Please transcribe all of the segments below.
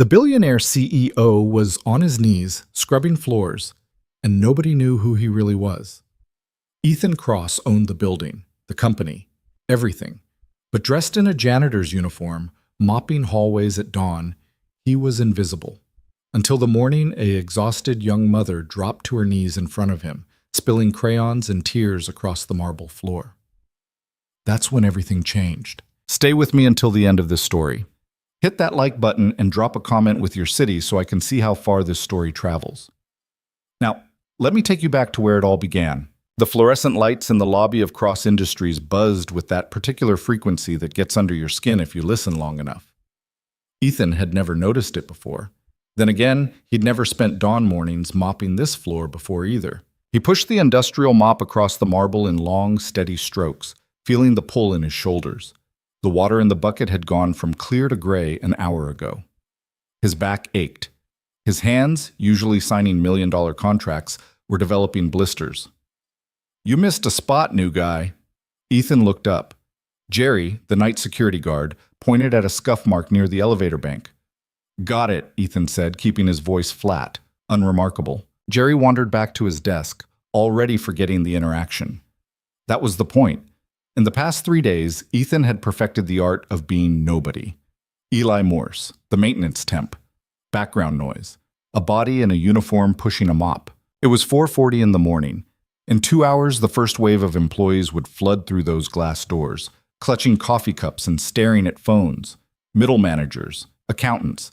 The billionaire CEO was on his knees, scrubbing floors, and nobody knew who he really was. Ethan Cross owned the building, the company, everything. But dressed in a janitor's uniform, mopping hallways at dawn, he was invisible. Until the morning, an exhausted young mother dropped to her knees in front of him, spilling crayons and tears across the marble floor. That's when everything changed. Stay with me until the end of this story. Hit that like button and drop a comment with your city so I can see how far this story travels. Now, let me take you back to where it all began. The fluorescent lights in the lobby of Cross Industries buzzed with that particular frequency that gets under your skin if you listen long enough. Ethan had never noticed it before. Then again, he'd never spent dawn mornings mopping this floor before either. He pushed the industrial mop across the marble in long, steady strokes, feeling the pull in his shoulders. The water in the bucket had gone from clear to gray an hour ago. His back ached. His hands, usually signing million-dollar contracts, were developing blisters. "You missed a spot, new guy." Ethan looked up. Jerry, the night security guard, pointed at a scuff mark near the elevator bank. "Got it," Ethan said, keeping his voice flat, unremarkable. Jerry wandered back to his desk, already forgetting the interaction. That was the point. In the past 3 days, Ethan had perfected the art of being nobody. Eli Morse, the maintenance temp. Background noise. A body in a uniform pushing a mop. It was 4:40 in the morning. In 2 hours, the first wave of employees would flood through those glass doors, clutching coffee cups and staring at phones. Middle managers, accountants.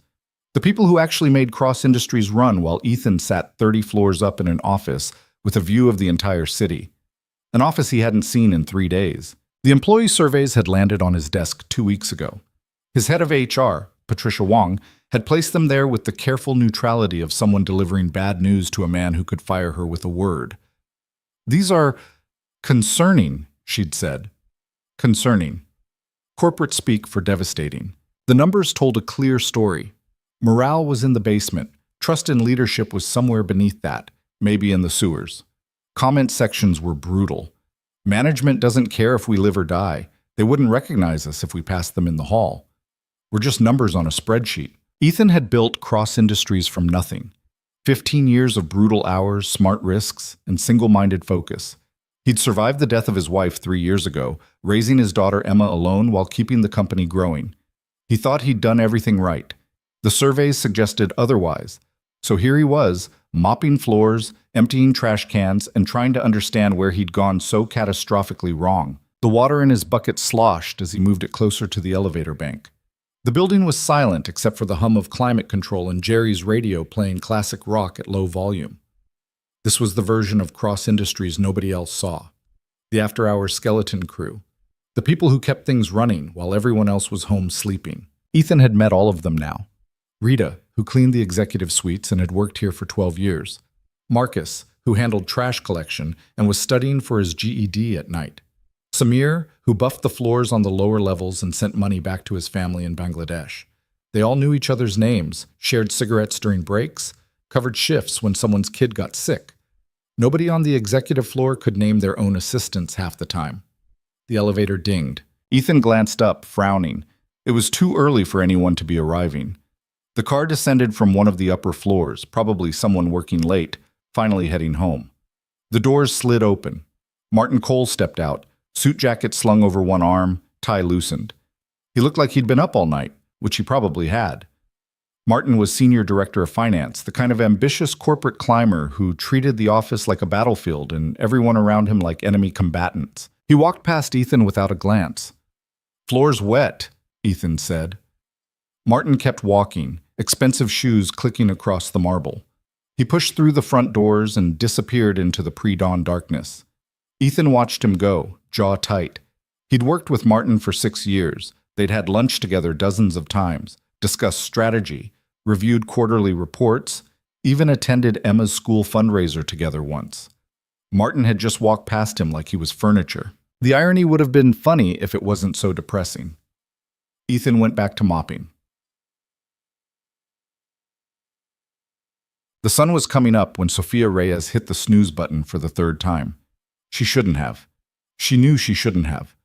The people who actually made Cross Industries run while Ethan sat 30 floors up in an office with a view of the entire city. An office he hadn't seen in 3 days. The employee surveys had landed on his desk 2 weeks ago. His head of HR, Patricia Wong, had placed them there with the careful neutrality of someone delivering bad news to a man who could fire her with a word. "These are concerning," she'd said. Concerning. Corporate speak for devastating. The numbers told a clear story. Morale was in the basement. Trust in leadership was somewhere beneath that, maybe in the sewers. Comment sections were brutal. Management doesn't care if we live or die. They wouldn't recognize us if we passed them in the hall. We're just numbers on a spreadsheet. Ethan had built Cross Industries from nothing. 15 years of brutal hours, smart risks, and single-minded focus. He'd survived the death of his wife 3 years ago, raising his daughter Emma alone while keeping the company growing. He thought he'd done everything right. The surveys suggested otherwise. So here he was, mopping floors, emptying trash cans, and trying to understand where he'd gone so catastrophically wrong. The water in his bucket sloshed as he moved it closer to the elevator bank. The building was silent except for the hum of climate control and Jerry's radio playing classic rock at low volume. This was the version of Cross Industries nobody else saw. The after-hours skeleton crew. The people who kept things running while everyone else was home sleeping. Ethan had met all of them now. Rita, who cleaned the executive suites and had worked here for 12 years. Marcus, who handled trash collection and was studying for his GED at night. Samir, who buffed the floors on the lower levels and sent money back to his family in Bangladesh. They all knew each other's names, shared cigarettes during breaks, covered shifts when someone's kid got sick. Nobody on the executive floor could name their own assistants half the time. The elevator dinged. Ethan glanced up, frowning. It was too early for anyone to be arriving. The car descended from one of the upper floors, probably someone working late, finally heading home. The doors slid open. Martin Cole stepped out, suit jacket slung over one arm, tie loosened. He looked like he'd been up all night, which he probably had. Martin was senior director of finance, the kind of ambitious corporate climber who treated the office like a battlefield and everyone around him like enemy combatants. He walked past Ethan without a glance. "Floor's wet," Ethan said. Martin kept walking, expensive shoes clicking across the marble. He pushed through the front doors and disappeared into the pre-dawn darkness. Ethan watched him go, jaw tight. He'd worked with Martin for 6 years. They'd had lunch together dozens of times, discussed strategy, reviewed quarterly reports, even attended Emma's school fundraiser together once. Martin had just walked past him like he was furniture. The irony would have been funny if it wasn't so depressing. Ethan went back to mopping. The sun was coming up when Sofia Reyes hit the snooze button for the 3rd time. She shouldn't have. She knew she shouldn't have.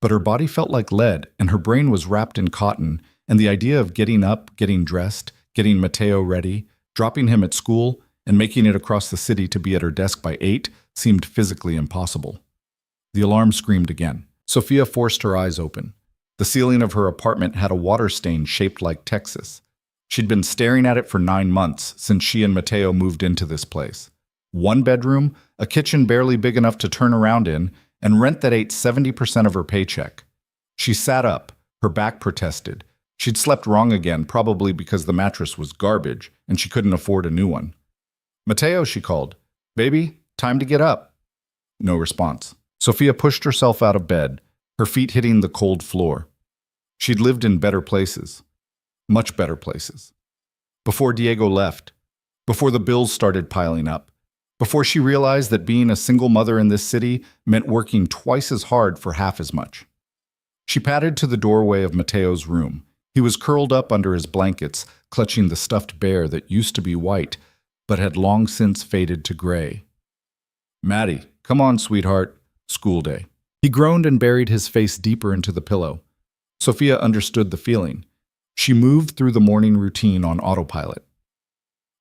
But her body felt like lead, and her brain was wrapped in cotton, and the idea of getting up, getting dressed, getting Mateo ready, dropping him at school, and making it across the city to be at her desk by 8 seemed physically impossible. The alarm screamed again. Sophia forced her eyes open. The ceiling of her apartment had a water stain shaped like Texas. She'd been staring at it for 9 months since she and Mateo moved into this place. 1 bedroom, a kitchen barely big enough to turn around in, and rent that ate 70% of her paycheck. She sat up. Her back protested. She'd slept wrong again, probably because the mattress was garbage and she couldn't afford a new one. "Mateo," she called. "Baby, time to get up." No response. Sophia pushed herself out of bed, her feet hitting the cold floor. She'd lived in better places. Much better places. Before Diego left. Before the bills started piling up. Before she realized that being a single mother in this city meant working twice as hard for half as much. She padded to the doorway of Mateo's room. He was curled up under his blankets, clutching the stuffed bear that used to be white, but had long since faded to gray. "Maddie, come on, sweetheart. School day." He groaned and buried his face deeper into the pillow. Sophia understood the feeling. She moved through the morning routine on autopilot.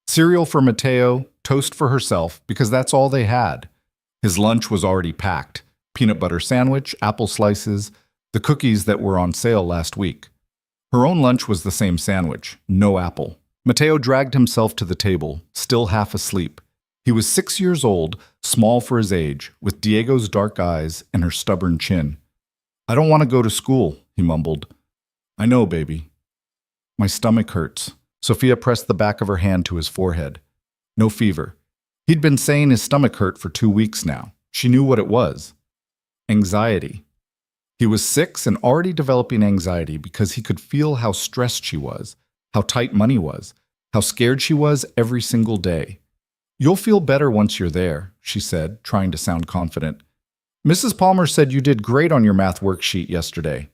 Cereal for Mateo, toast for herself, because that's all they had. His lunch was already packed. Peanut butter sandwich, apple slices, the cookies that were on sale last week. Her own lunch was the same sandwich, no apple. Mateo dragged himself to the table, still half asleep. He was 6 years old, small for his age, with Diego's dark eyes and her stubborn chin. "I don't want to go to school," he mumbled. "I know, baby." "My stomach hurts." Sophia pressed the back of her hand to his forehead. No fever. He'd been saying his stomach hurt for 2 weeks now. She knew what it was. Anxiety. He was 6 and already developing anxiety because he could feel how stressed she was, how tight money was, how scared she was every single day. "You'll feel better once you're there," she said, trying to sound confident. "Mrs. Palmer said you did great on your math worksheet yesterday."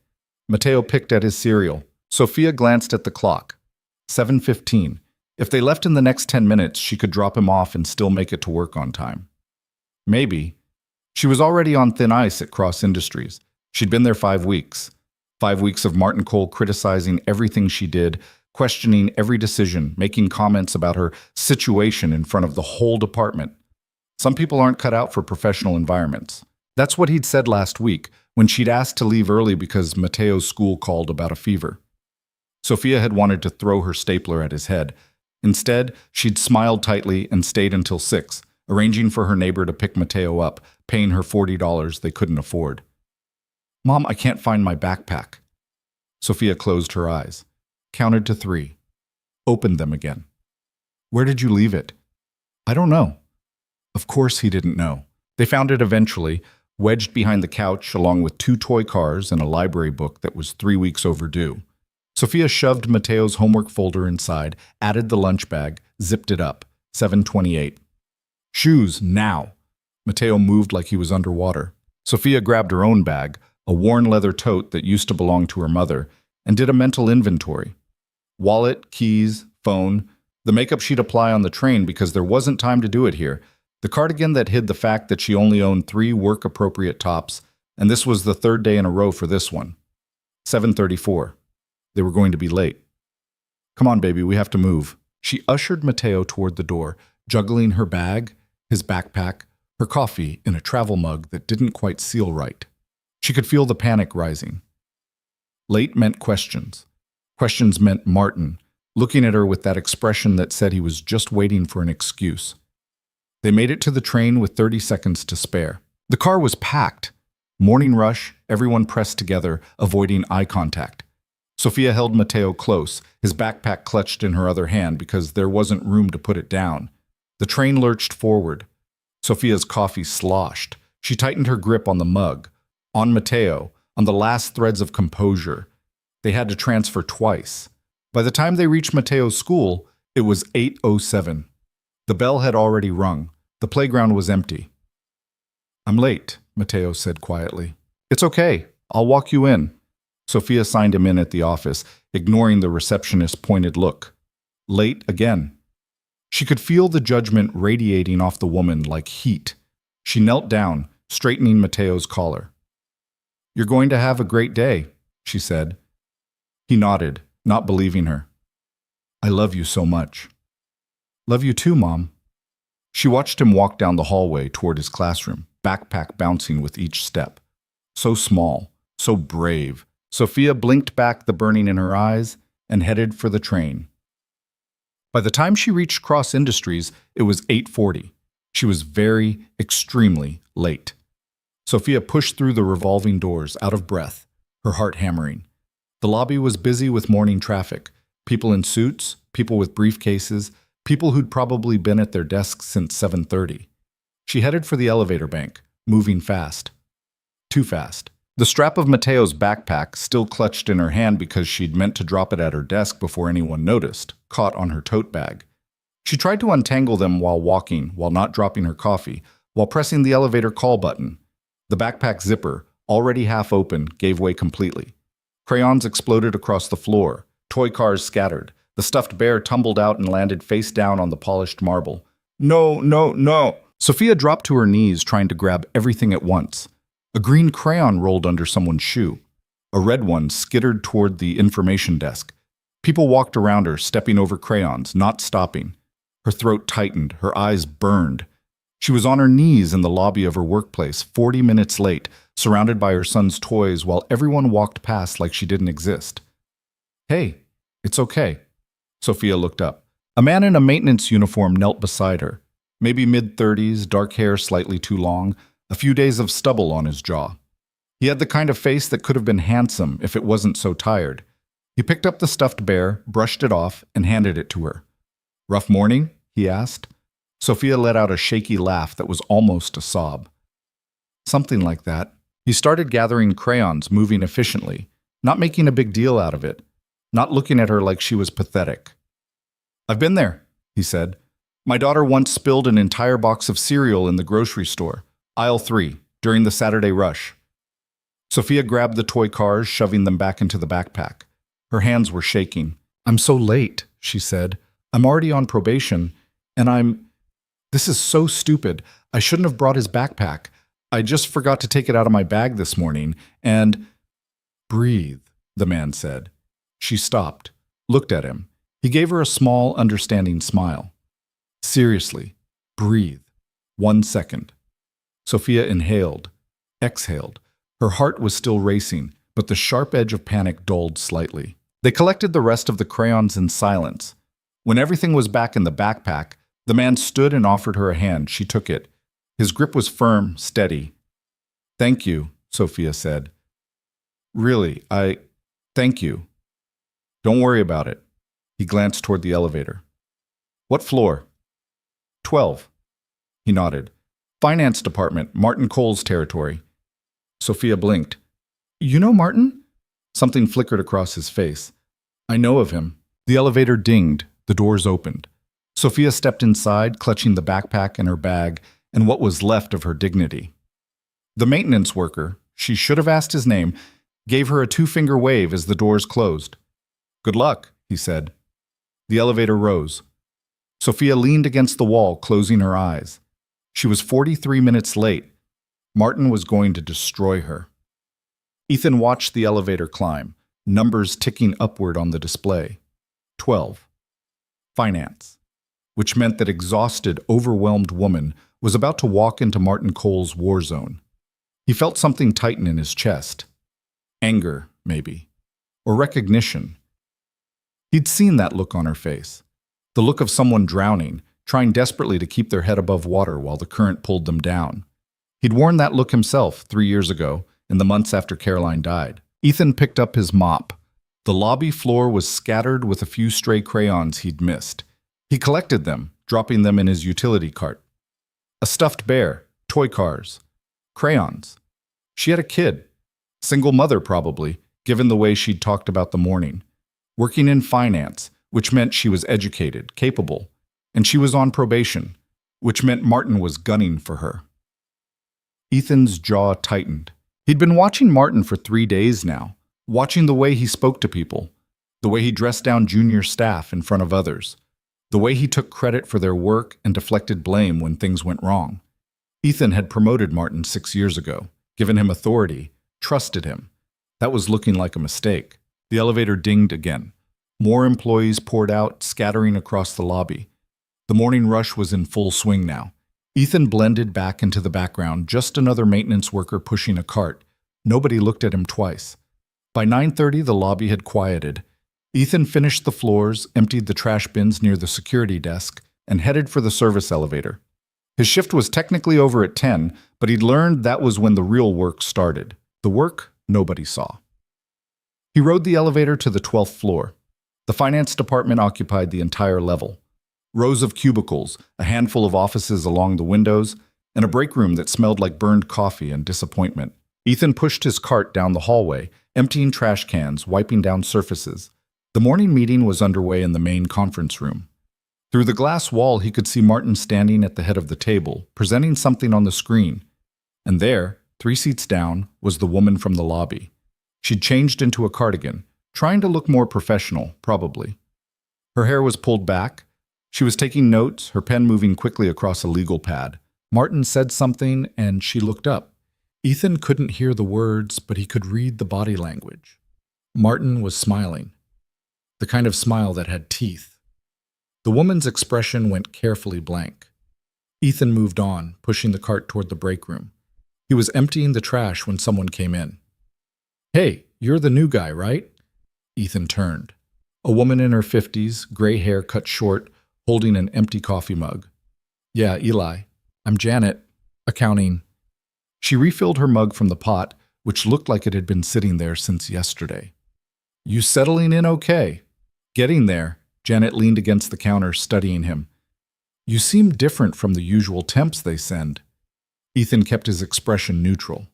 Mateo picked at his cereal. Sophia glanced at the clock. 7:15. If they left in the next 10 minutes, she could drop him off and still make it to work on time. Maybe. She was already on thin ice at Cross Industries. She'd been there 5 weeks. 5 weeks of Martin Cole criticizing everything she did, questioning every decision, making comments about her situation in front of the whole department. Some people aren't cut out for professional environments. That's what he'd said last week when she'd asked to leave early because Mateo's school called about a fever. Sophia had wanted to throw her stapler at his head. Instead, she'd smiled tightly and stayed until 6, arranging for her neighbor to pick Mateo up, paying her $40 they couldn't afford. "Mom, I can't find my backpack." Sophia closed her eyes, counted to 3, opened them again. "Where did you leave it?" "I don't know." Of course he didn't know. They found it eventually, wedged behind the couch along with 2 toy cars and a library book that was 3 weeks overdue. Sophia shoved Mateo's homework folder inside, added the lunch bag, zipped it up. 7:28. "Shoes, now!" Mateo moved like he was underwater. Sophia grabbed her own bag, a worn leather tote that used to belong to her mother, and did a mental inventory. Wallet, keys, phone, the makeup she'd apply on the train because there wasn't time to do it here, the cardigan that hid the fact that she only owned 3 work-appropriate tops, and this was the 3rd day in a row for this one. 7:34. They were going to be late. "Come on, baby, we have to move." She ushered Mateo toward the door, juggling her bag, his backpack, her coffee in a travel mug that didn't quite seal right. She could feel the panic rising. Late meant questions. Questions meant Martin, looking at her with that expression that said he was just waiting for an excuse. They made it to the train with 30 seconds to spare. The car was packed. Morning rush, everyone pressed together, avoiding eye contact. Sophia held Mateo close, his backpack clutched in her other hand because there wasn't room to put it down. The train lurched forward. Sophia's coffee sloshed. She tightened her grip on the mug, on Mateo, on the last threads of composure. They had to transfer twice. By the time they reached Mateo's school, it was 8:07. The bell had already rung. The playground was empty. "I'm late," Mateo said quietly. "It's okay. I'll walk you in." Sophia signed him in at the office, ignoring the receptionist's pointed look. Late again. She could feel the judgment radiating off the woman like heat. She knelt down, straightening Mateo's collar. "You're going to have a great day," she said. He nodded, not believing her. I love you so much." "Love you too, Mom." She watched him walk down the hallway toward his classroom, backpack bouncing with each step. So small, so brave. Sophia blinked back the burning in her eyes and headed for the train. By the time she reached Cross Industries, it was 8:40. She was very, extremely late. Sophia pushed through the revolving doors, out of breath, her heart hammering. The lobby was busy with morning traffic. People in suits, people with briefcases, people who'd probably been at their desks since 7:30. She headed for the elevator bank, moving fast. Too fast. The strap of Mateo's backpack, still clutched in her hand because she'd meant to drop it at her desk before anyone noticed, caught on her tote bag. She tried to untangle them while walking, while not dropping her coffee, while pressing the elevator call button. The backpack zipper, already half open, gave way completely. Crayons exploded across the floor. Toy cars scattered. The stuffed bear tumbled out and landed face down on the polished marble. "No, no, no!" Sophia dropped to her knees, trying to grab everything at once. A green crayon rolled under someone's shoe. A red one skittered toward the information desk. People walked around her, stepping over crayons, not stopping. Her throat tightened, her eyes burned. She was on her knees in the lobby of her workplace, 40 minutes late, surrounded by her son's toys while everyone walked past like she didn't exist. "Hey, it's okay." Sophia looked up. A man in a maintenance uniform knelt beside her. Maybe mid-30s, dark hair slightly too long, a few days of stubble on his jaw. He had the kind of face that could have been handsome if it wasn't so tired. He picked up the stuffed bear, brushed it off, and handed it to her. "Rough morning?" he asked. Sophia let out a shaky laugh that was almost a sob. "Something like that." He started gathering crayons, moving efficiently, not making a big deal out of it, not looking at her like she was pathetic. "I've been there," he said. "My daughter once spilled an entire box of cereal in the grocery store, aisle 3, during the Saturday rush." Sophia grabbed the toy cars, shoving them back into the backpack. Her hands were shaking. "I'm so late," she said. "I'm already on probation, and This is so stupid. I shouldn't have brought his backpack. I just forgot to take it out of my bag this morning, and—" "Breathe," the man said. She stopped, looked at him. He gave her a small, understanding smile. "Seriously, breathe. 1 second." Sophia inhaled, exhaled. Her heart was still racing, but the sharp edge of panic dulled slightly. They collected the rest of the crayons in silence. When everything was back in the backpack, the man stood and offered her a hand. She took it. His grip was firm, steady. "Thank you," Sophia said. "Really, thank you." "Don't worry about it." He glanced toward the elevator. "What floor?" 12. He nodded. "Finance department, Martin Cole's territory." Sophia blinked. "You know Martin?" Something flickered across his face. "I know of him." The elevator dinged. The doors opened. Sophia stepped inside, clutching the backpack and her bag and what was left of her dignity. The maintenance worker, she should have asked his name, gave her a 2-finger wave as the doors closed. "Good luck," he said. The elevator rose. Sophia leaned against the wall, closing her eyes. She was 43 minutes late. Martin was going to destroy her. Ethan watched the elevator climb, numbers ticking upward on the display. 12. Finance. Which meant that exhausted, overwhelmed woman was about to walk into Martin Cole's war zone. He felt something tighten in his chest. Anger, maybe. Or recognition. He'd seen that look on her face. The look of someone drowning, trying desperately to keep their head above water while the current pulled them down. He'd worn that look himself 3 years ago, in the months after Caroline died. Ethan picked up his mop. The lobby floor was scattered with a few stray crayons he'd missed. He collected them, dropping them in his utility cart. A stuffed bear, toy cars, crayons. She had a kid. Single mother, probably, given the way she'd talked about the morning. Working in finance, which meant she was educated, capable. And she was on probation, which meant Martin was gunning for her. Ethan's jaw tightened. He'd been watching Martin for 3 days now, watching the way he spoke to people, the way he dressed down junior staff in front of others, the way he took credit for their work and deflected blame when things went wrong. Ethan had promoted Martin 6 years ago, given him authority, trusted him. That was looking like a mistake. The elevator dinged again. More employees poured out, scattering across the lobby. The morning rush was in full swing now. Ethan blended back into the background, just another maintenance worker pushing a cart. Nobody looked at him twice. By 9:30, the lobby had quieted. Ethan finished the floors, emptied the trash bins near the security desk, and headed for the service elevator. His shift was technically over at 10, but he'd learned that was when the real work started. The work nobody saw. He rode the elevator to the 12th floor. The finance department occupied the entire level. Rows of cubicles, a handful of offices along the windows, and a break room that smelled like burned coffee and disappointment. Ethan pushed his cart down the hallway, emptying trash cans, wiping down surfaces. The morning meeting was underway in the main conference room. Through the glass wall, he could see Martin standing at the head of the table, presenting something on the screen. And there, 3 seats down, was the woman from the lobby. She'd changed into a cardigan, trying to look more professional, probably. Her hair was pulled back. She was taking notes, her pen moving quickly across a legal pad. Martin said something, and she looked up. Ethan couldn't hear the words, but he could read the body language. Martin was smiling. The kind of smile that had teeth. The woman's expression went carefully blank. Ethan moved on, pushing the cart toward the break room. He was emptying the trash when someone came in. "Hey, you're the new guy, right?" Ethan turned. A woman in her 50s, gray hair cut short, holding an empty coffee mug. "Yeah, Eli. I'm Janet. Accounting." She refilled her mug from the pot, which looked like it had been sitting there since yesterday. "You settling in okay?" "Getting there." Janet leaned against the counter, studying him. "You seem different from the usual temps they send." Ethan kept his expression neutral.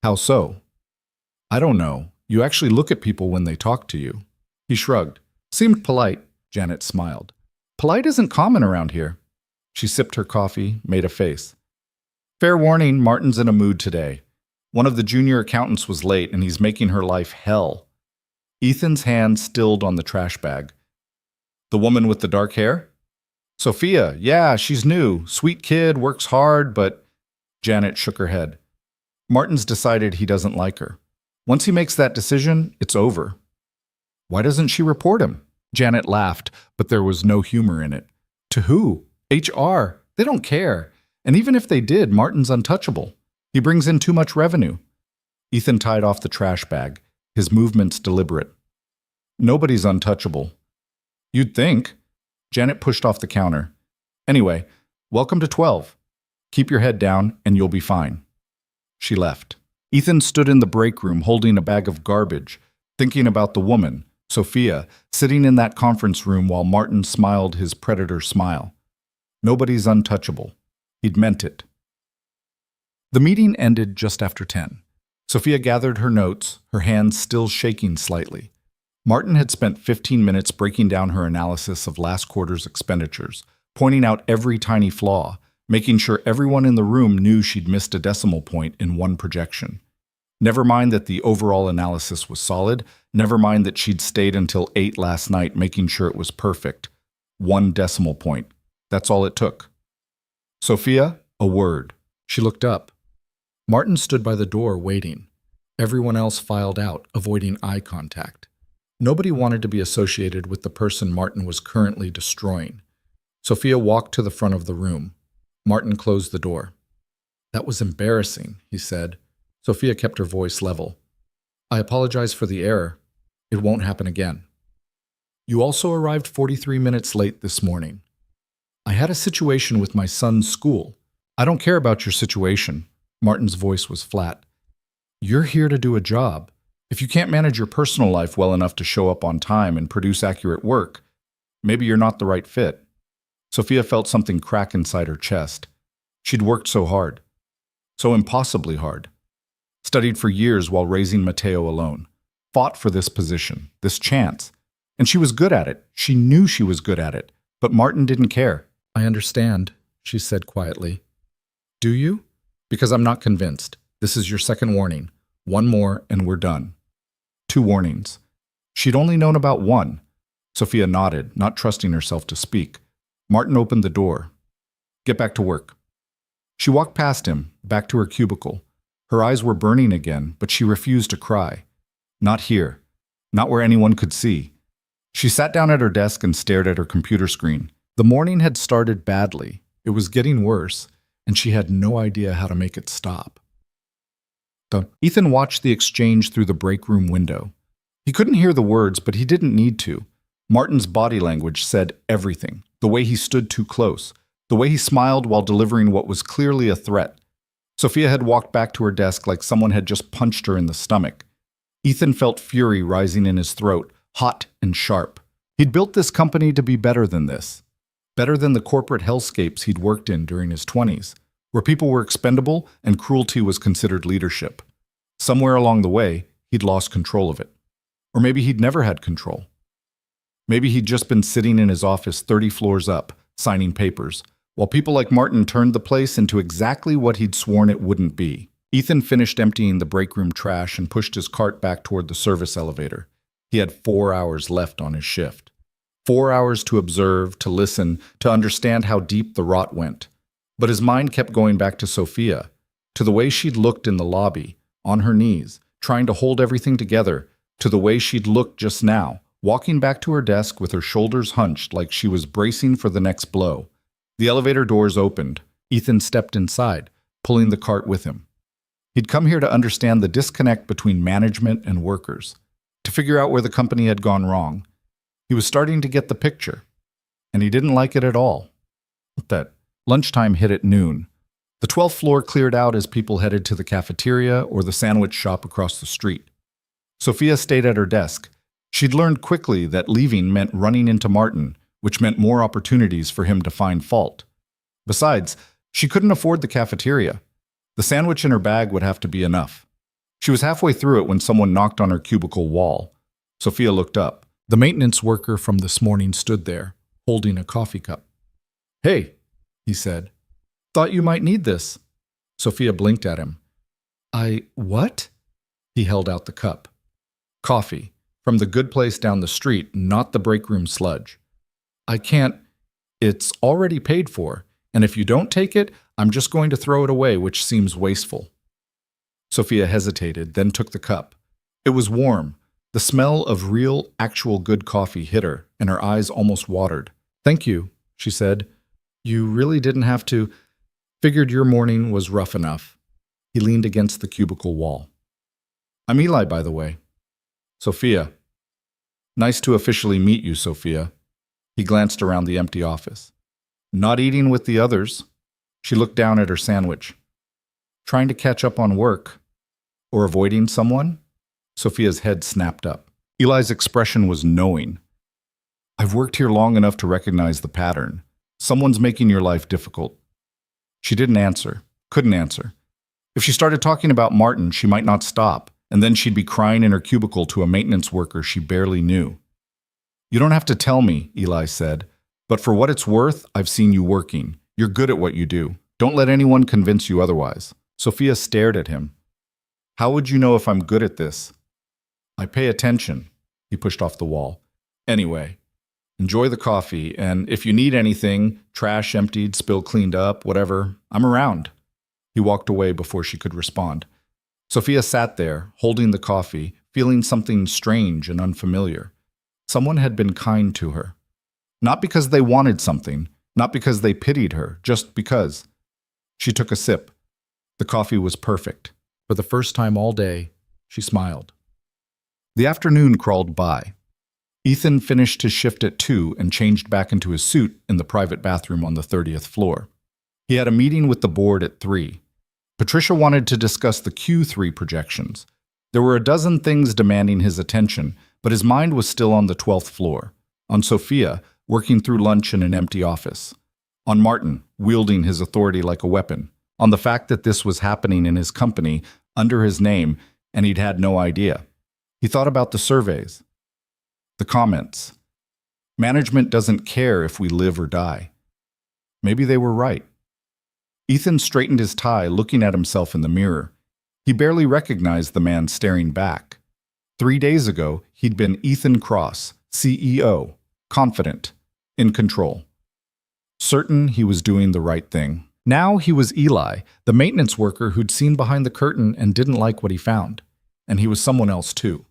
"How so?" "I don't know. You actually look at people when they talk to you." He shrugged. "Seemed polite." Janet smiled. "Polite isn't common around here." She sipped her coffee, made a face. "Fair warning, Martin's in a mood today. One of the junior accountants was late, and he's making her life hell." Ethan's hand stilled on the trash bag. "The woman with the dark hair?" "Sophia, yeah, she's new. Sweet kid, works hard, but—" Janet shook her head. "Martin's decided he doesn't like her. Once he makes that decision, it's over." "Why doesn't she report him?" Janet laughed, but there was no humor in it. "To who? HR. They don't care. And even if they did, Martin's untouchable. He brings in too much revenue." Ethan tied off the trash bag, his movements deliberate. "Nobody's untouchable." "You'd think." Janet pushed off the counter. "Anyway, welcome to 12. Keep your head down and you'll be fine." She left. Ethan stood in the break room holding a bag of garbage, thinking about the woman, Sophia, sitting in that conference room while Martin smiled his predator smile. Nobody's untouchable. He'd meant it. The meeting ended just after 10. Sophia gathered her notes, her hands still shaking slightly. Martin had spent 15 minutes breaking down her analysis of last quarter's expenditures, pointing out every tiny flaw, making sure everyone in the room knew she'd missed a decimal point in one projection. Never mind that the overall analysis was solid, never mind that she'd stayed until 8 last night making sure it was perfect. 1 decimal point. That's all it took. "Sophia, a word." She looked up. Martin stood by the door waiting. Everyone else filed out, avoiding eye contact. Nobody wanted to be associated with the person Martin was currently destroying. Sophia walked to the front of the room. Martin closed the door. "That was embarrassing," he said. Sophia kept her voice level. "I apologize for the error. It won't happen again." "You also arrived 43 minutes late this morning." "I had a situation with my son's school." "I don't care about your situation." Martin's voice was flat. "You're here to do a job. If you can't manage your personal life well enough to show up on time and produce accurate work, maybe you're not the right fit." Sophia felt something crack inside her chest. She'd worked so hard. So impossibly hard. Studied for years while raising Mateo alone. Fought for this position, this chance. And she was good at it. She knew she was good at it. But Martin didn't care. "I understand," she said quietly. "Do you?" "Because I'm not convinced. This is your second warning. 1 more and we're done." 2 warnings. She'd only known about 1. Sophia nodded, not trusting herself to speak. Martin opened the door. "Get back to work." She walked past him, back to her cubicle. Her eyes were burning again, but she refused to cry. Not here. Not where anyone could see. She sat down at her desk and stared at her computer screen. The morning had started badly. It was getting worse, and she had no idea how to make it stop. Ethan watched the exchange through the break room window. He couldn't hear the words, but he didn't need to. Martin's body language said everything. The way he stood too close. The way he smiled while delivering what was clearly a threat. Sophia had walked back to her desk like someone had just punched her in the stomach. Ethan felt fury rising in his throat, hot and sharp. He'd built this company to be better than this. Better than the corporate hellscapes he'd worked in during his 20s, where people were expendable and cruelty was considered leadership. Somewhere along the way, he'd lost control of it. Or maybe he'd never had control. Maybe he'd just been sitting in his office 30 floors up, signing papers, while people like Martin turned the place into exactly what he'd sworn it wouldn't be. Ethan finished emptying the break room trash and pushed his cart back toward the service elevator. He had 4 hours left on his shift. 4 hours to observe, to listen, to understand how deep the rot went. But his mind kept going back to Sophia, to the way she'd looked in the lobby, on her knees, trying to hold everything together, to the way she'd looked just now, walking back to her desk with her shoulders hunched like she was bracing for the next blow. The elevator doors opened. Ethan stepped inside, pulling the cart with him. He'd come here to understand the disconnect between management and workers, to figure out where the company had gone wrong. He was starting to get the picture, and he didn't like it at all. That lunchtime hit at noon. The 12th floor cleared out as people headed to the cafeteria or the sandwich shop across the street. Sophia stayed at her desk. She'd learned quickly that leaving meant running into Martin, which meant more opportunities for him to find fault. Besides, she couldn't afford the cafeteria. The sandwich in her bag would have to be enough. She was halfway through it when someone knocked on her cubicle wall. Sophia looked up. The maintenance worker from this morning stood there, holding a coffee cup. "Hey," he said. "Thought you might need this." Sophia blinked at him. What?" He held out the cup. "Coffee. From the good place down the street, not the break room sludge." "I can't. It's already paid for, and if you don't take it, I'm just going to throw it away, which seems wasteful." Sophia hesitated, then took the cup. It was warm. The smell of real, actual good coffee hit her, and her eyes almost watered. "Thank you," she said. "You really didn't have to. Figured your morning was rough enough." He leaned against the cubicle wall. "I'm Eli, by the way." "Sophia." "Nice to officially meet you, Sophia." He glanced around the empty office. "Not eating with the others." She looked down at her sandwich. "Trying to catch up on work. Or avoiding someone?" Sophia's head snapped up. Eli's expression was knowing. "I've worked here long enough to recognize the pattern. Someone's making your life difficult." She didn't answer, couldn't answer. If she started talking about Martin, she might not stop, and then she'd be crying in her cubicle to a maintenance worker she barely knew. "You don't have to tell me," Eli said, "but for what it's worth, I've seen you working. You're good at what you do. Don't let anyone convince you otherwise." Sophia stared at him. "How would you know if I'm good at this?" "I pay attention." He pushed off the wall. "Anyway, enjoy the coffee, and if you need anything, trash emptied, spill cleaned up, whatever, I'm around." He walked away before she could respond. Sophia sat there, holding the coffee, feeling something strange and unfamiliar. Someone had been kind to her. Not because they wanted something, not because they pitied her, just because. She took a sip. The coffee was perfect. For the first time all day, she smiled. The afternoon crawled by. Ethan finished his shift at 2 and changed back into his suit in the private bathroom on the 30th floor. He had a meeting with the board at 3. Patricia wanted to discuss the Q3 projections. There were a dozen things demanding his attention, but his mind was still on the 12th floor, on Sophia, working through lunch in an empty office, on Martin, wielding his authority like a weapon, on the fact that this was happening in his company, under his name, and he'd had no idea. He thought about the surveys, the comments. Management doesn't care if we live or die. Maybe they were right. Ethan straightened his tie, looking at himself in the mirror. He barely recognized the man staring back. 3 days ago, he'd been Ethan Cross, CEO, confident, in control. Certain he was doing the right thing. Now he was Eli, the maintenance worker who'd seen behind the curtain and didn't like what he found. And he was someone else too.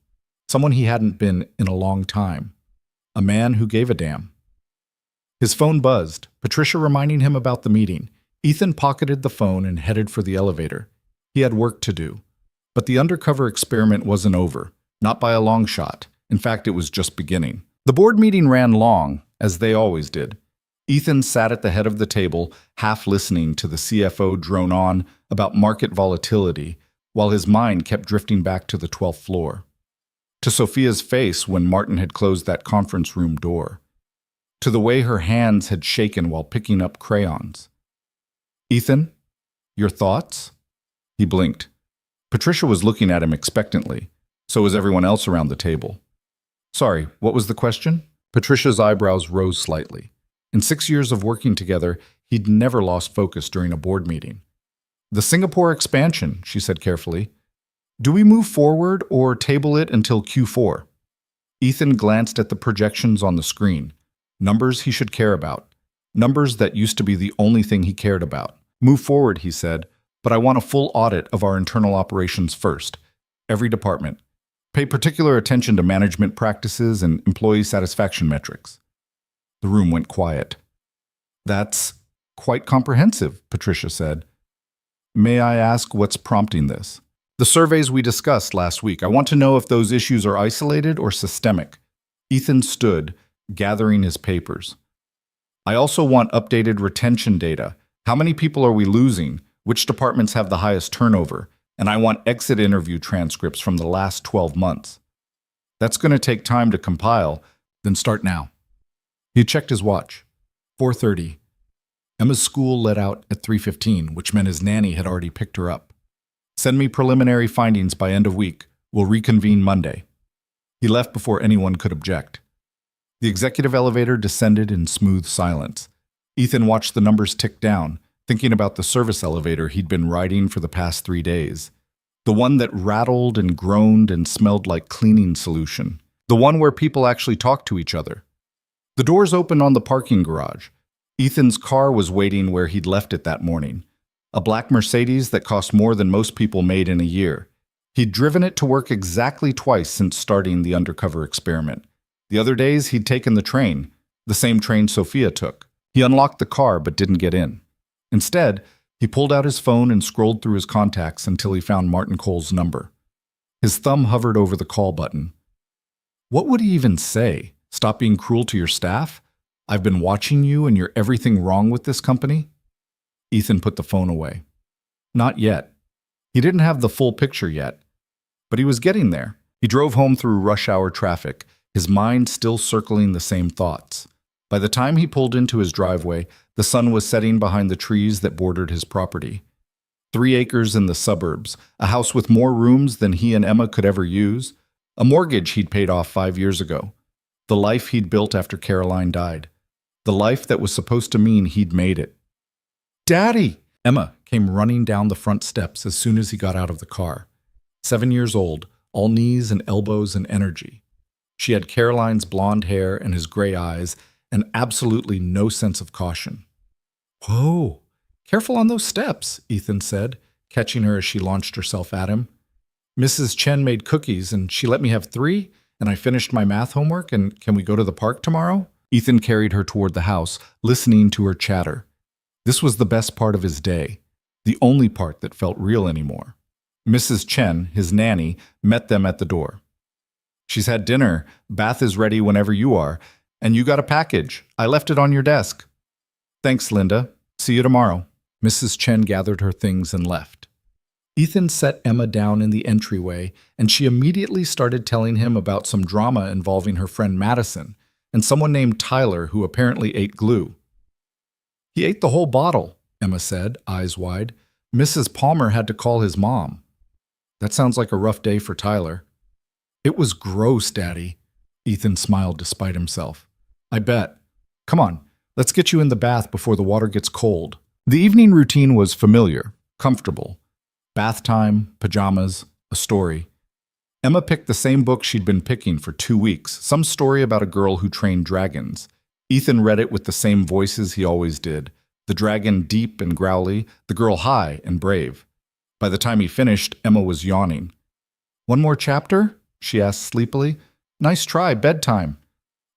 Someone he hadn't been in a long time. A man who gave a damn. His phone buzzed, Patricia reminding him about the meeting. Ethan pocketed the phone and headed for the elevator. He had work to do. But the undercover experiment wasn't over, not by a long shot. In fact, it was just beginning. The board meeting ran long, as they always did. Ethan sat at the head of the table, half listening to the CFO drone on about market volatility, while his mind kept drifting back to the 12th floor. To Sophia's face when Martin had closed that conference room door. To the way her hands had shaken while picking up crayons. Ethan, your thoughts? He blinked. Patricia was looking at him expectantly. So was everyone else around the table. Sorry, what was the question? Patricia's eyebrows rose slightly. In 6 years of working together, he'd never lost focus during a board meeting. The Singapore expansion, she said carefully. Do we move forward or table it until Q4? Ethan glanced at the projections on the screen. Numbers he should care about. Numbers that used to be the only thing he cared about. Move forward, he said, but I want a full audit of our internal operations first. Every department. Pay particular attention to management practices and employee satisfaction metrics. The room went quiet. That's quite comprehensive, Patricia said. May I ask what's prompting this? The surveys we discussed last week. I want to know if those issues are isolated or systemic. Ethan stood, gathering his papers. I also want updated retention data. How many people are we losing? Which departments have the highest turnover? And I want exit interview transcripts from the last 12 months. That's going to take time to compile, then start now. He checked his watch. 4:30. Emma's school let out at 3:15, which meant his nanny had already picked her up. Send me preliminary findings by end of week. We'll reconvene Monday. He left before anyone could object. The executive elevator descended in smooth silence. Ethan watched the numbers tick down, thinking about the service elevator he'd been riding for the past 3 days. The one that rattled and groaned and smelled like cleaning solution. The one where people actually talked to each other. The doors opened on the parking garage. Ethan's car was waiting where he'd left it that morning. A black Mercedes that cost more than most people made in a year. He'd driven it to work exactly twice since starting the undercover experiment. The other days, he'd taken the train, the same train Sophia took. He unlocked the car but didn't get in. Instead, he pulled out his phone and scrolled through his contacts until he found Martin Cole's number. His thumb hovered over the call button. What would he even say? Stop being cruel to your staff? I've been watching you and you're everything wrong with this company? Ethan put the phone away. Not yet. He didn't have the full picture yet. But he was getting there. He drove home through rush hour traffic, his mind still circling the same thoughts. By the time he pulled into his driveway, the sun was setting behind the trees that bordered his property. 3 acres in the suburbs, a house with more rooms than he and Emma could ever use, a mortgage he'd paid off 5 years ago, the life he'd built after Caroline died, the life that was supposed to mean he'd made it. Daddy! Emma came running down the front steps as soon as he got out of the car. 7 years old, all knees and elbows and energy. She had Caroline's blonde hair and his gray eyes, and absolutely no sense of caution. Whoa, careful on those steps, Ethan said, catching her as she launched herself at him. Mrs. Chen made cookies, and she let me have 3, and I finished my math homework, and can we go to the park tomorrow? Ethan carried her toward the house, listening to her chatter. This was the best part of his day, the only part that felt real anymore. Mrs. Chen, his nanny, met them at the door. She's had dinner, bath is ready whenever you are, and you got a package. I left it on your desk. Thanks, Linda. See you tomorrow. Mrs. Chen gathered her things and left. Ethan set Emma down in the entryway, and she immediately started telling him about some drama involving her friend Madison and someone named Tyler who apparently ate glue. He ate the whole bottle, Emma said, eyes wide. Mrs. Palmer had to call his mom. That sounds like a rough day for Tyler. It was gross, Daddy. Ethan smiled despite himself. I bet. Come on, let's get you in the bath before the water gets cold. The evening routine was familiar, comfortable. Bath time, pajamas, a story. Emma picked the same book she'd been picking for 2 weeks, some story about a girl who trained dragons. Ethan read it with the same voices he always did, the dragon deep and growly, the girl high and brave. By the time he finished, Emma was yawning. One more chapter? She asked sleepily. Nice try, bedtime.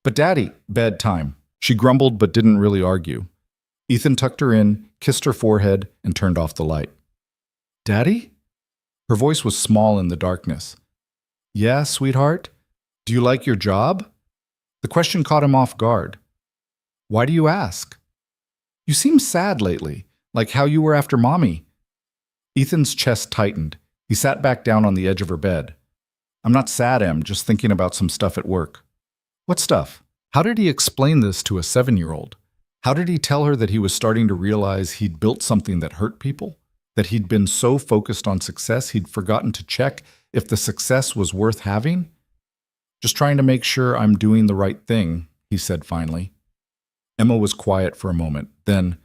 But Daddy, bedtime. She grumbled but didn't really argue. Ethan tucked her in, kissed her forehead, and turned off the light. Daddy? Her voice was small in the darkness. Yeah, sweetheart? Do you like your job? The question caught him off guard. Why do you ask? You seem sad lately, like how you were after Mommy. Ethan's chest tightened. He sat back down on the edge of her bed. I'm not sad, Em, just thinking about some stuff at work. What stuff? How did he explain this to a 7-year-old? How did he tell her that he was starting to realize he'd built something that hurt people? That he'd been so focused on success he'd forgotten to check if the success was worth having? Just trying to make sure I'm doing the right thing, he said finally. Emma was quiet for a moment. Then,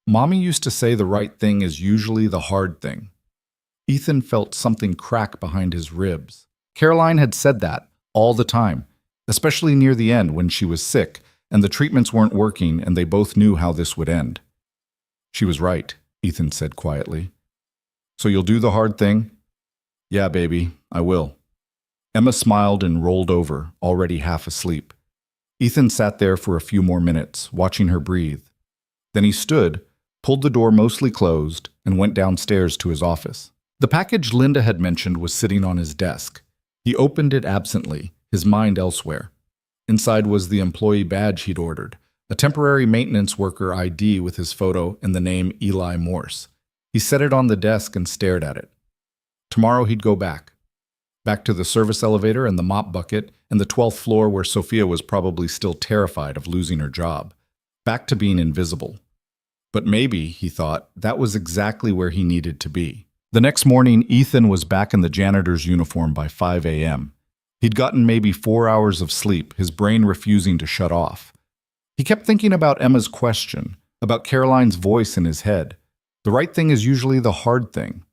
Mommy used to say the right thing is usually the hard thing. Ethan felt something crack behind his ribs. Caroline had said that all the time, especially near the end when she was sick and the treatments weren't working and they both knew how this would end. She was right, Ethan said quietly. So you'll do the hard thing? Yeah, baby, I will. Emma smiled and rolled over, already half asleep. Ethan sat there for a few more minutes, watching her breathe. Then he stood, pulled the door mostly closed, and went downstairs to his office. The package Linda had mentioned was sitting on his desk. He opened it absently, his mind elsewhere. Inside was the employee badge he'd ordered, a temporary maintenance worker ID with his photo and the name Eli Morse. He set it on the desk and stared at it. Tomorrow he'd go back. Back to the service elevator and the mop bucket and the 12th floor where Sophia was probably still terrified of losing her job. Back to being invisible. But maybe, he thought, that was exactly where he needed to be. The next morning, Ethan was back in the janitor's uniform by 5 a.m. He'd gotten maybe 4 hours of sleep, his brain refusing to shut off. He kept thinking about Emma's question, about Caroline's voice in his head. The right thing is usually the hard thing.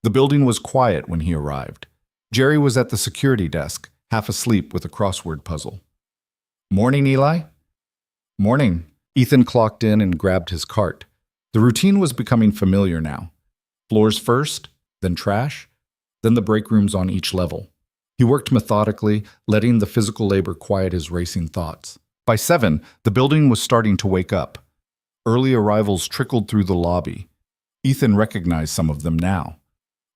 The building was quiet when he arrived. Jerry was at the security desk, half asleep with a crossword puzzle. Morning, Eli? Morning. Ethan clocked in and grabbed his cart. The routine was becoming familiar now. Floors first, then trash, then the break rooms on each level. He worked methodically, letting the physical labor quiet his racing thoughts. By 7, the building was starting to wake up. Early arrivals trickled through the lobby. Ethan recognized some of them now.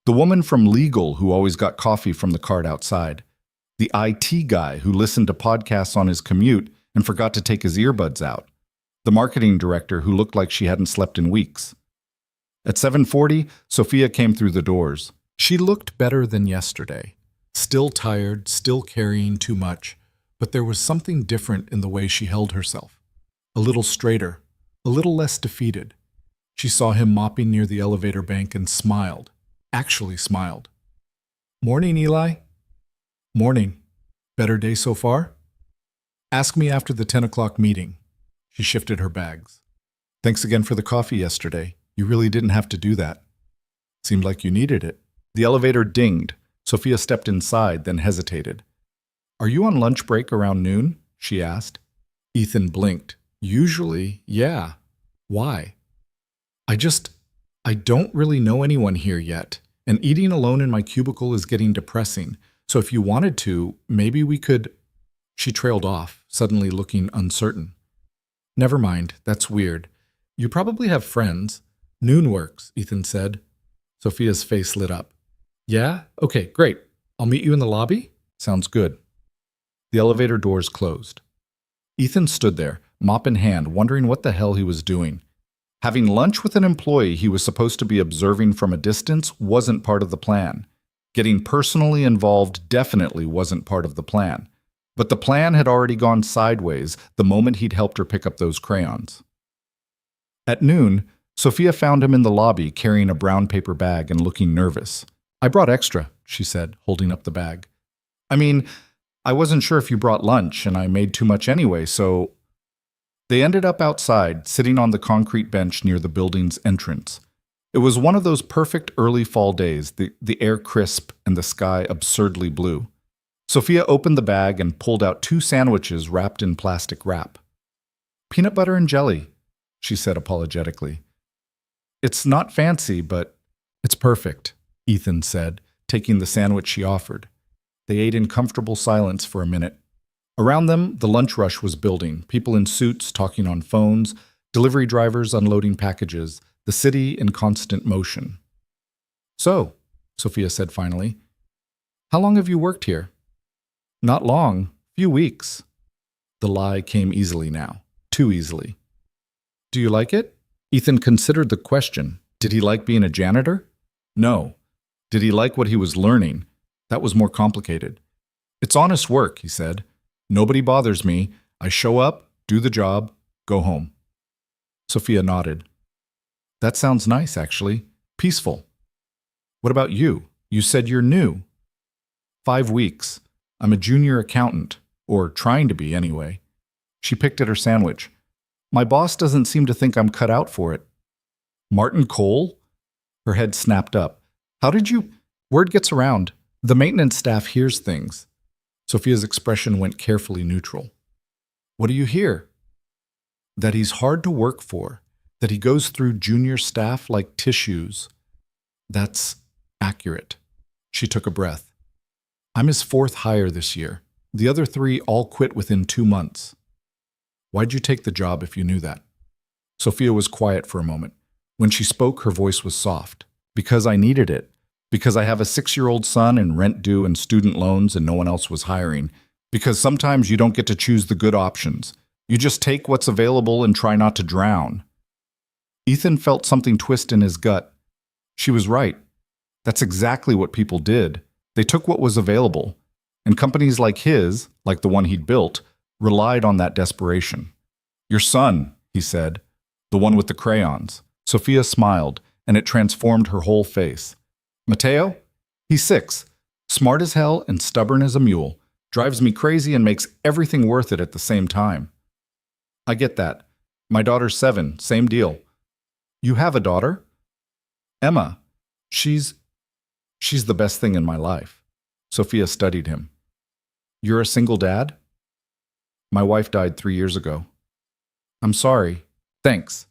The woman from legal who always got coffee from the cart outside. The IT guy who listened to podcasts on his commute and forgot to take his earbuds out. The marketing director who looked like she hadn't slept in weeks. At 7:40, Sophia came through the doors. She looked better than yesterday. Still tired, still carrying too much, but there was something different in the way she held herself. A little straighter, a little less defeated. She saw him mopping near the elevator bank and smiled. Actually smiled. Morning, Eli. Morning. Better day so far? Ask me after the 10 o'clock meeting. She shifted her bags. Thanks again for the coffee yesterday. You really didn't have to do that. Seemed like you needed it. The elevator dinged. Sophia stepped inside, then hesitated. Are you on lunch break around noon? She asked. Ethan blinked. Usually, yeah. Why? I don't really know anyone here yet, and eating alone in my cubicle is getting depressing, so if you wanted to, maybe we could… She trailed off, suddenly looking uncertain. Never mind, that's weird. You probably have friends. Noon works, Ethan said. Sophia's face lit up. Yeah? Okay, great. I'll meet you in the lobby? Sounds good. The elevator doors closed. Ethan stood there, mop in hand, wondering what the hell he was doing. Having lunch with an employee he was supposed to be observing from a distance wasn't part of the plan. Getting personally involved definitely wasn't part of the plan. But the plan had already gone sideways the moment he'd helped her pick up those crayons. At noon, Sophia found him in the lobby carrying a brown paper bag and looking nervous. I brought extra, she said, holding up the bag. I mean, I wasn't sure if you brought lunch, and I made too much anyway, so… They ended up outside, sitting on the concrete bench near the building's entrance. It was one of those perfect early fall days, the air crisp and the sky absurdly blue. Sophia opened the bag and pulled out 2 sandwiches wrapped in plastic wrap. Peanut butter and jelly, she said apologetically. It's not fancy, but it's perfect, Ethan said, taking the sandwich she offered. They ate in comfortable silence for a minute. Around them, the lunch rush was building, people in suits talking on phones, delivery drivers unloading packages, the city in constant motion. "So," Sophia said finally, "how long have you worked here?" "Not long, few weeks." The lie came easily now, too easily. "Do you like it?" Ethan considered the question. Did he like being a janitor? No. Did he like what he was learning? That was more complicated. "It's honest work," he said. "Nobody bothers me. I show up, do the job, go home." Sophia nodded. "That sounds nice, actually. Peaceful. What about you? You said you're new." 5 weeks. I'm a junior accountant, or trying to be anyway." She picked at her sandwich. "My boss doesn't seem to think I'm cut out for it." "Martin Cole?" Her head snapped up. "How did you—" "Word gets around. The maintenance staff hears things." Sophia's expression went carefully neutral. "What do you hear?" "That he's hard to work for, that he goes through junior staff like tissues." "That's accurate." She took a breath. "I'm his 4th hire this year. The other 3 all quit within 2 months." "Why'd you take the job if you knew that?" Sophia was quiet for a moment. When she spoke, her voice was soft. "Because I needed it. Because I have a 6-year-old son and rent due and student loans and no one else was hiring. Because sometimes you don't get to choose the good options. You just take what's available and try not to drown." Ethan felt something twist in his gut. She was right. That's exactly what people did. They took what was available. And companies like his, like the one he'd built, relied on that desperation. "Your son," he said, "the one with the crayons." Sophia smiled, and it transformed her whole face. "Mateo? He's 6, smart as hell and stubborn as a mule, drives me crazy and makes everything worth it at the same time." "I get that. My daughter's 7, same deal." "You have a daughter?" "Emma. She's the best thing in my life." Sophia studied him. "You're a single dad?" "My wife died 3 years ago." "I'm sorry." "Thanks."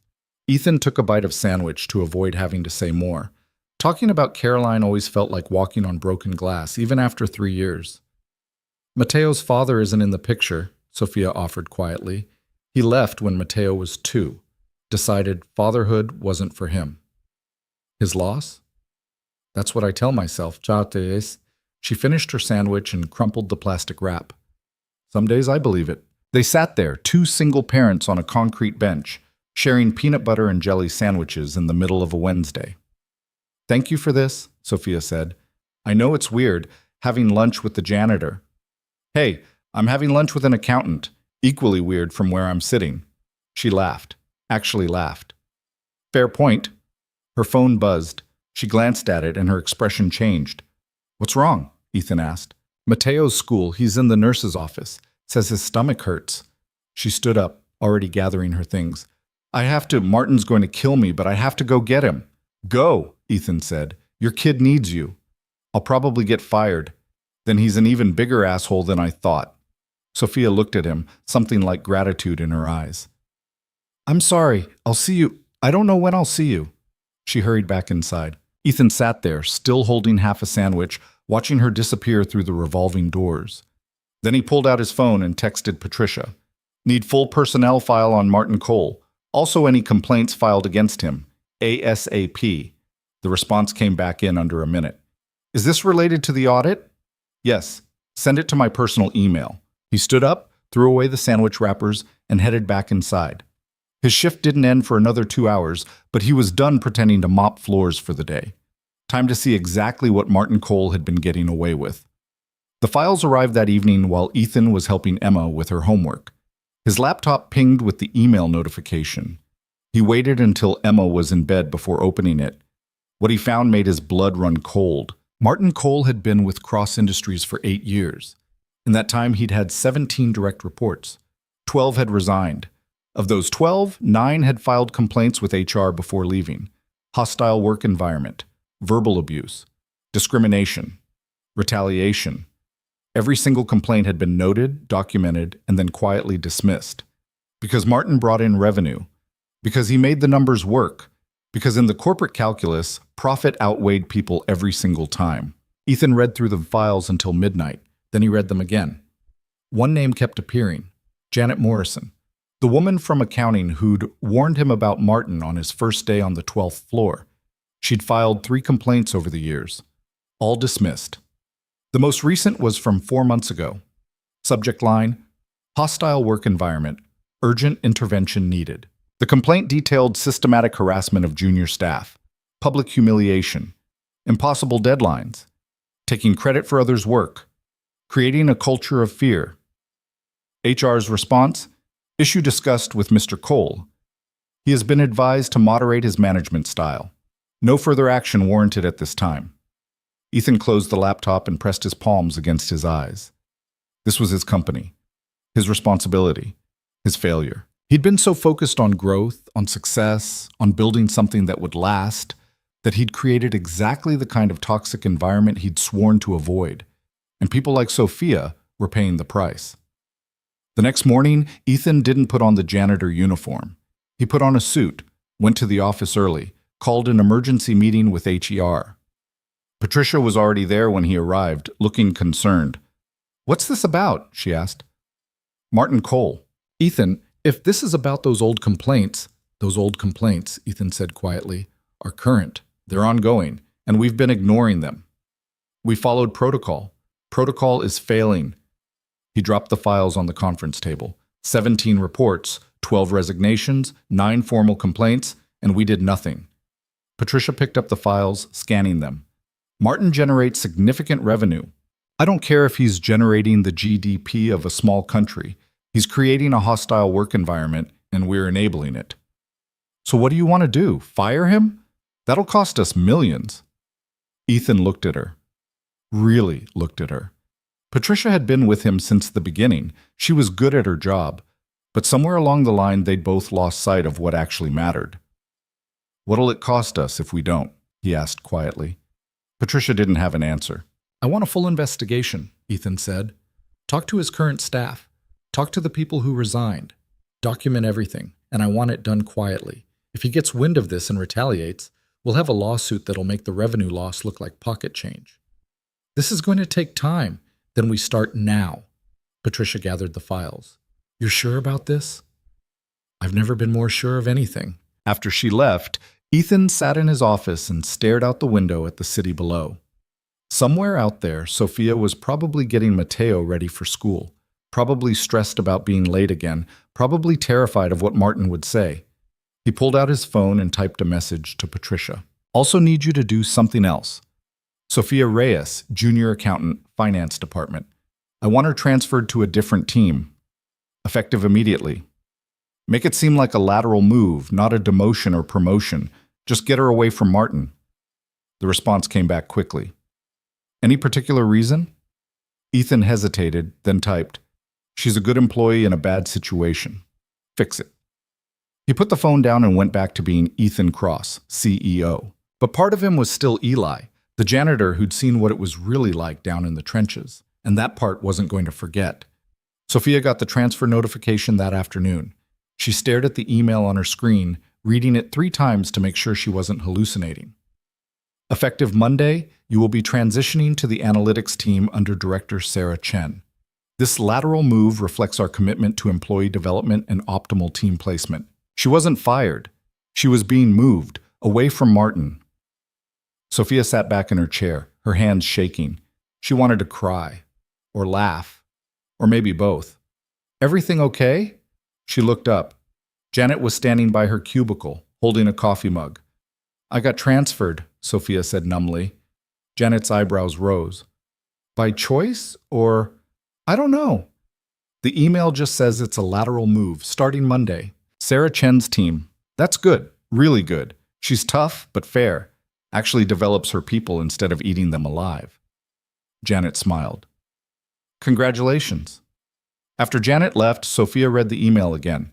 Ethan took a bite of sandwich to avoid having to say more. Talking about Caroline always felt like walking on broken glass, even after 3 years. "Mateo's father isn't in the picture," Sophia offered quietly. "He left when Mateo was 2. Decided fatherhood wasn't for him." "His loss?" "That's what I tell myself. Chates." She finished her sandwich and crumpled the plastic wrap. "Some days I believe it." They sat there, 2 single parents on a concrete bench, sharing peanut butter and jelly sandwiches in the middle of a Wednesday. "Thank you for this," Sophia said. "I know it's weird, having lunch with the janitor." "Hey, I'm having lunch with an accountant. Equally weird from where I'm sitting." She laughed. Actually laughed. "Fair point." Her phone buzzed. She glanced at it and her expression changed. "What's wrong?" Ethan asked. "Mateo's school. He's in the nurse's office. Says his stomach hurts." She stood up, already gathering her things. Martin's going to kill me, but I have to go get him." "Go," Ethan said. "Your kid needs you." "I'll probably get fired." "Then he's an even bigger asshole than I thought." Sophia looked at him, something like gratitude in her eyes. "I'm sorry. I'll see you. I don't know when I'll see you." She hurried back inside. Ethan sat there, still holding half a sandwich, watching her disappear through the revolving doors. Then he pulled out his phone and texted Patricia. "Need full personnel file on Martin Cole. Also any complaints filed against him. ASAP." The response came back in under a minute. "Is this related to the audit?" "Yes. Send it to my personal email." He stood up, threw away the sandwich wrappers, and headed back inside. His shift didn't end for another 2 hours, but he was done pretending to mop floors for the day. Time to see exactly what Martin Cole had been getting away with. The files arrived that evening while Ethan was helping Emma with her homework. His laptop pinged with the email notification. He waited until Emma was in bed before opening it. What he found made his blood run cold. Martin Cole had been with Cross Industries for 8 years. In that time, he'd had 17 direct reports. 12 had resigned. Of those 12, 9 had filed complaints with HR before leaving. Hostile work environment, verbal abuse, discrimination, retaliation. Every single complaint had been noted, documented, and then quietly dismissed. Because Martin brought in revenue. Because he made the numbers work. Because in the corporate calculus, profit outweighed people every single time. Ethan read through the files until midnight. Then he read them again. One name kept appearing: Janet Morrison, the woman from accounting who'd warned him about Martin on his first day on the 12th floor. She'd filed 3 complaints over the years, all dismissed. The most recent was from 4 months ago. Subject line: hostile work environment, urgent intervention needed. The complaint detailed systematic harassment of junior staff, public humiliation, impossible deadlines, taking credit for others' work, creating a culture of fear. HR's response: issue discussed with Mr. Cole. He has been advised to moderate his management style. No further action warranted at this time. Ethan closed the laptop and pressed his palms against his eyes. This was his company, his responsibility, his failure. He'd been so focused on growth, on success, on building something that would last, that he'd created exactly the kind of toxic environment he'd sworn to avoid. And people like Sophia were paying the price. The next morning, Ethan didn't put on the janitor uniform. He put on a suit, went to the office early, called an emergency meeting with HER. Patricia was already there when he arrived, looking concerned. "What's this about?" she asked. "Martin Cole." "Ethan, if this is about those old complaints," Ethan said quietly, "are current. They're ongoing, and we've been ignoring them. We followed protocol. Protocol is failing." He dropped the files on the conference table. 17 reports, 12 resignations, 9 formal complaints, and we did nothing. Patricia picked up the files, scanning them. "Martin generates significant revenue. I don't care if he's generating the GDP of a small country. He's creating a hostile work environment, and we're enabling it. So what do you want to do? Fire him? That'll cost us millions." Ethan looked at her. Really looked at her. Patricia had been with him since the beginning. She was good at her job, but somewhere along the line they'd both lost sight of what actually mattered. "What'll it cost us if we don't?" he asked quietly. Patricia didn't have an answer. "I want a full investigation," Ethan said. "Talk to his current staff. Talk to the people who resigned. Document everything, and I want it done quietly. If he gets wind of this and retaliates, we'll have a lawsuit that'll make the revenue loss look like pocket change. This is going to take time. Then we start now." Patricia gathered the files. "You're sure about this?" "I've never been more sure of anything." After she left, Ethan sat in his office and stared out the window at the city below. Somewhere out there, Sophia was probably getting Matteo ready for school, probably stressed about being late again, probably terrified of what Martin would say. He pulled out his phone and typed a message to Patricia. "Also need you to do something else. Sophia Reyes, junior accountant, finance department. I want her transferred to a different team. Effective immediately. Make it seem like a lateral move, not a demotion or promotion. Just get her away from Martin." The response came back quickly. "Any particular reason?" Ethan hesitated, then typed, "She's a good employee in a bad situation. Fix it." He put the phone down and went back to being Ethan Cross, CEO. But part of him was still Eli, the janitor who'd seen what it was really like down in the trenches, and that part wasn't going to forget. Sophia got the transfer notification that afternoon. She stared at the email on her screen, reading it 3 times to make sure she wasn't hallucinating. "Effective Monday, you will be transitioning to the analytics team under Director Sarah Chen. This lateral move reflects our commitment to employee development and optimal team placement." She wasn't fired. She was being moved, away from Martin. Sophia sat back in her chair, her hands shaking. She wanted to cry, or laugh, or maybe both. "Everything okay?" She looked up. Janet was standing by her cubicle, holding a coffee mug. "I got transferred," Sophia said numbly. Janet's eyebrows rose. "By choice, or I don't know. The email just says it's a lateral move, starting Monday. Sarah Chen's team. That's good, really good. She's tough, but fair. Actually develops her people instead of eating them alive." Janet smiled. "Congratulations." After Janet left, Sophia read the email again.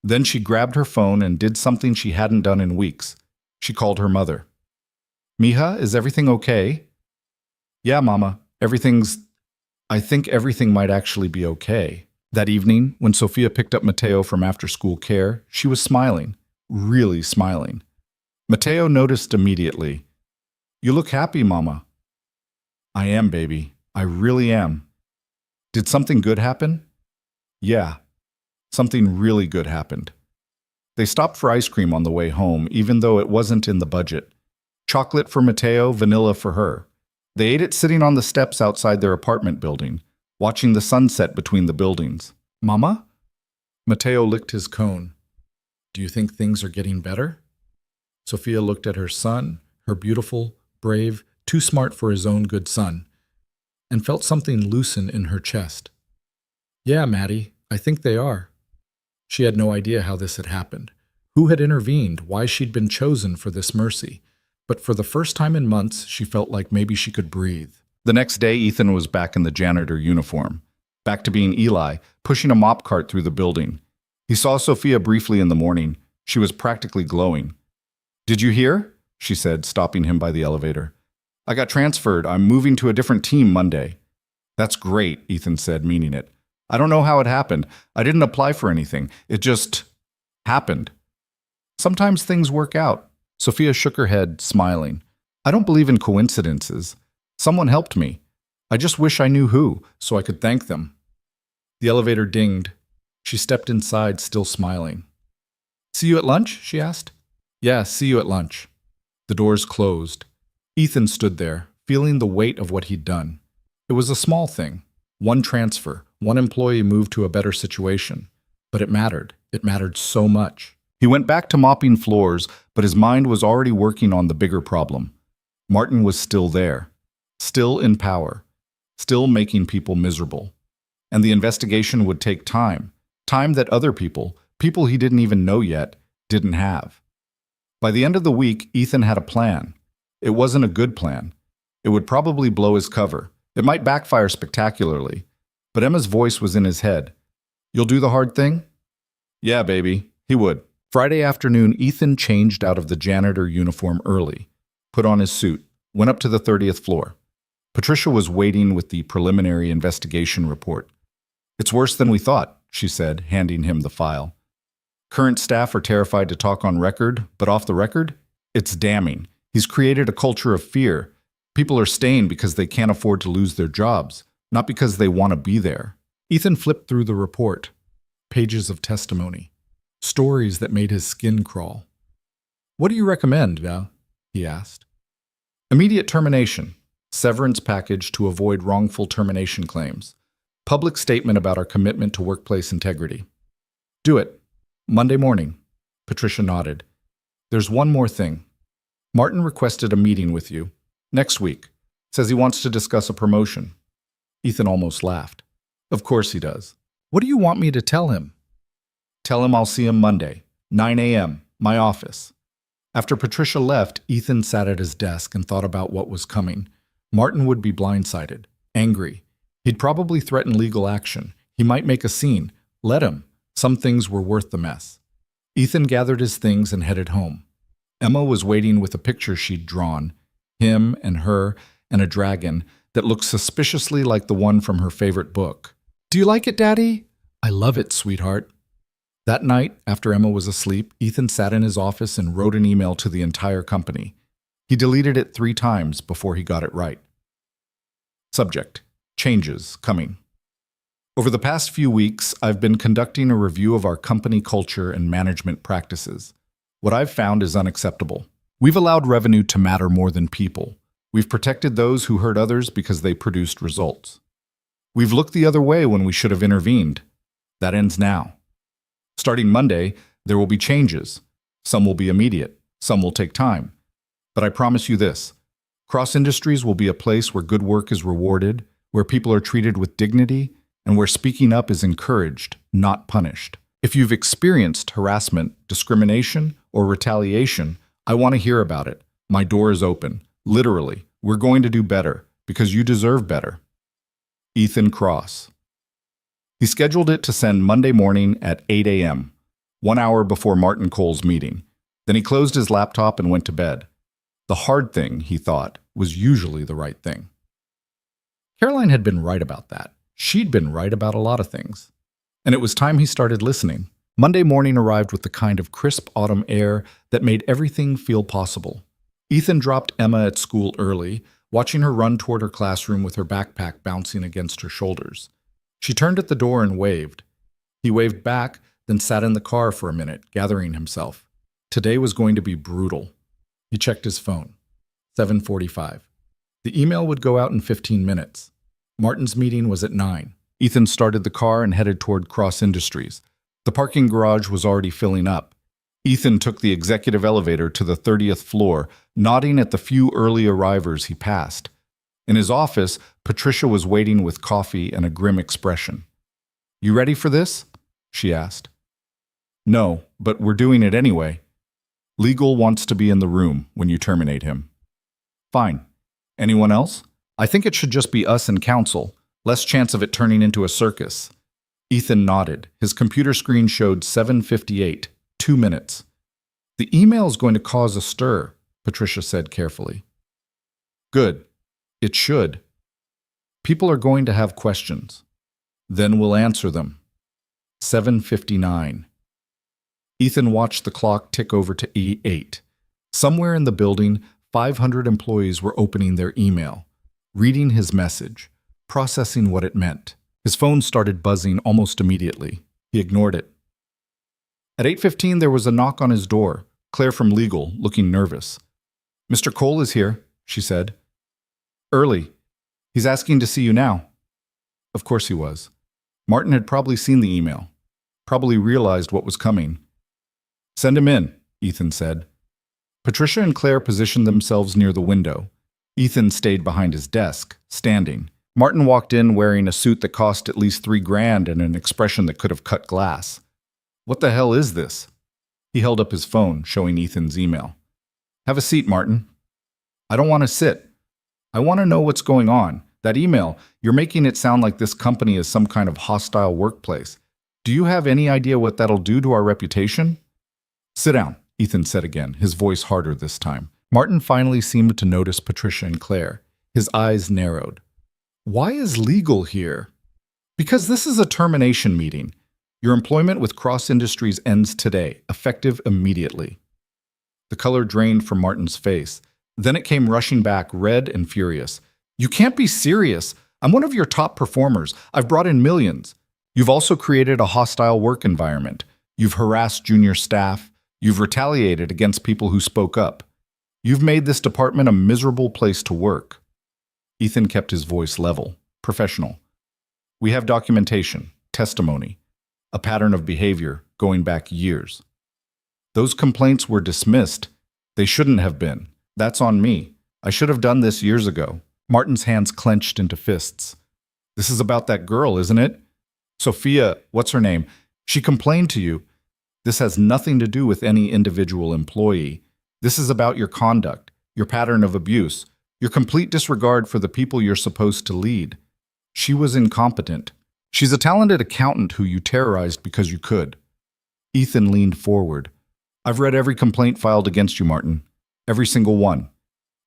Then she grabbed her phone and did something she hadn't done in weeks. She called her mother. "Mija, is everything okay?" "Yeah, Mama, I think everything might actually be okay." That evening, when Sophia picked up Matteo from after-school care, she was smiling, really smiling. Matteo noticed immediately. "You look happy, Mama." "I am, baby. I really am." "Did something good happen?" Yeah, something really good happened. They stopped for ice cream on the way home, even though it wasn't in the budget. Chocolate for Mateo, vanilla for her. They ate it sitting on the steps outside their apartment building, watching the sunset between the buildings. Mama? Mateo licked his cone. Do you think things are getting better? Sophia looked at her son, her beautiful, brave, too smart for his own good son, and felt something loosen in her chest. Yeah, Maddie, I think they are. She had no idea how this had happened, who had intervened, why she'd been chosen for this mercy. But for the first time in months, she felt like maybe she could breathe. The next day, Ethan was back in the janitor uniform, back to being Eli, pushing a mop cart through the building. He saw Sophia briefly in the morning. She was practically glowing. Did you hear? She said, stopping him by the elevator. I got transferred. I'm moving to a different team Monday. That's great, Ethan said, meaning it. I don't know how it happened. I didn't apply for anything. It just happened. Sometimes things work out. Sophia shook her head, smiling. I don't believe in coincidences. Someone helped me. I just wish I knew who, so I could thank them. The elevator dinged. She stepped inside, still smiling. See you at lunch? She asked. Yeah, see you at lunch. The doors closed. Ethan stood there, feeling the weight of what he'd done. It was a small thing. One transfer, one employee moved to a better situation. But it mattered. It mattered so much. He went back to mopping floors, but his mind was already working on the bigger problem. Martin was still there, still in power, still making people miserable. And the investigation would take time, time that other people he didn't even know yet, didn't have. By the end of the week, Ethan had a plan. It wasn't a good plan. It would probably blow his cover. It might backfire spectacularly. But Emma's voice was in his head. You'll do the hard thing? Yeah, baby, he would. Friday afternoon, Ethan changed out of the janitor uniform early, put on his suit, went up to the 30th floor. Patricia was waiting with the preliminary investigation report. It's worse than we thought, she said, handing him the file. Current staff are terrified to talk on record, but off the record, it's damning. He's created a culture of fear. People are staying because they can't afford to lose their jobs, not because they want to be there. Ethan flipped through the report. Pages of testimony. Stories that made his skin crawl. What do you recommend, Val? He asked. Immediate termination. Severance package to avoid wrongful termination claims. Public statement about our commitment to workplace integrity. Do it. Monday morning. Patricia nodded. There's one more thing. Martin requested a meeting with you. Next week. Says he wants to discuss a promotion. Ethan almost laughed. Of course he does. What do you want me to tell him? Tell him I'll see him Monday, 9 a.m., my office. After Patricia left, Ethan sat at his desk and thought about what was coming. Martin would be blindsided, angry. He'd probably threaten legal action. He might make a scene. Let him. Some things were worth the mess. Ethan gathered his things and headed home. Emma was waiting with a picture she'd drawn, him and her and a dragon that looked suspiciously like the one from her favorite book. Do you like it, Daddy? I love it, sweetheart. That night, after Emma was asleep, Ethan sat in his office and wrote an email to the entire company. He deleted it 3 times before he got it right. Subject: changes coming. Over the past few weeks, I've been conducting a review of our company culture and management practices. What I've found is unacceptable. We've allowed revenue to matter more than people. We've protected those who hurt others because they produced results. We've looked the other way when we should have intervened. That ends now. Starting Monday, there will be changes. Some will be immediate, some will take time. But I promise you this: Cross Industries will be a place where good work is rewarded, where people are treated with dignity, and where speaking up is encouraged, not punished. If you've experienced harassment, discrimination, or retaliation, I want to hear about it. My door is open. Literally, we're going to do better, because you deserve better. Ethan Cross. He scheduled it to send Monday morning at 8 a.m., 1 hour before Martin Cole's meeting. Then he closed his laptop and went to bed. The hard thing, he thought, was usually the right thing. Caroline had been right about that. She'd been right about a lot of things. And it was time he started listening. Monday morning arrived with the kind of crisp autumn air that made everything feel possible. Ethan dropped Emma at school early, watching her run toward her classroom with her backpack bouncing against her shoulders. She turned at the door and waved. He waved back, then sat in the car for a minute, gathering himself. Today was going to be brutal. He checked his phone. 7:45. The email would go out in 15 minutes. Martin's meeting was at 9. Ethan started the car and headed toward Cross Industries. The parking garage was already filling up. Ethan took the executive elevator to the 30th floor, nodding at the few early arrivers he passed. In his office, Patricia was waiting with coffee and a grim expression. "You ready for this?" she asked. "No, but we're doing it anyway. Legal wants to be in the room when you terminate him." "Fine. Anyone else?" "I think it should just be us and counsel. Less chance of it turning into a circus." Ethan nodded. His computer screen showed 7:58, 2 minutes. "The email is going to cause a stir," Patricia said carefully. "Good. It should. People are going to have questions. Then we'll answer them." 7:59. Ethan watched the clock tick over to E8. Somewhere in the building, 500 employees were opening their email, reading his message, processing what it meant. His phone started buzzing almost immediately. He ignored it. At 8:15, there was a knock on his door. Claire from legal, looking nervous. "Mr. Cole is here," she said. "Early. He's asking to see you now." Of course he was. Martin had probably seen the email, probably realized what was coming. "Send him in," Ethan said. Patricia and Claire positioned themselves near the window. Ethan stayed behind his desk, standing. Martin walked in wearing a suit that cost at least $3,000 and an expression that could have cut glass. "What the hell is this?" He held up his phone, showing Ethan's email. "Have a seat, Martin." "I don't want to sit. I want to know what's going on. That email, you're making it sound like this company is some kind of hostile workplace. Do you have any idea what that'll do to our reputation?" "Sit down," Ethan said again, his voice harder this time. Martin finally seemed to notice Patricia and Claire. His eyes narrowed. "Why is legal here?" "Because this is a termination meeting. Your employment with Cross Industries ends today, effective immediately." The color drained from Martin's face. Then it came rushing back, red and furious. "You can't be serious. I'm one of your top performers. I've brought in millions. You've also created a hostile work environment. You've harassed junior staff. You've retaliated against people who spoke up. You've made this department a miserable place to work." Ethan kept his voice level, professional. "We have documentation, testimony, a pattern of behavior going back years. Those complaints were dismissed. They shouldn't have been. That's on me. I should have done this years ago." Martin's hands clenched into fists. "This is about that girl, isn't it? Sophia, what's her name? She complained to you. This has nothing to do with any individual employee. This is about your conduct, your pattern of abuse, your complete disregard for the people you're supposed to lead. She was incompetent. She's a talented accountant who you terrorized because you could." Ethan leaned forward. "I've read every complaint filed against you, Martin. Every single one.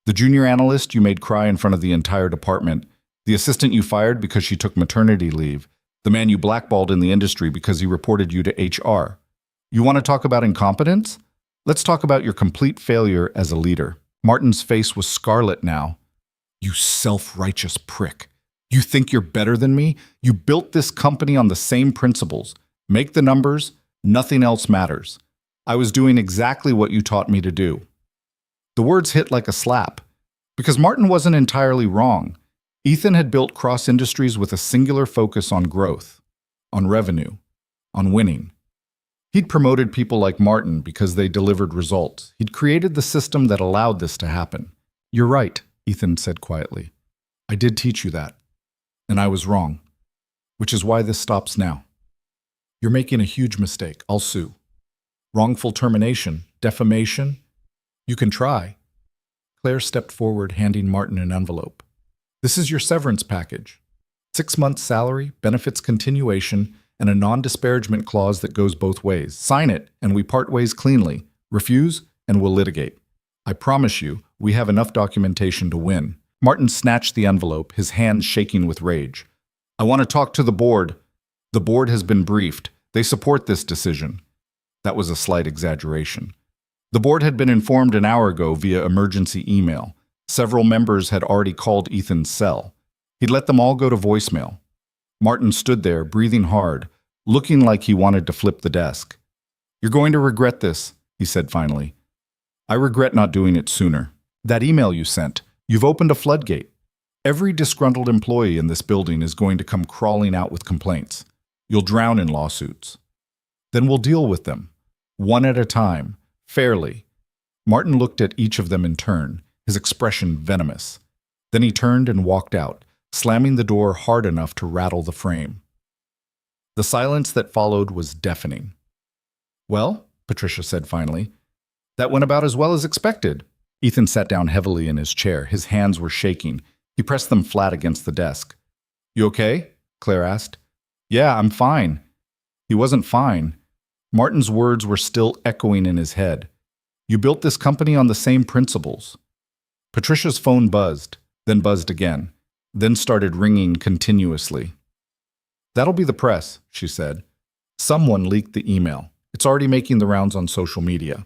The junior analyst you made cry in front of the entire department, the assistant you fired because she took maternity leave, the man you blackballed in the industry because he reported you to HR. You want to talk about incompetence? Let's talk about your complete failure as a leader." Martin's face was scarlet now. "You self-righteous prick. You think you're better than me? You built this company on the same principles. Make the numbers, nothing else matters. I was doing exactly what you taught me to do." The words hit like a slap, because Martin wasn't entirely wrong. Ethan had built Cross Industries with a singular focus on growth, on revenue, on winning. He'd promoted people like Martin because they delivered results. He'd created the system that allowed this to happen. "You're right," Ethan said quietly. "I did teach you that. And I was wrong. Which is why this stops now. You're making a huge mistake. I'll sue. Wrongful termination, defamation. You can try." Claire stepped forward, handing Martin an envelope. "This is your severance package. 6 months' salary, benefits continuation, and a non-disparagement clause that goes both ways. Sign it, and we part ways cleanly. Refuse, and we'll litigate. I promise you, we have enough documentation to win." Martin snatched the envelope, his hands shaking with rage. "I want to talk to the board. The board has been briefed. They support this decision." That was a slight exaggeration. The board had been informed an hour ago via emergency email. Several members had already called Ethan's cell. He'd let them all go to voicemail. Martin stood there, breathing hard, looking like he wanted to flip the desk. "You're going to regret this," he said finally. "I regret not doing it sooner. That email you sent, you've opened a floodgate. Every disgruntled employee in this building is going to come crawling out with complaints. You'll drown in lawsuits. Then we'll deal with them, one at a time, fairly." Martin looked at each of them in turn, his expression venomous. Then he turned and walked out, slamming the door hard enough to rattle the frame. The silence that followed was deafening. "Well," Patricia said finally, "that went about as well as expected." Ethan sat down heavily in his chair. His hands were shaking. He pressed them flat against the desk. "You okay?" Claire asked. "Yeah, I'm fine." He wasn't fine. Martin's words were still echoing in his head. "You built this company on the same principles." Patricia's phone buzzed, then buzzed again, then started ringing continuously. "That'll be the press," she said. "Someone leaked the email. It's already making the rounds on social media."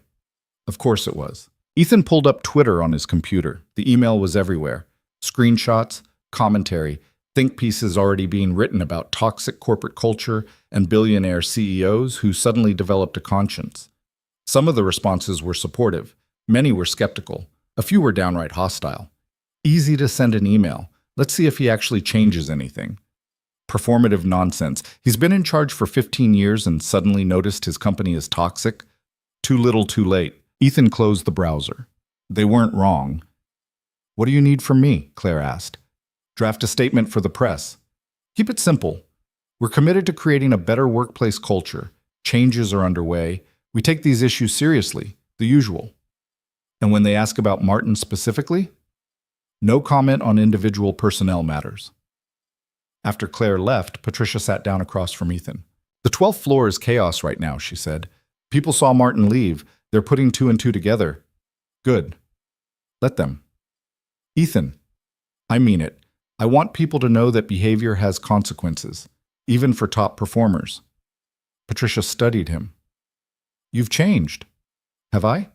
Of course it was. Ethan pulled up Twitter on his computer. The email was everywhere. Screenshots, commentary, think pieces already being written about toxic corporate culture and billionaire CEOs who suddenly developed a conscience. Some of the responses were supportive. Many were skeptical. A few were downright hostile. Easy to send an email. Let's see if he actually changes anything. Performative nonsense. He's been in charge for 15 years and suddenly noticed his company is toxic. Too little, too late. Ethan closed the browser. They weren't wrong. "What do you need from me?" Claire asked. "Draft a statement for the press. Keep it simple. We're committed to creating a better workplace culture. Changes are underway. We take these issues seriously, the usual." And when they ask about Martin specifically, no comment on individual personnel matters. After Claire left, Patricia sat down across from Ethan. "The 12th floor is chaos right now," she said. "People saw Martin leave. They're putting two and two together." "Good. Let them." "Ethan, I mean it. I want people to know that behavior has consequences, even for top performers." Patricia studied him. "You've changed." "Have I?"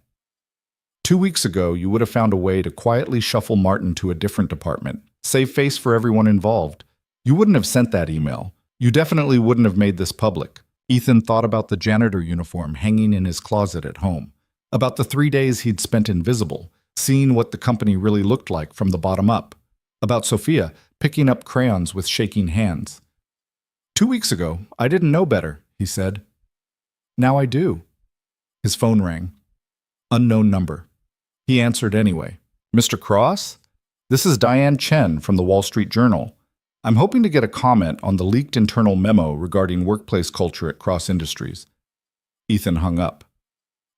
2 weeks ago, you would have found a way to quietly shuffle Martin to a different department, save face for everyone involved. You wouldn't have sent that email. You definitely wouldn't have made this public. Ethan thought about the janitor uniform hanging in his closet at home, about the 3 days he'd spent invisible, seeing what the company really looked like from the bottom up, about Sophia picking up crayons with shaking hands. 2 weeks ago, I didn't know better, he said. Now I do. His phone rang. Unknown number. He answered anyway. "Mr. Cross? This is Diane Chen from the Wall Street Journal. I'm hoping to get a comment on the leaked internal memo regarding workplace culture at Cross Industries." Ethan hung up.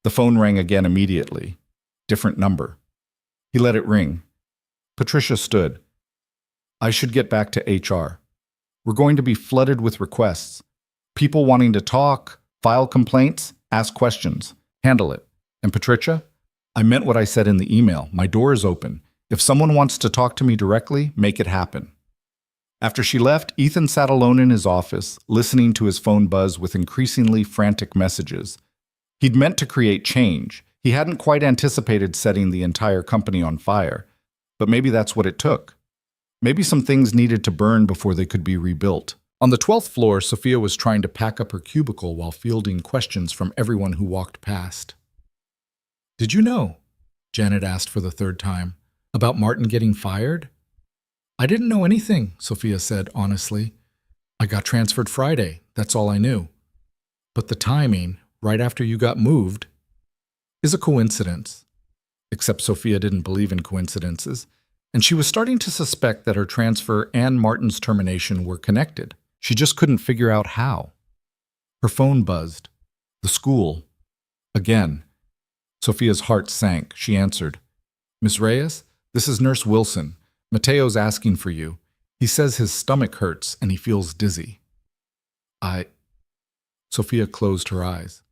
The phone rang again immediately. Different number. He let it ring. Patricia stood. "I should get back to HR. We're going to be flooded with requests. People wanting to talk, file complaints, ask questions. Handle it. And Patricia, I meant what I said in the email. My door is open. If someone wants to talk to me directly, make it happen." After she left, Ethan sat alone in his office, listening to his phone buzz with increasingly frantic messages. He'd meant to create change. He hadn't quite anticipated setting the entire company on fire. But maybe that's what it took. Maybe some things needed to burn before they could be rebuilt. On the 12th floor, Sophia was trying to pack up her cubicle while fielding questions from everyone who walked past. "Did you know," Janet asked for the third time, "about Martin getting fired?" "I didn't know anything," Sophia said honestly. "I got transferred Friday, that's all I knew. But the timing, right after you got moved, is a coincidence." Except Sophia didn't believe in coincidences, and she was starting to suspect that her transfer and Martin's termination were connected. She just couldn't figure out how. Her phone buzzed. The school. Again. Sophia's heart sank. She answered. "Miss Reyes, this is Nurse Wilson. Mateo's asking for you. He says his stomach hurts and he feels dizzy." Sophia closed her eyes.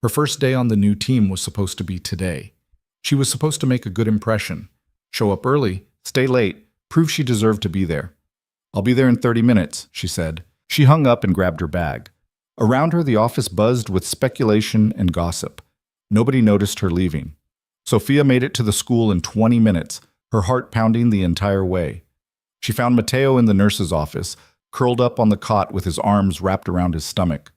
Her first day on the new team was supposed to be today. She was supposed to make a good impression. Show up early, stay late, prove she deserved to be there. "I'll be there in 30 minutes, she said. She hung up and grabbed her bag. Around her, the office buzzed with speculation and gossip. Nobody noticed her leaving. Sophia made it to the school in 20 minutes, her heart pounding the entire way. She found Mateo in the nurse's office, curled up on the cot with his arms wrapped around his stomach.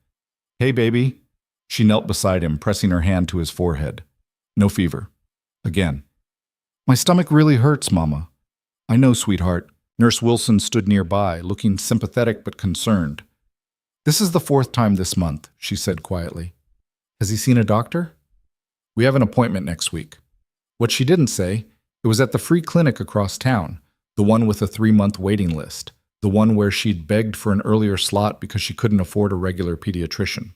Hey, baby. She knelt beside him, pressing her hand to his forehead. No fever. Again. My stomach really hurts, Mama. I know, sweetheart. Nurse Wilson stood nearby, looking sympathetic but concerned. This is the 4th time this month, she said quietly. Has he seen a doctor? We have an appointment next week. What she didn't say, it was at the free clinic across town, the one with a 3-month waiting list, the one where she'd begged for an earlier slot because she couldn't afford a regular pediatrician.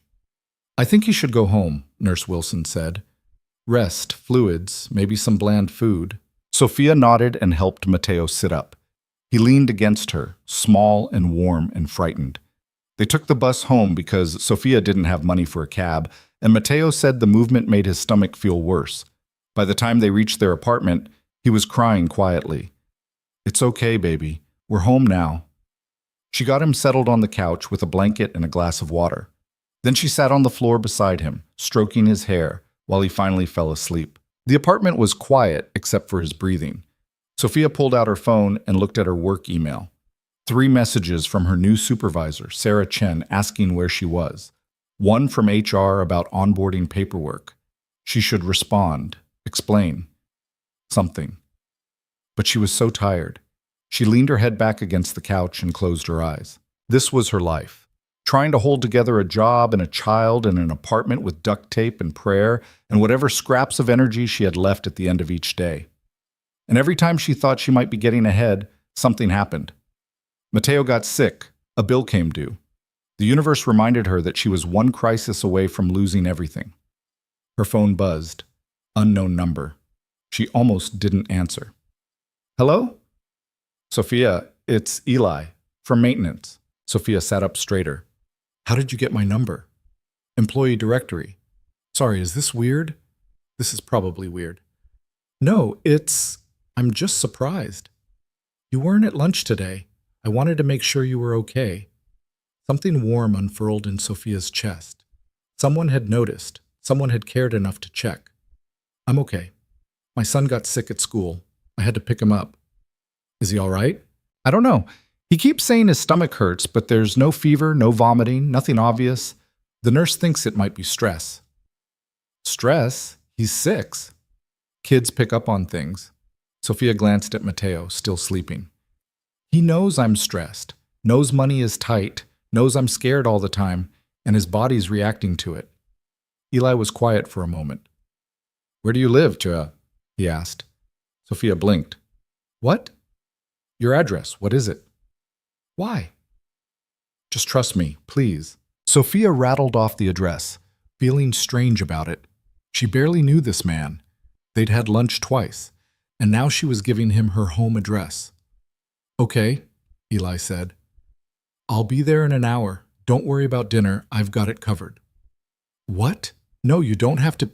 I think you should go home, Nurse Wilson said. Rest, fluids, maybe some bland food. Sophia nodded and helped Matteo sit up. He leaned against her, small and warm and frightened. They took the bus home because Sophia didn't have money for a cab, and Matteo said the movement made his stomach feel worse. By the time they reached their apartment, he was crying quietly. It's okay, baby. We're home now. She got him settled on the couch with a blanket and a glass of water. Then she sat on the floor beside him, stroking his hair, while he finally fell asleep. The apartment was quiet except for his breathing. Sophia pulled out her phone and looked at her work email. 3 messages from her new supervisor, Sarah Chen, asking where she was. 1 from HR about onboarding paperwork. She should respond, explain. Something. But she was so tired. She leaned her head back against the couch and closed her eyes. This was her life. Trying to hold together a job and a child and an apartment with duct tape and prayer and whatever scraps of energy she had left at the end of each day. And every time she thought she might be getting ahead, something happened. Matteo got sick. A bill came due. The universe reminded her that she was one crisis away from losing everything. Her phone buzzed. Unknown number. She almost didn't answer. Hello? Sophia, it's Eli, from maintenance. Sophia sat up straighter. How did you get my number? Employee directory. Sorry, is this weird? This is probably weird. No, I'm just surprised. You weren't at lunch today. I wanted to make sure you were okay. Something warm unfurled in Sophia's chest. Someone had noticed. Someone had cared enough to check. I'm okay. My son got sick at school. I had to pick him up. Is he all right? I don't know. He keeps saying his stomach hurts, but there's no fever, no vomiting, nothing obvious. The nurse thinks it might be stress. Stress? He's 6. Kids pick up on things. Sophia glanced at Matteo, still sleeping. He knows I'm stressed, knows money is tight, knows I'm scared all the time, and his body's reacting to it. Eli was quiet for a moment. Where do you live, Tua? He asked. Sophia blinked. What? Your address, what is it? Why? Just trust me, please. Sophia rattled off the address, feeling strange about it. She barely knew this man. They'd had lunch twice, and now she was giving him her home address. Okay, Eli said. I'll be there in an hour. Don't worry about dinner. I've got it covered. What? No, you don't have to.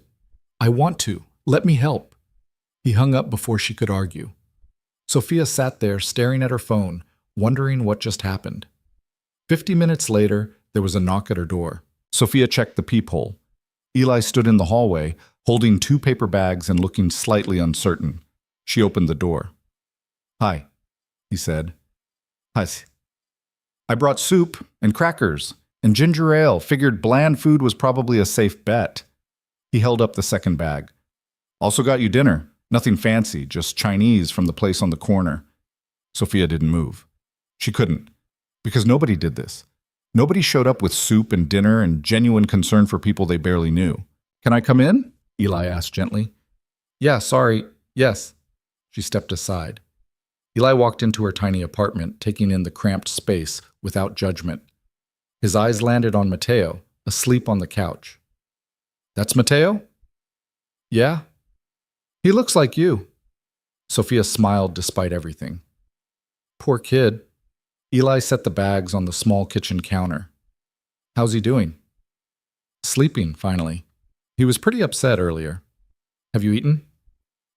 I want to. Let me help. He hung up before she could argue. Sophia sat there staring at her phone, wondering what just happened. 50 minutes later, there was a knock at her door. Sophia checked the peephole. Eli stood in the hallway, holding 2 paper bags and looking slightly uncertain. She opened the door. Hi, he said. Hi. I brought soup and crackers and ginger ale. Figured bland food was probably a safe bet. He held up the second bag. Also got you dinner. Nothing fancy, just Chinese from the place on the corner. Sophia didn't move. She couldn't, because nobody did this. Nobody showed up with soup and dinner and genuine concern for people they barely knew. Can I come in? Eli asked gently. Yeah, sorry. Yes. She stepped aside. Eli walked into her tiny apartment, taking in the cramped space without judgment. His eyes landed on Matteo, asleep on the couch. That's Matteo? Yeah. He looks like you. Sophia smiled despite everything. Poor kid. Eli set the bags on the small kitchen counter. How's he doing? Sleeping, finally. He was pretty upset earlier. Have you eaten?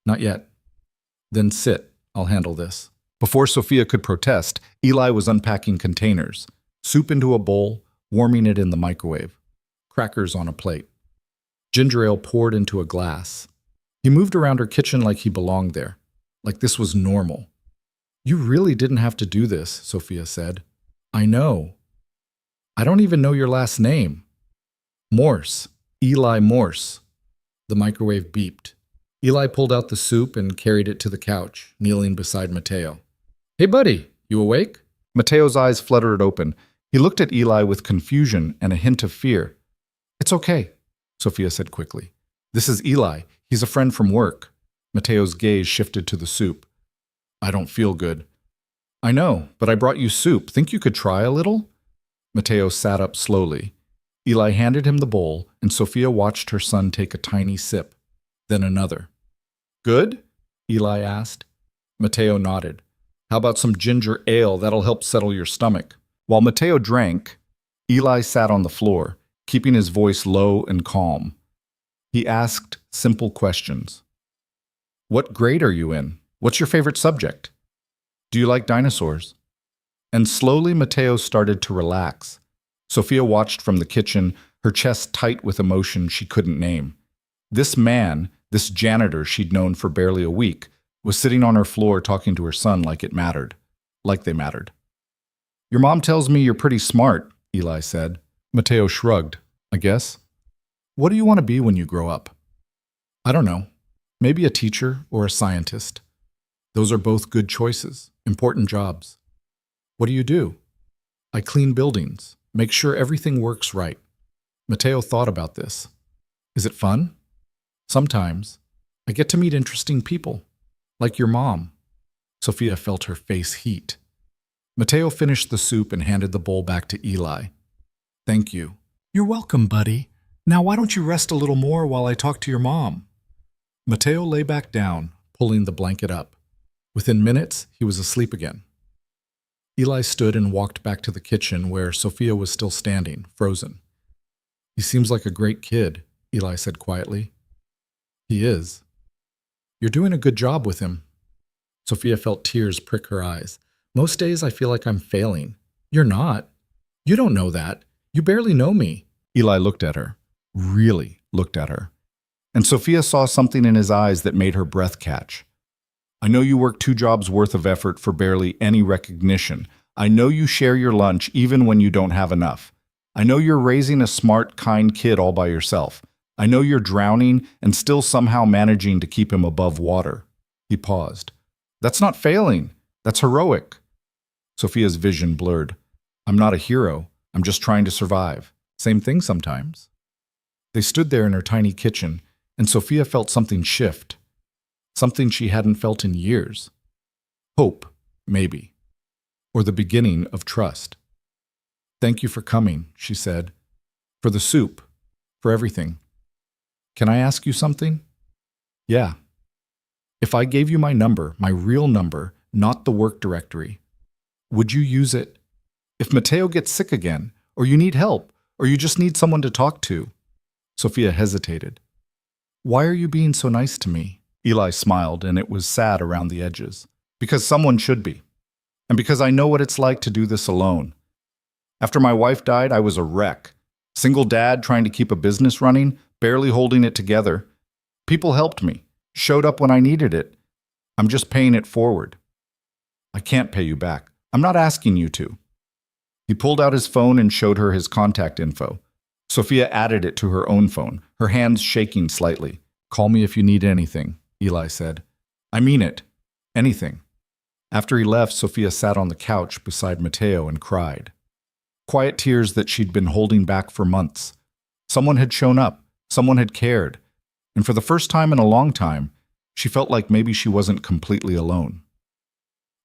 Not yet. Then sit. I'll handle this. Before Sophia could protest, Eli was unpacking containers, soup into a bowl, warming it in the microwave, crackers on a plate. Ginger ale poured into a glass. He moved around her kitchen like he belonged there, like this was normal. You really didn't have to do this, Sophia said. I know. I don't even know your last name. Morse. Eli Morse. The microwave beeped. Eli pulled out the soup and carried it to the couch, kneeling beside Mateo. "Hey, buddy, you awake?" Mateo's eyes fluttered open. He looked at Eli with confusion and a hint of fear. "It's okay," Sophia said quickly. "This is Eli. He's a friend from work." Mateo's gaze shifted to the soup. "I don't feel good." "I know, but I brought you soup. Think you could try a little?" Mateo sat up slowly. Eli handed him the bowl, and Sophia watched her son take a tiny sip, then another. "Good?" Eli asked. Mateo nodded. "How about some ginger ale? That'll help settle your stomach." While Mateo drank, Eli sat on the floor, keeping his voice low and calm. He asked simple questions. "What grade are you in? What's your favorite subject? Do you like dinosaurs?" And slowly Mateo started to relax. Sophia watched from the kitchen, her chest tight with emotion she couldn't name. This man, this janitor she'd known for barely a week, was sitting on her floor talking to her son like it mattered. Like they mattered. "Your mom tells me you're pretty smart," Eli said. Mateo shrugged. "I guess." "What do you want to be when you grow up?" "I don't know. Maybe a teacher or a scientist. Those are both good choices, important jobs." "What do you do?" "I clean buildings, make sure everything works right." Mateo thought about this. "Is it fun?" "Sometimes. I get to meet interesting people, like your mom." Sophia felt her face heat. Mateo finished the soup and handed the bowl back to Eli. "Thank you." "You're welcome, buddy. Now why don't you rest a little more while I talk to your mom?" Mateo lay back down, pulling the blanket up. Within minutes, he was asleep again. Eli stood and walked back to the kitchen where Sophia was still standing, frozen. "He seems like a great kid," Eli said quietly. "He is." "You're doing a good job with him." Sophia felt tears prick her eyes. "Most days I feel like I'm failing." "You're not. You don't know that. You barely know me." Eli looked at her. Really looked at her. And Sophia saw something in his eyes that made her breath catch. "I know you work 2 jobs worth of effort for barely any recognition. I know you share your lunch even when you don't have enough. I know you're raising a smart, kind kid all by yourself. I know you're drowning and still somehow managing to keep him above water." He paused. "That's not failing. That's heroic." Sophia's vision blurred. "I'm not a hero. I'm just trying to survive. Same thing sometimes." They stood there in her tiny kitchen, and Sophia felt something shift. Something she hadn't felt in years. Hope, maybe. Or the beginning of trust. "Thank you for coming," she said. "For the soup. For everything. Can I ask you something?" "Yeah." "If I gave you my number, my real number, not the work directory, would you use it if Mateo gets sick again, or you need help, or you just need someone to talk to?" Sophia hesitated. "Why are you being so nice to me?" Eli smiled, and it was sad around the edges. "Because someone should be. And because I know what it's like to do this alone. After my wife died, I was a wreck. Single dad trying to keep a business running, barely holding it together. People helped me, showed up when I needed it. I'm just paying it forward. I can't pay you back. I'm not asking you to." He pulled out his phone and showed her his contact info. Sophia added it to her own phone, her hands shaking slightly. "Call me if you need anything," Eli said. "I mean it. Anything." After he left, Sophia sat on the couch beside Mateo and cried. Quiet tears that she'd been holding back for months. Someone had shown up. Someone had cared. And for the first time in a long time, she felt like maybe she wasn't completely alone.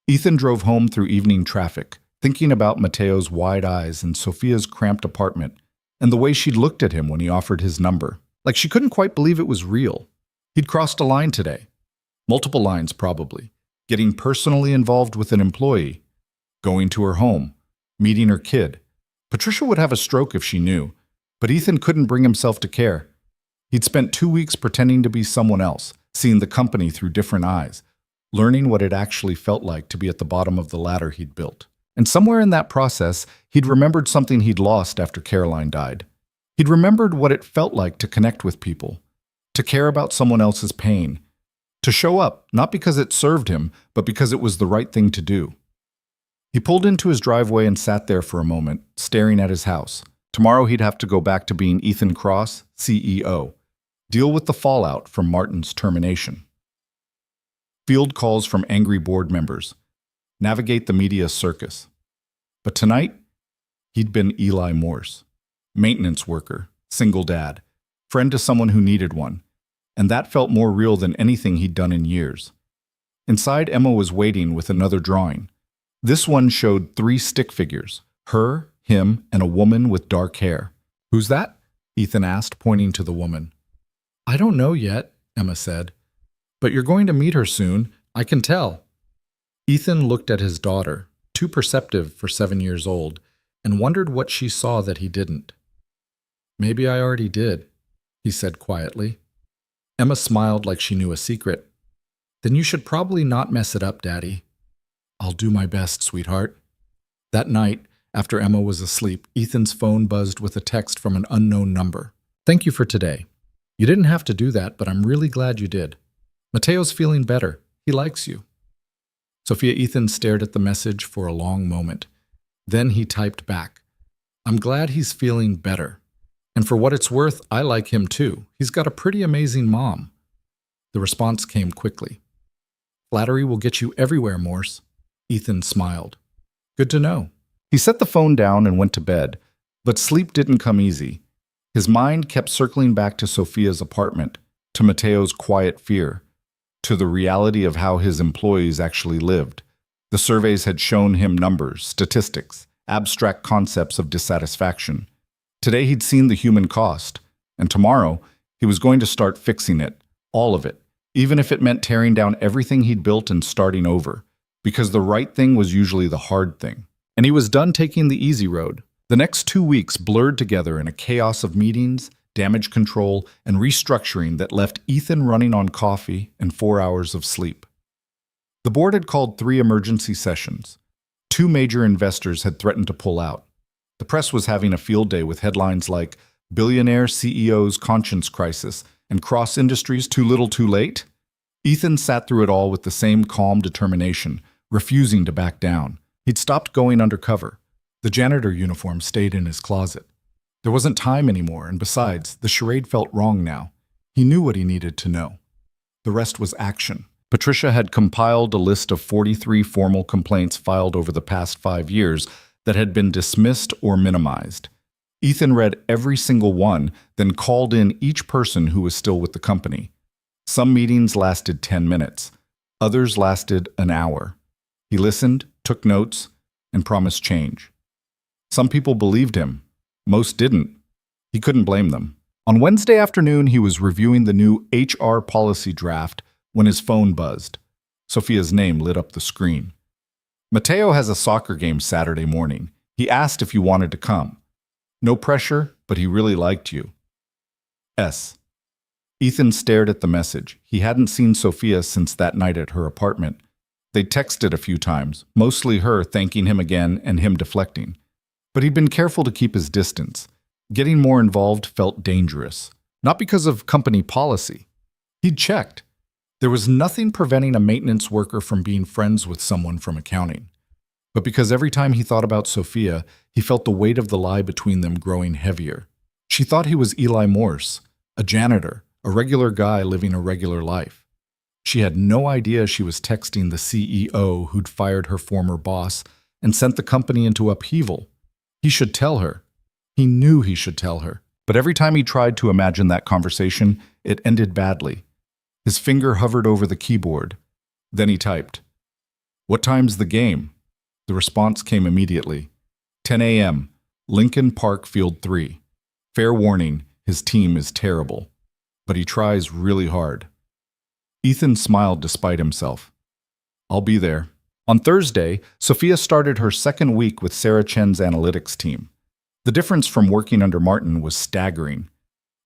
Ethan drove home through evening traffic, thinking about Mateo's wide eyes and Sophia's cramped apartment, and the way she'd looked at him when he offered his number. Like she couldn't quite believe it was real. He'd crossed a line today. Multiple lines, probably. Getting personally involved with an employee. Going to her home. Meeting her kid. Patricia would have a stroke if she knew, but Ethan couldn't bring himself to care. He'd spent 2 weeks pretending to be someone else, seeing the company through different eyes, learning what it actually felt like to be at the bottom of the ladder he'd built. And somewhere in that process, he'd remembered something he'd lost after Caroline died. He'd remembered what it felt like to connect with people, to care about someone else's pain, to show up, not because it served him, but because it was the right thing to do. He pulled into his driveway and sat there for a moment, staring at his house, Tomorrow he'd have to go back to being Ethan Cross, CEO, deal with the fallout from Martin's termination. Field calls from angry board members, navigate the media circus. But tonight, he'd been Eli Morse, maintenance worker, single dad, friend to someone who needed one, and that felt more real than anything he'd done in years. Inside, Emma was waiting with another drawing. This one showed 3 stick figures, her, him, and a woman with dark hair. "Who's that?" Ethan asked, pointing to the woman. "I don't know yet," Emma said. "But you're going to meet her soon, I can tell." Ethan looked at his daughter, too perceptive for 7 years old, and wondered what she saw that he didn't. "Maybe I already did," he said quietly. Emma smiled like she knew a secret. "Then you should probably not mess it up, Daddy." "I'll do my best, sweetheart." That night, after Emma was asleep, Ethan's phone buzzed with a text from an unknown number. "Thank you for today. You didn't have to do that, but I'm really glad you did. Mateo's feeling better. He likes you." Sophia Ethan stared at the message for a long moment. Then he typed back, "I'm glad he's feeling better. And for what it's worth, I like him too. He's got a pretty amazing mom." The response came quickly. "Flattery will get you everywhere, Morse." Ethan smiled. "Good to know." He set the phone down and went to bed, but sleep didn't come easy. His mind kept circling back to Sophia's apartment, to Mateo's quiet fear, to the reality of how his employees actually lived. The surveys had shown him numbers, statistics, abstract concepts of dissatisfaction. Today he'd seen the human cost, and tomorrow he was going to start fixing it, all of it, even if it meant tearing down everything he'd built and starting over, because the right thing was usually the hard thing. And he was done taking the easy road. The next 2 weeks blurred together in a chaos of meetings, damage control, and restructuring that left Ethan running on coffee and 4 hours of sleep. The board had called 3 emergency sessions. 2 major investors had threatened to pull out. The press was having a field day with headlines like "Billionaire CEO's Conscience Crisis" and "Cross Industries Too Little Too Late." Ethan sat through it all with the same calm determination, refusing to back down. He'd stopped going undercover. The janitor uniform stayed in his closet. There wasn't time anymore, and besides, the charade felt wrong now. He knew what he needed to know. The rest was action. Patricia had compiled a list of 43 formal complaints filed over the past 5 years that had been dismissed or minimized. Ethan read every single one, then called in each person who was still with the company. Some meetings lasted 10 minutes. Others lasted an hour. He listened, took notes, and promised change. Some people believed him. Most didn't. He couldn't blame them. On Wednesday afternoon, he was reviewing the new HR policy draft when his phone buzzed. Sophia's name lit up the screen. "Mateo has a soccer game Saturday morning. He asked if you wanted to come. No pressure, but he really liked you. S." Ethan stared at the message. He hadn't seen Sophia since that night at her apartment. They texted a few times, mostly her thanking him again and him deflecting. But he'd been careful to keep his distance. Getting more involved felt dangerous. Not because of company policy. He'd checked. There was nothing preventing a maintenance worker from being friends with someone from accounting. But because every time he thought about Sophia, he felt the weight of the lie between them growing heavier. She thought he was Eli Morse, a janitor, a regular guy living a regular life. She had no idea she was texting the CEO who'd fired her former boss and sent the company into upheaval. He should tell her. He knew he should tell her. But every time he tried to imagine that conversation, it ended badly. His finger hovered over the keyboard. Then he typed, "What time's the game?" The response came immediately. 10 a.m., Lincoln Park Field 3. Fair warning, his team is terrible. But he tries really hard. Ethan smiled despite himself. "I'll be there." On Thursday, Sophia started her second week with Sarah Chen's analytics team. The difference from working under Martin was staggering.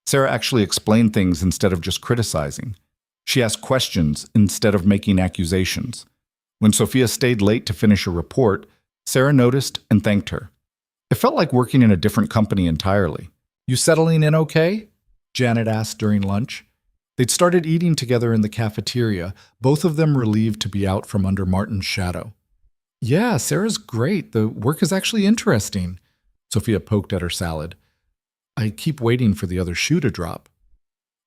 Sarah actually explained things instead of just criticizing. She asked questions instead of making accusations. When Sophia stayed late to finish a report, Sarah noticed and thanked her. It felt like working in a different company entirely. "You settling in okay?" Janet asked during lunch. They'd started eating together in the cafeteria, both of them relieved to be out from under Martin's shadow. "Yeah, Sarah's great. The work is actually interesting." Sophia poked at her salad. I keep waiting for the other shoe to drop.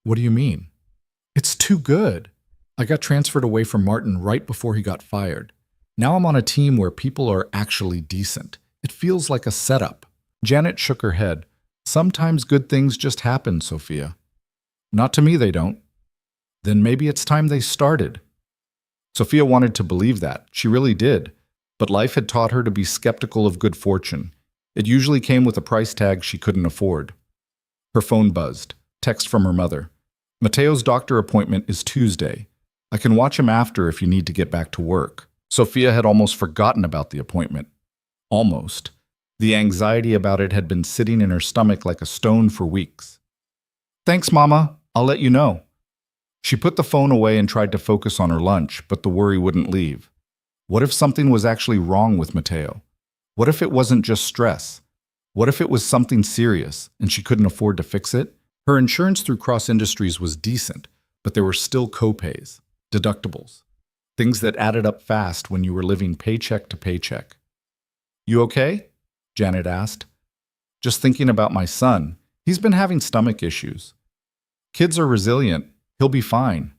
What do you mean? It's too good. I got transferred away from Martin right before he got fired. Now I'm on a team where people are actually decent. It feels like a setup. Janet shook her head. Sometimes good things just happen, Sophia. Not to me, they don't. Then maybe it's time they started. Sophia wanted to believe that. She really did. But life had taught her to be skeptical of good fortune. It usually came with a price tag she couldn't afford. Her phone buzzed. Text from her mother. Mateo's doctor appointment is Tuesday. I can watch him after if you need to get back to work. Sophia had almost forgotten about the appointment. Almost. The anxiety about it had been sitting in her stomach like a stone for weeks. Thanks, Mama. I'll let you know. She put the phone away and tried to focus on her lunch, but the worry wouldn't leave. What if something was actually wrong with Mateo? What if it wasn't just stress? What if it was something serious and she couldn't afford to fix it? Her insurance through Cross Industries was decent, but there were still co-pays, deductibles, things that added up fast when you were living paycheck to paycheck. You okay? Janet asked. Just thinking about my son. He's been having stomach issues. Kids are resilient. He'll be fine.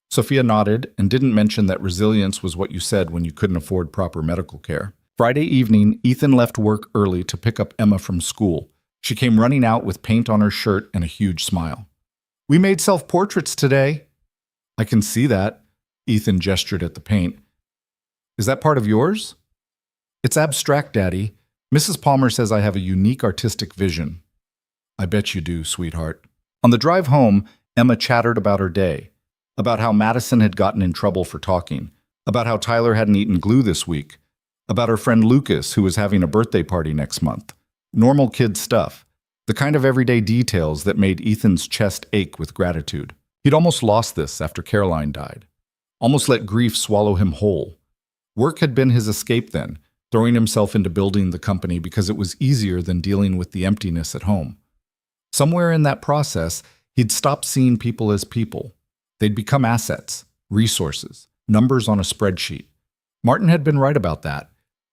Sophia nodded and didn't mention that resilience was what you said when you couldn't afford proper medical care. Friday evening, Ethan left work early to pick up Emma from school. She came running out with paint on her shirt and a huge smile. We made self-portraits today. I can see that. Ethan gestured at the paint. Is that part of yours? It's abstract, Daddy. Mrs. Palmer says I have a unique artistic vision. I bet you do, sweetheart. On the drive home, Emma chattered about her day, about how Madison had gotten in trouble for talking, about how Tyler hadn't eaten glue this week, about her friend Lucas, who was having a birthday party next month. Normal kid stuff, the kind of everyday details that made Ethan's chest ache with gratitude. He'd almost lost this after Caroline died, almost let grief swallow him whole. Work had been his escape then, throwing himself into building the company because it was easier than dealing with the emptiness at home. Somewhere in that process, he'd stopped seeing people as people. They'd become assets, resources, numbers on a spreadsheet. Martin had been right about that,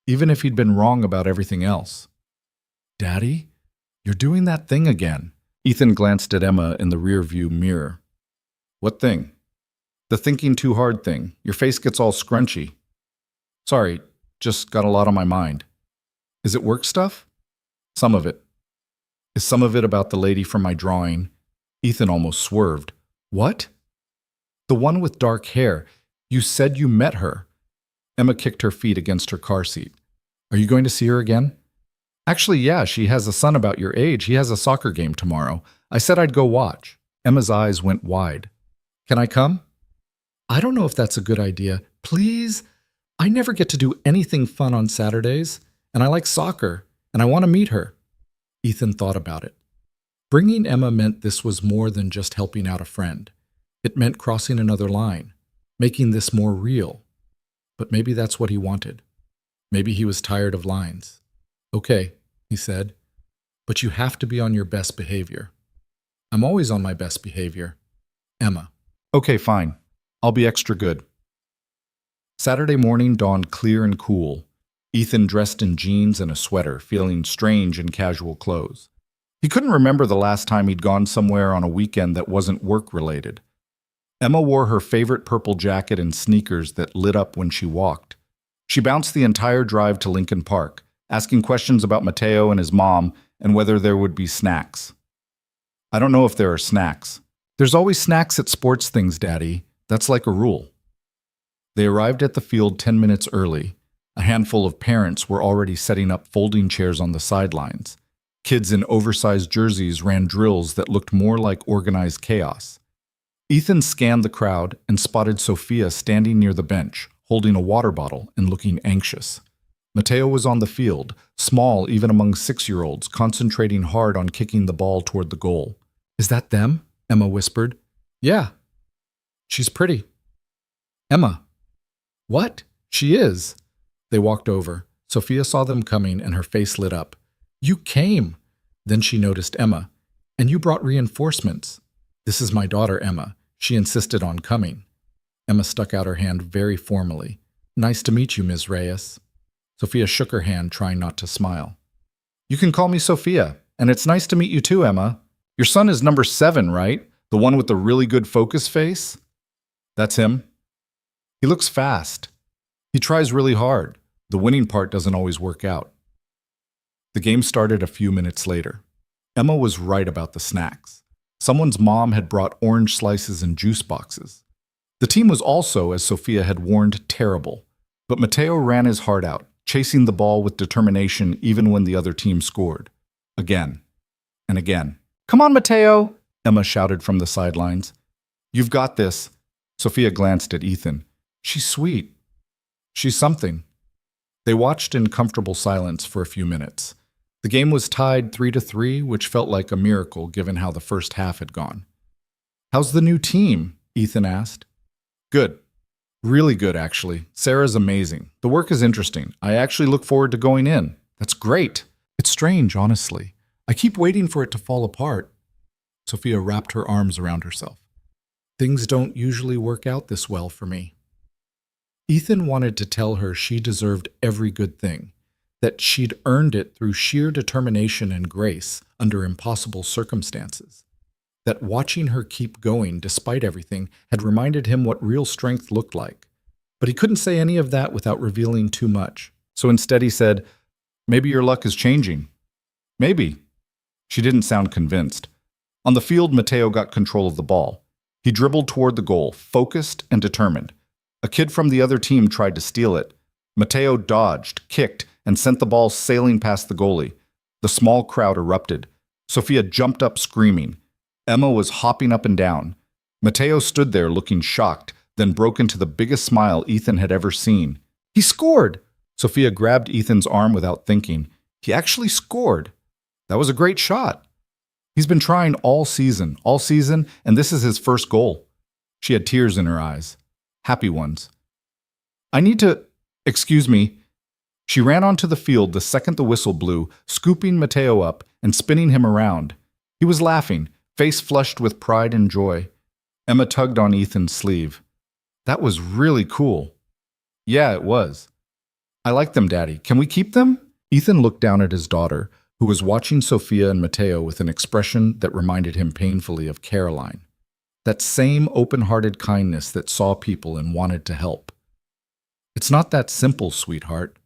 even if he'd been wrong about everything else. Daddy, you're doing that thing again. Ethan glanced at Emma in the rearview mirror. What thing? The thinking too hard thing. Your face gets all scrunchy. Sorry, just got a lot on my mind. Is it work stuff? Some of it. Is some of it about the lady from my drawing? Ethan almost swerved. What? The one with dark hair. You said you met her. Emma kicked her feet against her car seat. Are you going to see her again? Actually, yeah, she has a son about your age. He has a soccer game tomorrow. I said I'd go watch. Emma's eyes went wide. Can I come? I don't know if that's a good idea. Please? I never get to do anything fun on Saturdays, and I like soccer, and I want to meet her. Ethan thought about it. Bringing Emma meant this was more than just helping out a friend. It meant crossing another line, making this more real. But maybe that's what he wanted. Maybe he was tired of lines. Okay, he said, but you have to be on your best behavior. I'm always on my best behavior. Emma. Okay, fine. I'll be extra good. Saturday morning dawned clear and cool. Ethan dressed in jeans and a sweater, feeling strange in casual clothes. He couldn't remember the last time he'd gone somewhere on a weekend that wasn't work-related. Emma wore her favorite purple jacket and sneakers that lit up when she walked. She bounced the entire drive to Lincoln Park, asking questions about Mateo and his mom and whether there would be snacks. I don't know if there are snacks. There's always snacks at sports things, Daddy. That's like a rule. They arrived at the field 10 minutes early. A handful of parents were already setting up folding chairs on the sidelines. Kids in oversized jerseys ran drills that looked more like organized chaos. Ethan scanned the crowd and spotted Sophia standing near the bench, holding a water bottle and looking anxious. Mateo was on the field, small even among 6-year-olds, concentrating hard on kicking the ball toward the goal. Is that them? Emma whispered. Yeah. She's pretty. Emma. What? She is. They walked over. Sophia saw them coming and her face lit up. You came. Then she noticed Emma. And you brought reinforcements. This is my daughter, Emma. She insisted on coming. Emma stuck out her hand very formally. Nice to meet you, Ms. Reyes. Sophia shook her hand, trying not to smile. You can call me Sophia, and it's nice to meet you too, Emma. Your son is number 7, right? The one with the really good focus face? That's him. He looks fast. He tries really hard. The winning part doesn't always work out. The game started a few minutes later. Emma was right about the snacks. Someone's mom had brought orange slices and juice boxes. The team was also, as Sophia had warned, terrible. But Matteo ran his heart out, chasing the ball with determination even when the other team scored. Again and again. "Come on, Matteo!" Emma shouted from the sidelines. "You've got this." Sophia glanced at Ethan. "She's sweet. She's something." They watched in comfortable silence for a few minutes. The game was tied 3-3, which felt like a miracle given how the first half had gone. "How's the new team?" Ethan asked. "Good. Really good, actually. Sarah's amazing. The work is interesting. I actually look forward to going in." "That's great." "It's strange, honestly. I keep waiting for it to fall apart." Sophia wrapped her arms around herself. "Things don't usually work out this well for me." Ethan wanted to tell her she deserved every good thing, that she'd earned it through sheer determination and grace under impossible circumstances, that watching her keep going despite everything had reminded him what real strength looked like. But he couldn't say any of that without revealing too much. So instead he said, "Maybe your luck is changing." "Maybe." She didn't sound convinced. On the field, Matteo got control of the ball. He dribbled toward the goal, focused and determined. A kid from the other team tried to steal it. Matteo dodged, kicked, and sent the ball sailing past the goalie. The small crowd erupted. Sophia jumped up screaming. Emma was hopping up and down. Matteo stood there looking shocked, then broke into the biggest smile Ethan had ever seen. "He scored!" Sophia grabbed Ethan's arm without thinking. "He actually scored. That was a great shot. He's been trying all season, and this is his first goal." She had tears in her eyes. Happy ones. "I need to... Excuse me." She ran onto the field the second the whistle blew, scooping Matteo up and spinning him around. He was laughing, face flushed with pride and joy. Emma tugged on Ethan's sleeve. "That was really cool." "Yeah, it was." "I like them, Daddy. Can we keep them?" Ethan looked down at his daughter, who was watching Sophia and Matteo with an expression that reminded him painfully of Caroline. That same open-hearted kindness that saw people and wanted to help. "It's not that simple, sweetheart."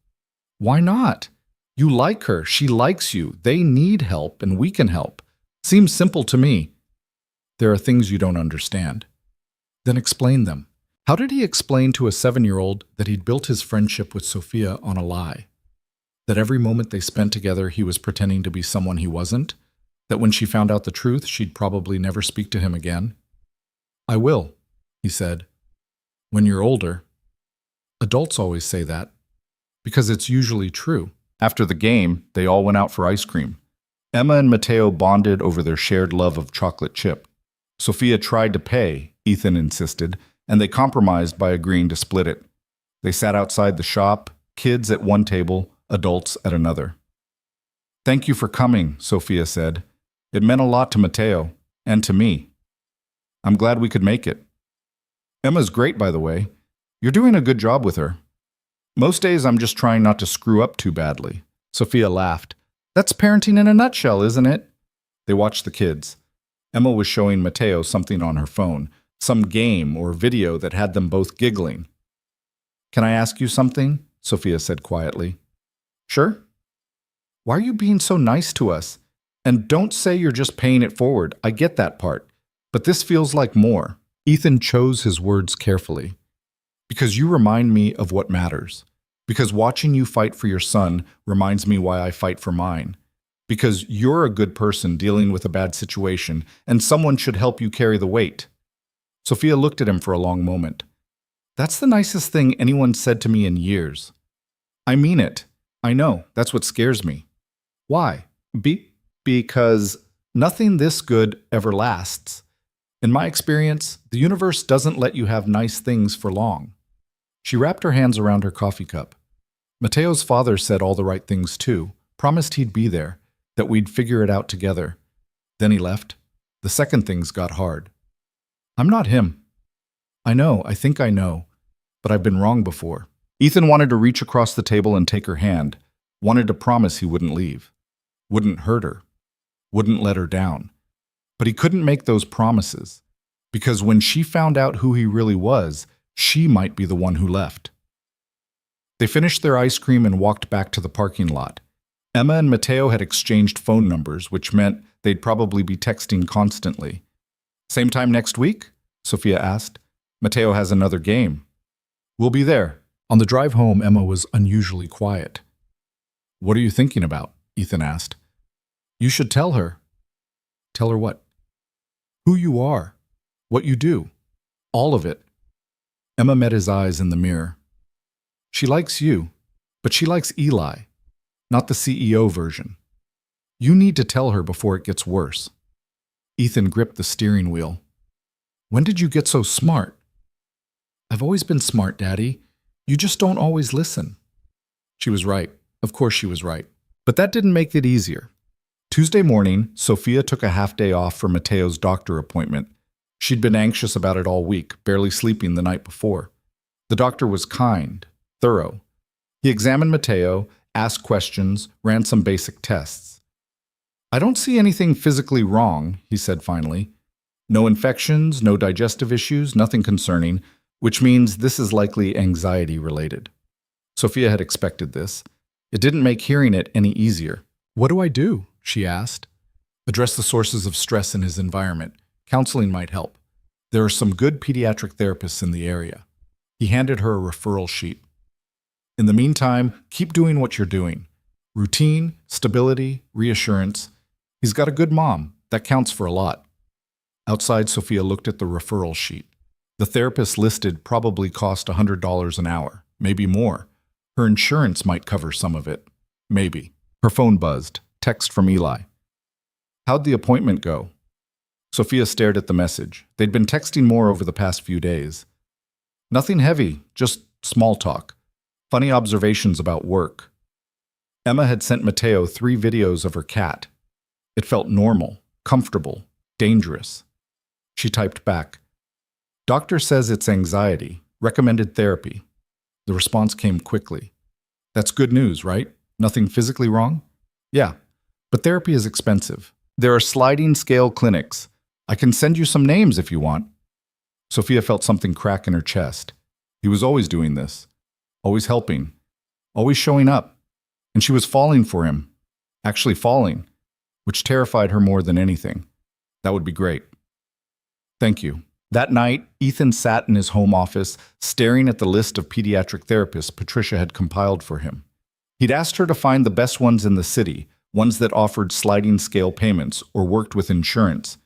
"Why not? You like her, she likes you, they need help, and we can help. Seems simple to me." "There are things you don't understand." "Then explain them." How did he explain to a 7-year-old that he'd built his friendship with Sophia on a lie? That every moment they spent together he was pretending to be someone he wasn't? That when she found out the truth, she'd probably never speak to him again? "I will," he said. "When you're older." Adults always say that, because it's usually true. After the game, they all went out for ice cream. Emma and Matteo bonded over their shared love of chocolate chip. Sophia tried to pay, Ethan insisted, and they compromised by agreeing to split it. They sat outside the shop, kids at one table, adults at another. "Thank you for coming," Sophia said. "It meant a lot to Matteo, and to me. I'm glad we could make it." "Emma's great, by the way. You're doing a good job with her." "Most days I'm just trying not to screw up too badly." Sophia laughed. "That's parenting in a nutshell, isn't it?" They watched the kids. Emma was showing Matteo something on her phone, some game or video that had them both giggling. "Can I ask you something?" Sophia said quietly. "Sure." "Why are you being so nice to us? And don't say you're just paying it forward. I get that part. But this feels like more." Ethan chose his words carefully. "Because you remind me of what matters. Because watching you fight for your son reminds me why I fight for mine. Because you're a good person dealing with a bad situation, and someone should help you carry the weight." Sophia looked at him for a long moment. "That's the nicest thing anyone said to me in years." "I mean it. I know. That's what scares me." "Why?" Because nothing this good ever lasts. In my experience, the universe doesn't let you have nice things for long." She wrapped her hands around her coffee cup. "Matteo's father said all the right things too, promised he'd be there, that we'd figure it out together. Then he left. The second things got hard. I'm not him." I think I know, but I've been wrong before." Ethan wanted to reach across the table and take her hand, wanted to promise he wouldn't leave. wouldn't hurt her, wouldn't let her down. But he couldn't make those promises, because when she found out who he really was, she might be the one who left. They finished their ice cream and walked back to the parking lot. Emma and Matteo had exchanged phone numbers, which meant they'd probably be texting constantly. Same time next week? Sophia asked. Matteo has another game. We'll be there. On the drive home, Emma was unusually quiet. What are you thinking about? Ethan asked. You should tell her. Tell her what? Who you are. What you do. All of it. Emma met his eyes in the mirror. She likes you, but she likes Eli, not the CEO version. You need to tell her before it gets worse. Ethan gripped the steering wheel. When did you get so smart? I've always been smart, Daddy. You just don't always listen. She was right. Of course she was right. But that didn't make it easier. Tuesday morning, Sophia took a half day off for Matteo's doctor appointment. She'd been anxious about it all week, barely sleeping the night before. The doctor was kind, thorough. He examined Matteo, asked questions, ran some basic tests. I don't see anything physically wrong, he said finally. No infections, no digestive issues, nothing concerning, which means this is likely anxiety-related. Sophia had expected this. It didn't make hearing it any easier. What do I do? She asked. Address the sources of stress in his environment. Counseling might help. There are some good pediatric therapists in the area. He handed her a referral sheet. In the meantime, keep doing what you're doing. Routine, stability, reassurance. He's got a good mom. That counts for a lot. Outside, Sophia looked at the referral sheet. The therapist listed probably cost $100 an hour, maybe more. Her insurance might cover some of it. Maybe. Her phone buzzed. Text from Eli. How'd the appointment go? Sophia stared at the message. They'd been texting more over the past few days. Nothing heavy, just small talk. Funny observations about work. Emma had sent Matteo 3 videos of her cat. It felt normal, comfortable, dangerous. She typed back, Doctor says it's anxiety. Recommended therapy. The response came quickly. That's good news, right? Nothing physically wrong? Yeah, but therapy is expensive. There are sliding scale clinics. I can send you some names if you want. Sophia felt something crack in her chest. He was always doing this. Always helping. Always showing up. And she was falling for him. Actually falling. Which terrified her more than anything. That would be great. Thank you. That night, Ethan sat in his home office, staring at the list of pediatric therapists Patricia had compiled for him. He'd asked her to find the best ones in the city, ones that offered sliding scale payments or worked with insurance.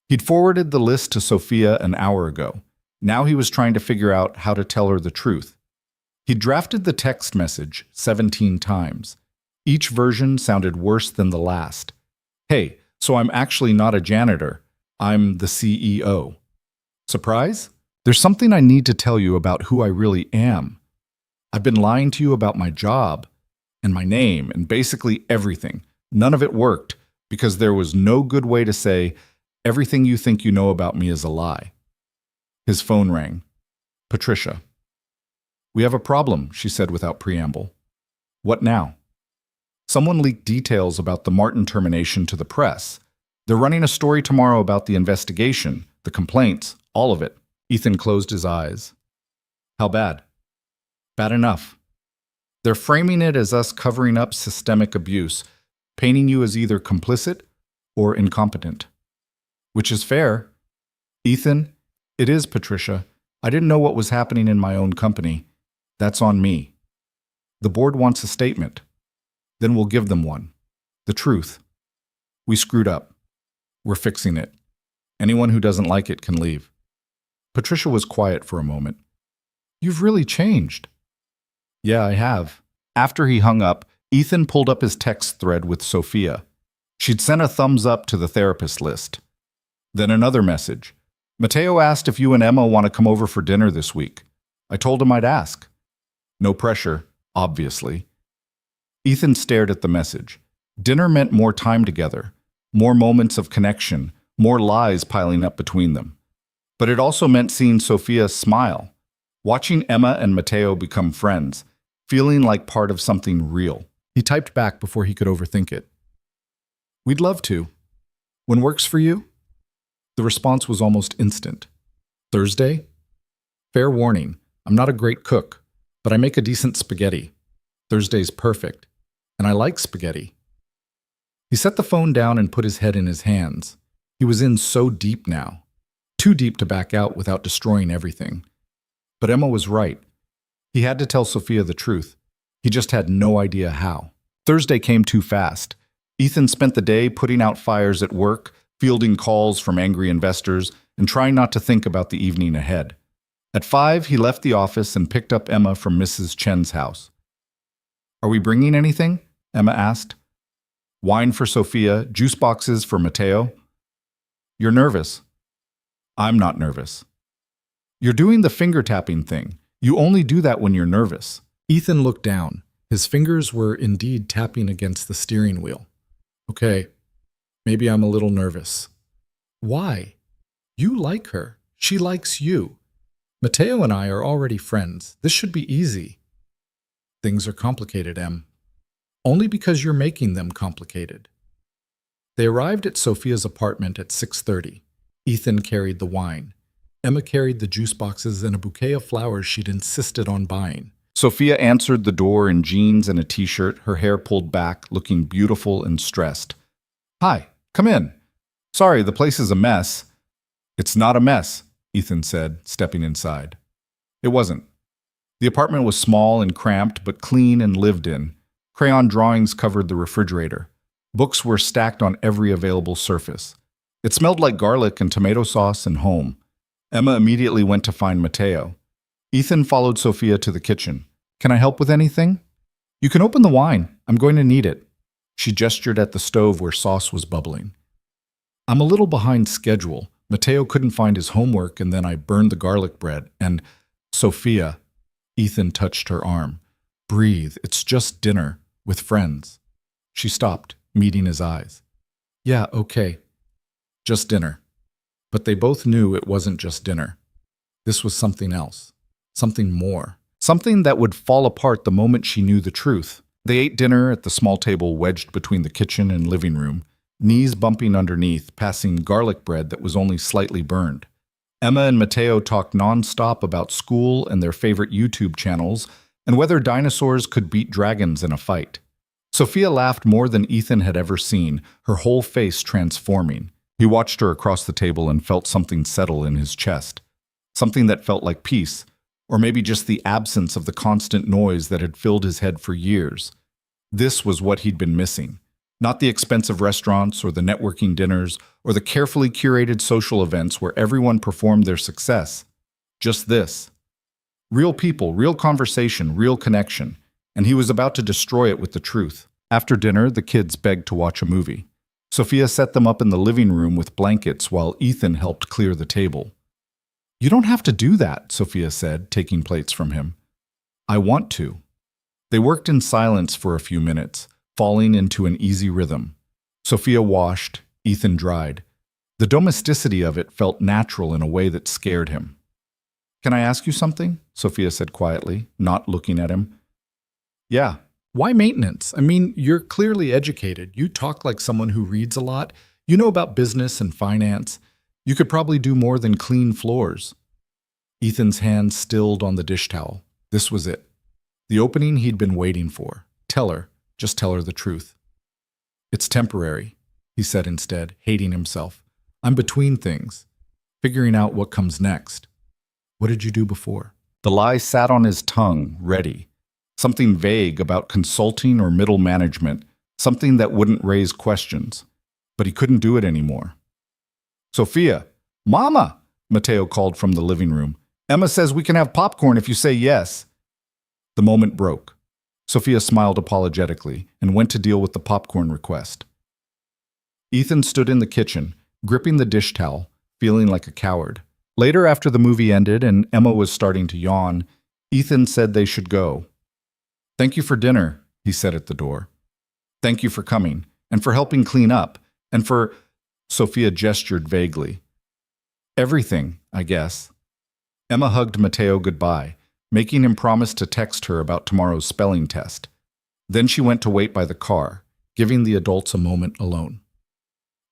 He'd forwarded the list to Sophia an hour ago. Now he was trying to figure out how to tell her the truth. He drafted the text message 17 times. Each version sounded worse than the last. Hey, so I'm actually not a janitor. I'm the CEO. Surprise? There's something I need to tell you about who I really am. I've been lying to you about my job and my name and basically everything. None of it worked because there was no good way to say everything you think you know about me is a lie. His phone rang. Patricia. We have a problem, she said without preamble. What now? Someone leaked details about the Martin termination to the press. They're running a story tomorrow about the investigation, the complaints, all of it. Ethan closed his eyes. How bad? Bad enough. They're framing it as us covering up systemic abuse, painting you as either complicit or incompetent. Which is fair. Ethan, it is, Patricia. I didn't know what was happening in my own company. That's on me. The board wants a statement. Then we'll give them one. The truth. We screwed up. We're fixing it. Anyone who doesn't like it can leave. Patricia was quiet for a moment. You've really changed. Yeah, I have. After he hung up, Ethan pulled up his text thread with Sophia. She'd sent a thumbs up to the therapist list. Then another message. Matteo asked if you and Emma want to come over for dinner this week. I told him I'd ask. No pressure, obviously. Ethan stared at the message. Dinner meant more time together, more moments of connection, more lies piling up between them. But it also meant seeing Sophia smile, watching Emma and Matteo become friends, feeling like part of something real. He typed back before he could overthink it. We'd love to. When works for you? The response was almost instant. Thursday? Fair warning, I'm not a great cook, but I make a decent spaghetti. Thursday's perfect, and I like spaghetti. He set the phone down and put his head in his hands. He was in so deep now. Too deep to back out without destroying everything. But Emma was right. He had to tell Sophia the truth. He just had no idea how. Thursday came too fast. Ethan spent the day putting out fires at work, fielding calls from angry investors, and trying not to think about the evening ahead. At 5, he left the office and picked up Emma from Mrs. Chen's house. Are we bringing anything? Emma asked. Wine for Sophia, juice boxes for Mateo. You're nervous. I'm not nervous. You're doing the finger-tapping thing. You only do that when you're nervous. Ethan looked down. His fingers were indeed tapping against the steering wheel. Okay, maybe I'm a little nervous. Why? You like her. She likes you. Mateo and I are already friends. This should be easy. Things are complicated, Em. Only because you're making them complicated. They arrived at Sophia's apartment at 6:30. Ethan carried the wine. Emma carried the juice boxes and a bouquet of flowers she'd insisted on buying. Sophia answered the door in jeans and a t-shirt, her hair pulled back, looking beautiful and stressed. Hi, come in. Sorry, the place is a mess. It's not a mess, Ethan said, stepping inside. It wasn't. The apartment was small and cramped, but clean and lived in. Crayon drawings covered the refrigerator. Books were stacked on every available surface. It smelled like garlic and tomato sauce and home. Emma immediately went to find Mateo. Ethan followed Sophia to the kitchen. Can I help with anything? You can open the wine. I'm going to need it. She gestured at the stove where sauce was bubbling. I'm a little behind schedule. Mateo couldn't find his homework, and then I burned the garlic bread. And Sophia, Ethan touched her arm. Breathe. It's just dinner with friends. She stopped, meeting his eyes. Yeah, okay. Just dinner. But they both knew it wasn't just dinner. This was something else. Something more. Something that would fall apart the moment she knew the truth. They ate dinner at the small table wedged between the kitchen and living room, knees bumping underneath, passing garlic bread that was only slightly burned. Emma and Mateo talked nonstop about school and their favorite YouTube channels, and whether dinosaurs could beat dragons in a fight. Sophia laughed more than Ethan had ever seen, her whole face transforming. He watched her across the table and felt something settle in his chest. Something that felt like peace, or maybe just the absence of the constant noise that had filled his head for years. This was what he'd been missing. Not the expensive restaurants or the networking dinners or the carefully curated social events where everyone performed their success. Just this. Real people, real conversation, real connection. And he was about to destroy it with the truth. After dinner, the kids begged to watch a movie. Sophia set them up in the living room with blankets while Ethan helped clear the table. You don't have to do that, Sophia said, taking plates from him. I want to. They worked in silence for a few minutes, falling into an easy rhythm. Sophia washed, Ethan dried. The domesticity of it felt natural in a way that scared him. Can I ask you something? Sophia said quietly, not looking at him. Yeah. Why maintenance? I mean, you're clearly educated. You talk like someone who reads a lot. You know about business and finance. You could probably do more than clean floors. Ethan's hand stilled on the dish towel. This was it. The opening he'd been waiting for. Tell her. Just tell her the truth. It's temporary, he said instead, hating himself. I'm between things, figuring out what comes next. What did you do before? The lie sat on his tongue, ready. Something vague about consulting or middle management, something that wouldn't raise questions. But he couldn't do it anymore. Sophia! Mama! Mateo called from the living room. Emma says we can have popcorn if you say yes. The moment broke. Sophia smiled apologetically and went to deal with the popcorn request. Ethan stood in the kitchen, gripping the dish towel, feeling like a coward. Later, after the movie ended and Emma was starting to yawn, Ethan said they should go. Thank you for dinner, he said at the door. Thank you for coming, and for helping clean up, and for... Sophia gestured vaguely. Everything, I guess. Emma hugged Mateo goodbye, making him promise to text her about tomorrow's spelling test. Then she went to wait by the car, giving the adults a moment alone.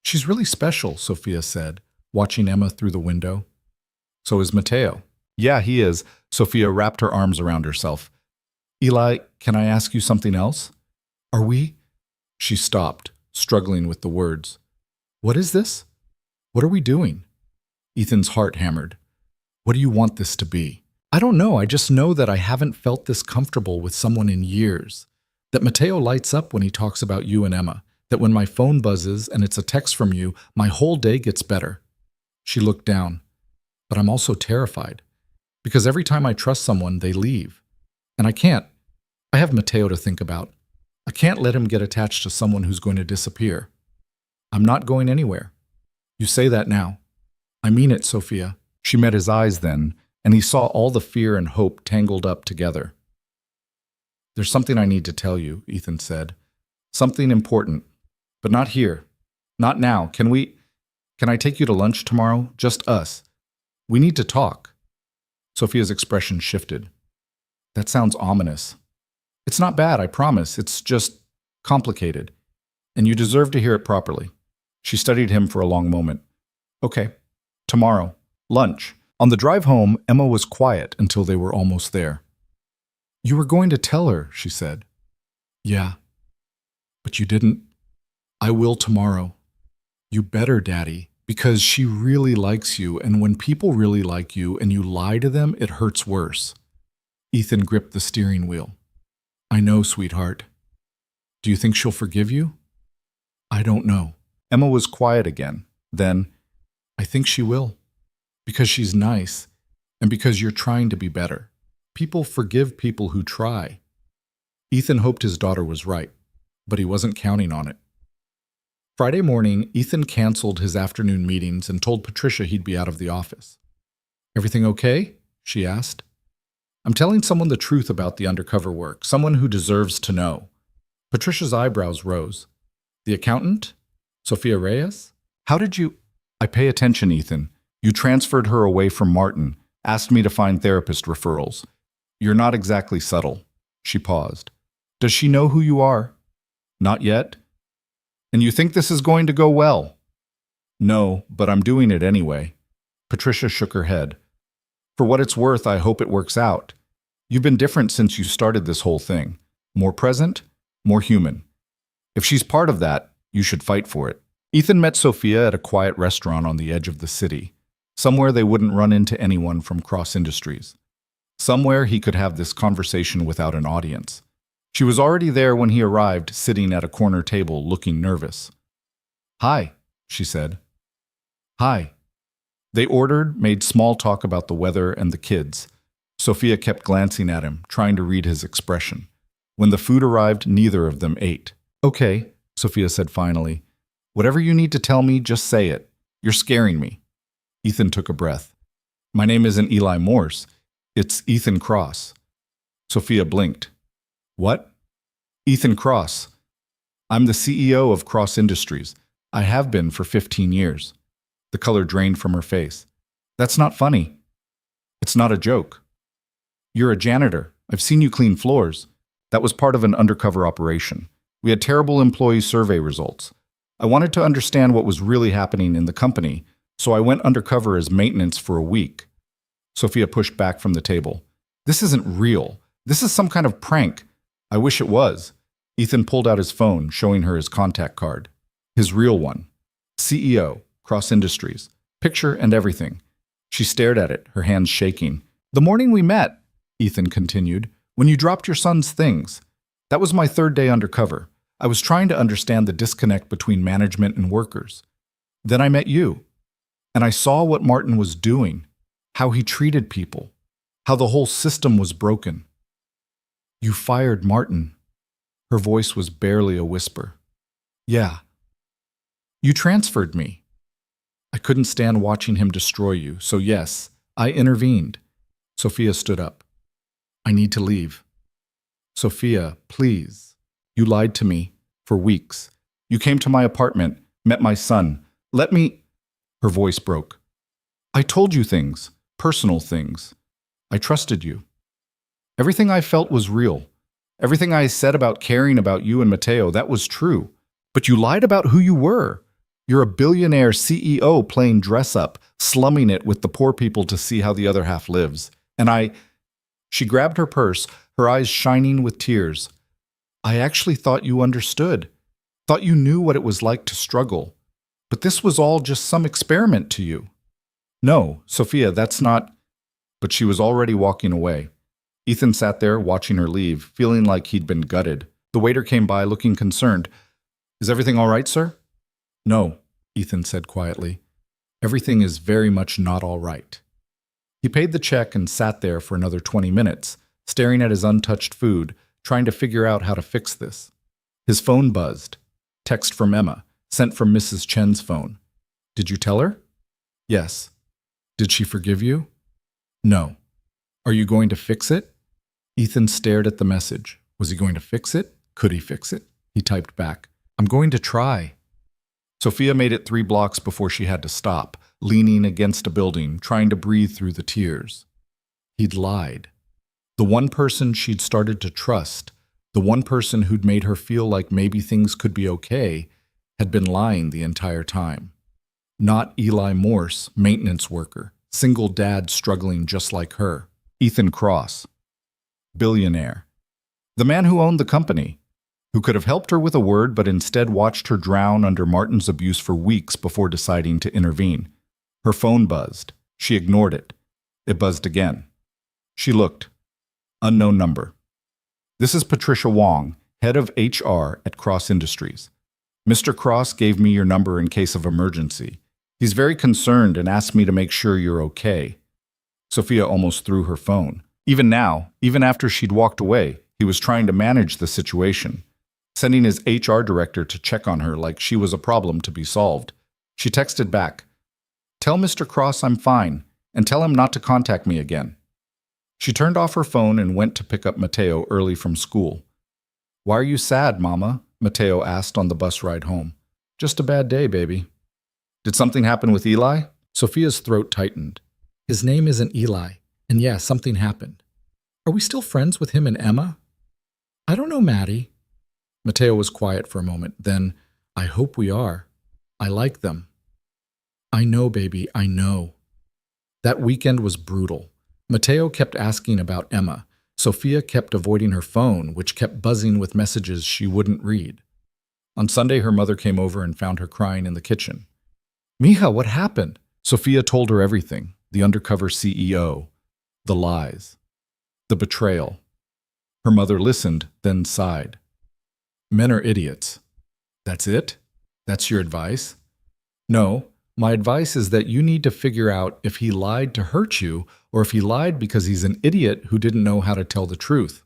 She's really special, Sophia said, watching Emma through the window. So is Matteo. Yeah, he is. Sophia wrapped her arms around herself. Eli, can I ask you something else? Are we? She stopped, struggling with the words. What is this? What are we doing? Ethan's heart hammered. What do you want this to be? I don't know. I just know that I haven't felt this comfortable with someone in years. That Matteo lights up when he talks about you and Emma. That when my phone buzzes and it's a text from you, my whole day gets better. She looked down. But I'm also terrified. Because every time I trust someone, they leave. And I can't. I have Matteo to think about. I can't let him get attached to someone who's going to disappear. I'm not going anywhere. You say that now. I mean it, Sophia. She met his eyes then, and he saw all the fear and hope tangled up together. There's something I need to tell you, Ethan said. Something important. But not here. Not now. Can I take you to lunch tomorrow? Just us. We need to talk. Sophia's expression shifted. That sounds ominous. It's not bad, I promise. It's just complicated. And you deserve to hear it properly. She studied him for a long moment. Okay. Tomorrow. Lunch. On the drive home, Emma was quiet until they were almost there. You were going to tell her, she said. Yeah. But you didn't. I will tomorrow. You better, Daddy, because she really likes you, and when people really like you and you lie to them, it hurts worse. Ethan gripped the steering wheel. I know, sweetheart. Do you think she'll forgive you? I don't know. Emma was quiet again. Then, I think she will. Because she's nice, and because you're trying to be better. People forgive people who try. Ethan hoped his daughter was right, but he wasn't counting on it. Friday morning, Ethan canceled his afternoon meetings and told Patricia he'd be out of the office. Everything okay? She asked. I'm telling someone the truth about the undercover work, someone who deserves to know. Patricia's eyebrows rose. The accountant? Sophia Reyes? How did you... I pay attention, Ethan. You transferred her away from Martin, asked me to find therapist referrals. You're not exactly subtle. She paused. Does she know who you are? Not yet. And you think this is going to go well? No, but I'm doing it anyway. Patricia shook her head. For what it's worth, I hope it works out. You've been different since you started this whole thing. More present, more human. If she's part of that, you should fight for it. Ethan met Sophia at a quiet restaurant on the edge of the city, somewhere they wouldn't run into anyone from Cross Industries. Somewhere he could have this conversation without an audience. She was already there when he arrived, sitting at a corner table, looking nervous. Hi, she said. Hi. They ordered, made small talk about the weather and the kids. Sophia kept glancing at him, trying to read his expression. When the food arrived, neither of them ate. Okay, Sophia said finally. Whatever you need to tell me, just say it. You're scaring me. Ethan took a breath. My name isn't Eli Morse. It's Ethan Cross. Sophia blinked. What? Ethan Cross. I'm the CEO of Cross Industries. I have been for 15 years. The color drained from her face. That's not funny. It's not a joke. You're a janitor. I've seen you clean floors. That was part of an undercover operation. We had terrible employee survey results. I wanted to understand what was really happening in the company, so I went undercover as maintenance for a week. Sophia pushed back from the table. This isn't real. This is some kind of prank. I wish it was. Ethan pulled out his phone, showing her his contact card. His real one. CEO, Cross Industries. Picture and everything. She stared at it, her hands shaking. The morning we met, Ethan continued, when you dropped your son's things. That was my third day undercover. I was trying to understand the disconnect between management and workers. Then I met you, and I saw what Martin was doing, how he treated people, how the whole system was broken. You fired Martin. Her voice was barely a whisper. Yeah. You transferred me. I couldn't stand watching him destroy you, so yes, I intervened. Sophia stood up. I need to leave. Sophia, please. You lied to me for weeks. You came to my apartment, met my son. Let me... Her voice broke. I told you things, personal things. I trusted you. Everything I felt was real. Everything I said about caring about you and Matteo, that was true. But you lied about who you were. You're a billionaire CEO playing dress up, slumming it with the poor people to see how the other half lives. And She grabbed her purse, her eyes shining with tears. I actually thought you understood. Thought you knew what it was like to struggle. But this was all just some experiment to you. No, Sophia, that's not... But she was already walking away. Ethan sat there, watching her leave, feeling like he'd been gutted. The waiter came by, looking concerned. Is everything all right, sir? No, Ethan said quietly. Everything is very much not all right. He paid the check and sat there for another 20 minutes, staring at his untouched food, trying to figure out how to fix this. His phone buzzed. Text from Emma, sent from Mrs. Chen's phone. Did you tell her? Yes. Did she forgive you? No. Are you going to fix it? Ethan stared at the message. Was he going to fix it? Could he fix it? He typed back, I'm going to try. Sophia made it 3 blocks before she had to stop, leaning against a building, trying to breathe through the tears. He'd lied. The one person she'd started to trust, the one person who'd made her feel like maybe things could be okay, had been lying the entire time. Not Eli Morse, maintenance worker, single dad struggling just like her. Ethan Cross, billionaire. The man who owned the company, who could have helped her with a word but instead watched her drown under Martin's abuse for weeks before deciding to intervene. Her phone buzzed. She ignored it. It buzzed again. She looked. Unknown number. This is Patricia Wong, head of HR at Cross Industries. Mr. Cross gave me your number in case of emergency. He's very concerned and asked me to make sure you're okay. Sophia almost threw her phone. Even now, even after she'd walked away, he was trying to manage the situation, sending his HR director to check on her like she was a problem to be solved. She texted back, Tell Mr. Cross I'm fine, and tell him not to contact me again. She turned off her phone and went to pick up Mateo early from school. Why are you sad, Mama? Mateo asked on the bus ride home. Just a bad day, baby. Did something happen with Eli? Sophia's throat tightened. His name isn't Eli, and yeah, something happened. Are we still friends with him and Emma? I don't know, Maddie. Mateo was quiet for a moment. Then, I hope we are. I like them. I know, baby, I know. That weekend was brutal. Mateo kept asking about Emma. Sophia kept avoiding her phone, which kept buzzing with messages she wouldn't read. On Sunday, her mother came over and found her crying in the kitchen. Mija, what happened? Sophia told her everything. The undercover CEO. The lies. The betrayal. Her mother listened, then sighed. Men are idiots. That's it? That's your advice? No, my advice is that you need to figure out if he lied to hurt you or if he lied because he's an idiot who didn't know how to tell the truth.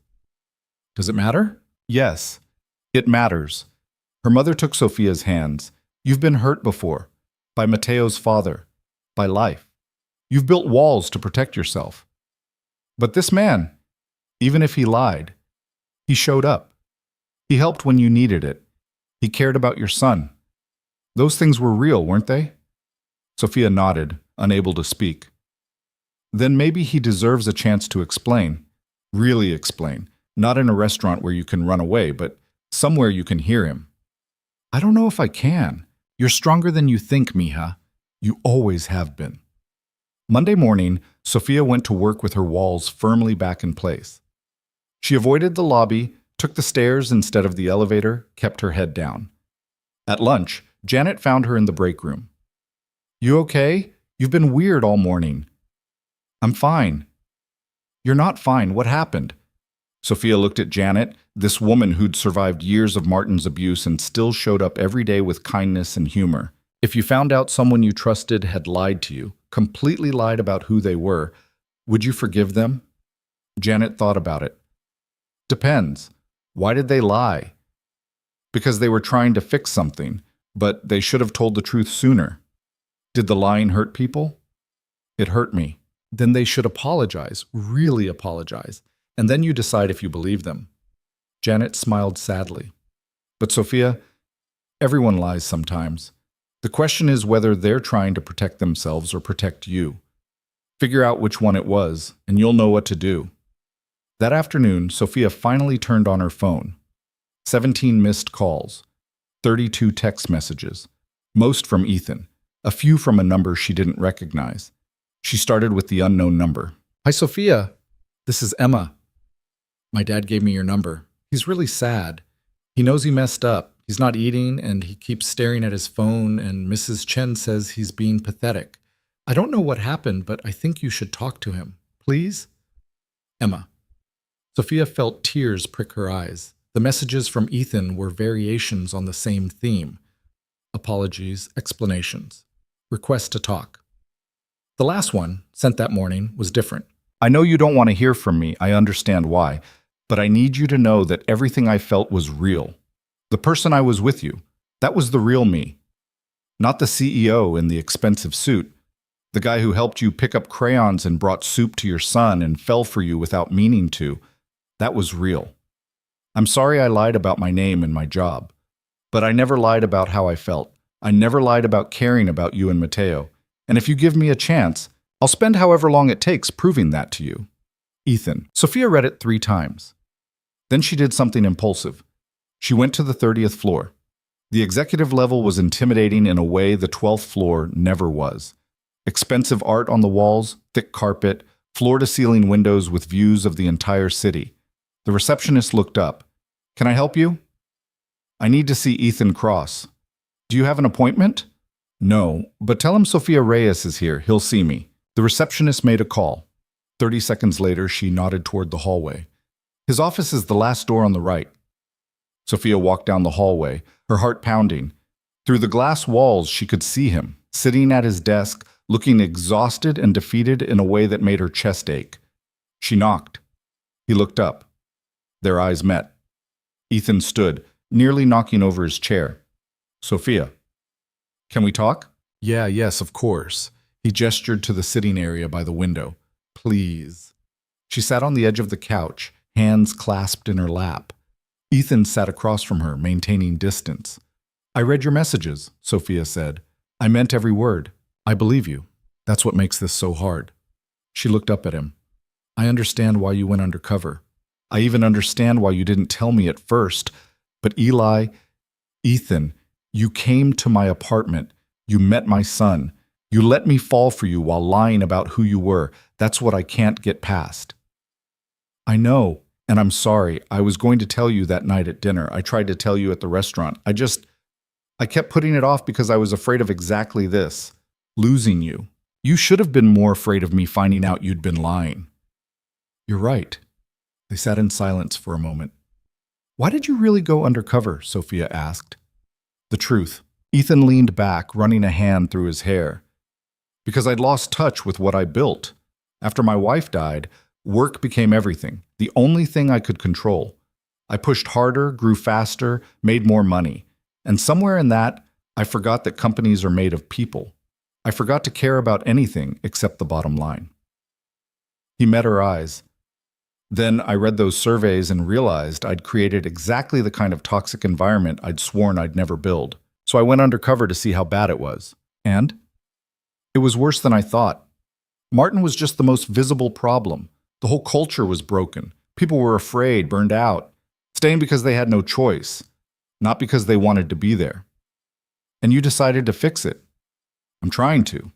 Does it matter? Yes, it matters. Her mother took Sophia's hands. You've been hurt before. By Mateo's father. By life. You've built walls to protect yourself. But this man, even if he lied, he showed up. He helped when you needed it. He cared about your son. Those things were real, weren't they? Sophia nodded, unable to speak. Then maybe he deserves a chance to explain. Really explain. Not in a restaurant where you can run away, but somewhere you can hear him. I don't know if I can. You're stronger than you think, Mija. You always have been. Monday morning, Sophia went to work with her walls firmly back in place. She avoided the lobby, took the stairs instead of the elevator, kept her head down. At lunch, Janet found her in the break room. You okay? You've been weird all morning. I'm fine. You're not fine. What happened? Sophia looked at Janet, this woman who'd survived years of Martin's abuse and still showed up every day with kindness and humor. If you found out someone you trusted had lied to you, completely lied about who they were, would you forgive them? Janet thought about it. Depends. Why did they lie? Because they were trying to fix something, but they should have told the truth sooner. Did the lying hurt people? It hurt me. Then they should apologize, really apologize, and then you decide if you believe them. Janet smiled sadly. But Sophia, everyone lies sometimes. The question is whether they're trying to protect themselves or protect you. Figure out which one it was, and you'll know what to do. That afternoon, Sophia finally turned on her phone. 17 missed calls, 32 text messages, Most from Ethan, a few from a number she didn't recognize. She started with the unknown number. Hi, Sophia. This is Emma. My dad gave me your number. He's really sad. He knows he messed up. He's not eating, and he keeps staring at his phone, and Mrs. Chen says he's being pathetic. I don't know what happened, but I think you should talk to him. Please? Emma. Sophia felt tears prick her eyes. The messages from Ethan were variations on the same theme. Apologies, explanations, request to talk. The last one, sent that morning, was different. I know you don't want to hear from me, I understand why, but I need you to know that everything I felt was real. The person I was with you, that was the real me. Not the CEO in the expensive suit, the guy who helped you pick up crayons and brought soup to your son and fell for you without meaning to. That was real. I'm sorry I lied about my name and my job, but I never lied about how I felt. I never lied about caring about you and Mateo. And if you give me a chance, I'll spend however long it takes proving that to you. Ethan. Sophia read it 3 times. Then she did something impulsive. She went to the 30th floor. The executive level was intimidating in a way the 12th floor never was. Expensive art on the walls, thick carpet, floor-to-ceiling windows with views of the entire city. The receptionist looked up. Can I help you? I need to see Ethan Cross. Do you have an appointment? No, but tell him Sophia Reyes is here. He'll see me. The receptionist made a call. 30 seconds later, she nodded toward the hallway. His office is the last door on the right. Sophia walked down the hallway, her heart pounding. Through the glass walls, she could see him, sitting at his desk, looking exhausted and defeated in a way that made her chest ache. She knocked. He looked up. Their eyes met. Ethan stood, nearly knocking over his chair. Sophia. Can we talk? Yes, of course. He gestured to the sitting area by the window. Please. She sat on the edge of the couch, hands clasped in her lap. Ethan sat across from her, maintaining distance. I read your messages, Sophia said. I meant every word. I believe you. That's what makes this so hard. She looked up at him. I understand why you went undercover. I even understand why you didn't tell me at first. But Ethan, you came to my apartment. You met my son. You let me fall for you while lying about who you were. That's what I can't get past. I know, and I'm sorry. I was going to tell you that night at dinner. I tried to tell you at the restaurant. I kept putting it off because I was afraid of exactly this, losing you. You should have been more afraid of me finding out you'd been lying. You're right. They sat in silence for a moment. Why did you really go undercover? Sophia asked. The truth. Ethan leaned back, running a hand through his hair. Because I'd lost touch with what I built. After my wife died, work became everything, the only thing I could control. I pushed harder, grew faster, made more money. And somewhere in that, I forgot that companies are made of people. I forgot to care about anything except the bottom line. He met her eyes. Then I read those surveys and realized I'd created exactly the kind of toxic environment I'd sworn I'd never build. So I went undercover to see how bad it was. And? It was worse than I thought. Martin was just the most visible problem. The whole culture was broken. People were afraid, burned out, staying because they had no choice, not because they wanted to be there. And you decided to fix it. I'm trying to.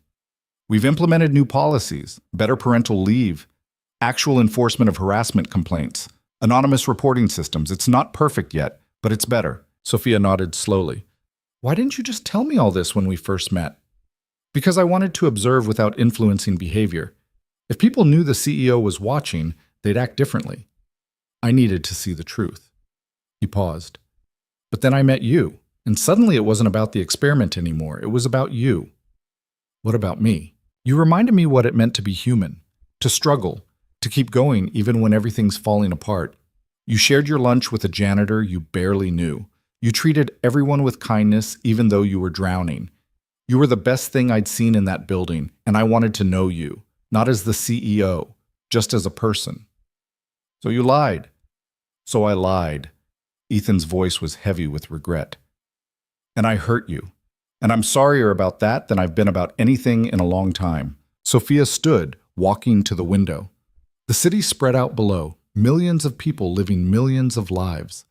We've implemented new policies, better parental leave, actual enforcement of harassment complaints, anonymous reporting systems. It's not perfect yet, but it's better. Sophia nodded slowly. Why didn't you just tell me all this when we first met? Because I wanted to observe without influencing behavior. If people knew the CEO was watching, they'd act differently. I needed to see the truth. He paused. But then I met you, and suddenly it wasn't about the experiment anymore. It was about you. What about me? You reminded me what it meant to be human, to struggle, to keep going even when everything's falling apart. You shared your lunch with a janitor you barely knew. You treated everyone with kindness even though you were drowning. You were the best thing I'd seen in that building, and I wanted to know you, not as the CEO, just as a person. So you lied. So I lied. Ethan's voice was heavy with regret. And I hurt you. And I'm sorrier about that than I've been about anything in a long time. Sophia stood, walking to the window. The city spread out below, millions of people living millions of lives.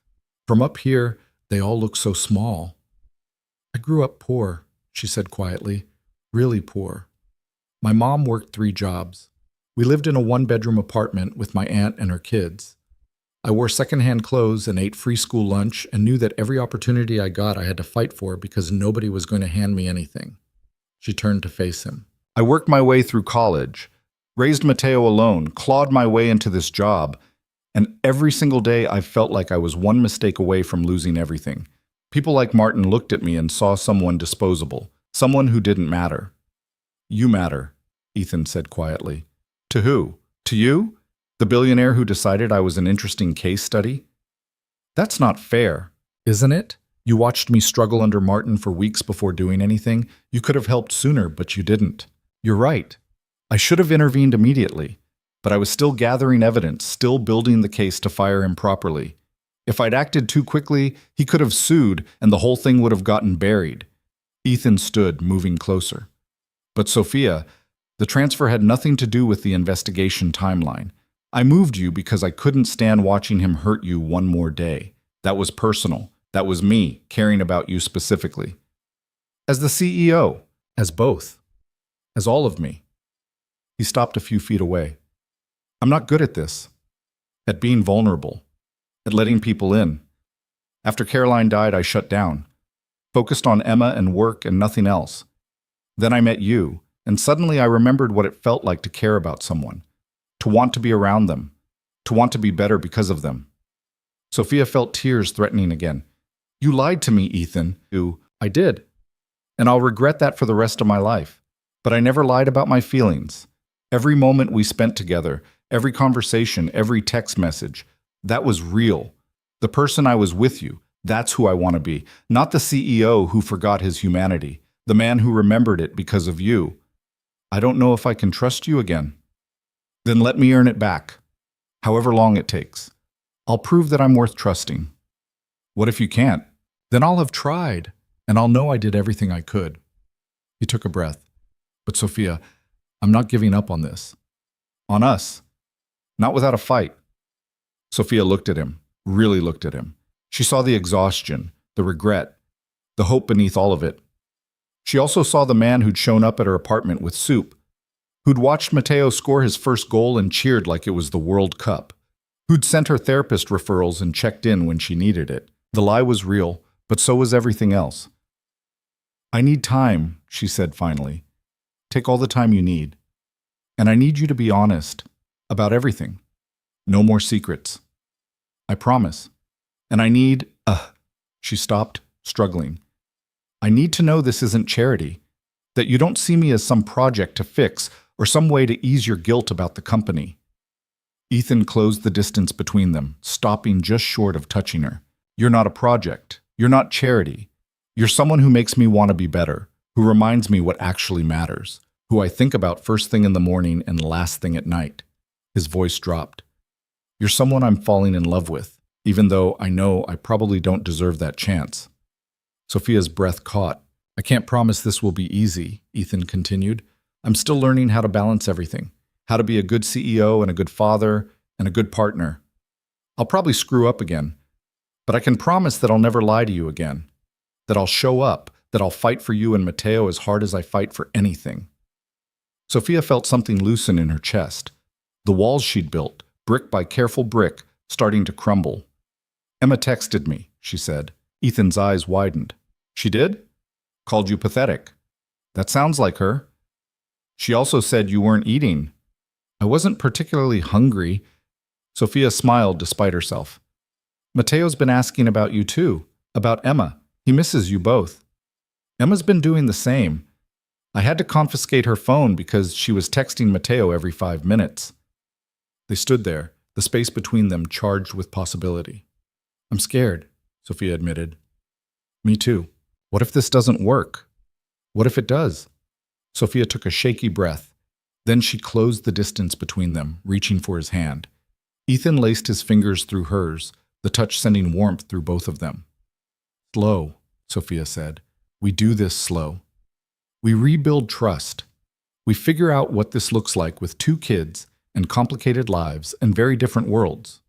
From up here, they all look so small. I grew up poor. she said quietly. Really poor. My mom worked 3 jobs. We lived in a 1-bedroom apartment with my aunt and her kids. I wore secondhand clothes and ate free school lunch and knew that every opportunity I got I had to fight for because nobody was going to hand me anything. She turned to face him. I worked my way through college, raised Mateo alone, clawed my way into this job, and every single day I felt like I was one mistake away from losing everything. People like Martin looked at me and saw someone disposable, someone who didn't matter. You matter, Ethan said quietly. To who? To you? The billionaire who decided I was an interesting case study? That's not fair, isn't it? You watched me struggle under Martin for weeks before doing anything. You could have helped sooner, but you didn't. You're right. I should have intervened immediately, but I was still gathering evidence, still building the case to fire him properly. If I'd acted too quickly, he could have sued and the whole thing would have gotten buried. Ethan stood, moving closer. But Sophia, the transfer had nothing to do with the investigation timeline. I moved you because I couldn't stand watching him hurt you one more day. That was personal. That was me, caring about you specifically. As the CEO. As both. As all of me. He stopped a few feet away. I'm not good at this. At being vulnerable. At letting people in. After Caroline died, I shut down. Focused on Emma and work and nothing else. Then I met you, and suddenly I remembered what it felt like to care about someone. To want to be around them. To want to be better because of them. Sophia felt tears threatening again. You lied to me, Ethan. I did. And I'll regret that for the rest of my life. But I never lied about my feelings. Every moment we spent together, every conversation, every text message, that was real. The person I was with you, that's who I want to be. Not the CEO who forgot his humanity. The man who remembered it because of you. I don't know if I can trust you again. Then let me earn it back. However long it takes. I'll prove that I'm worth trusting. What if you can't? Then I'll have tried, and I'll know I did everything I could. He took a breath. But Sophia, I'm not giving up on this. On us. Not without a fight. Sophia looked at him, really looked at him. She saw the exhaustion, the regret, the hope beneath all of it. She also saw the man who'd shown up at her apartment with soup, who'd watched Mateo score his first goal and cheered like it was the World Cup, who'd sent her therapist referrals and checked in when she needed it. The lie was real, but so was everything else. I need time, she said finally. Take all the time you need. And I need you to be honest about everything. No more secrets. I promise. And I need, she stopped, struggling. I need to know this isn't charity, that you don't see me as some project to fix or some way to ease your guilt about the company. Ethan closed the distance between them, stopping just short of touching her. You're not a project. You're not charity. You're someone who makes me want to be better, who reminds me what actually matters, who I think about first thing in the morning and last thing at night. His voice dropped. You're someone I'm falling in love with, even though I know I probably don't deserve that chance. Sophia's breath caught. I can't promise this will be easy, Ethan continued. I'm still learning how to balance everything, how to be a good CEO and a good father and a good partner. I'll probably screw up again, but I can promise that I'll never lie to you again, that I'll show up, that I'll fight for you and Mateo as hard as I fight for anything. Sophia felt something loosen in her chest. The walls she'd built, brick by careful brick, starting to crumble. Emma texted me, she said. Ethan's eyes widened. She did? Called you pathetic. That sounds like her. She also said you weren't eating. I wasn't particularly hungry. Sophia smiled despite herself. Mateo's been asking about you too, about Emma. He misses you both. Emma's been doing the same. I had to confiscate her phone because she was texting Mateo every 5 minutes. They stood there, the space between them charged with possibility. I'm scared, Sophia admitted. Me too. What if this doesn't work? What if it does? Sophia took a shaky breath. Then she closed the distance between them, reaching for his hand. Ethan laced his fingers through hers, the touch sending warmth through both of them. Slow, Sophia said. We do this slow. We rebuild trust. We figure out what this looks like with 2 kids and complicated lives and very different worlds.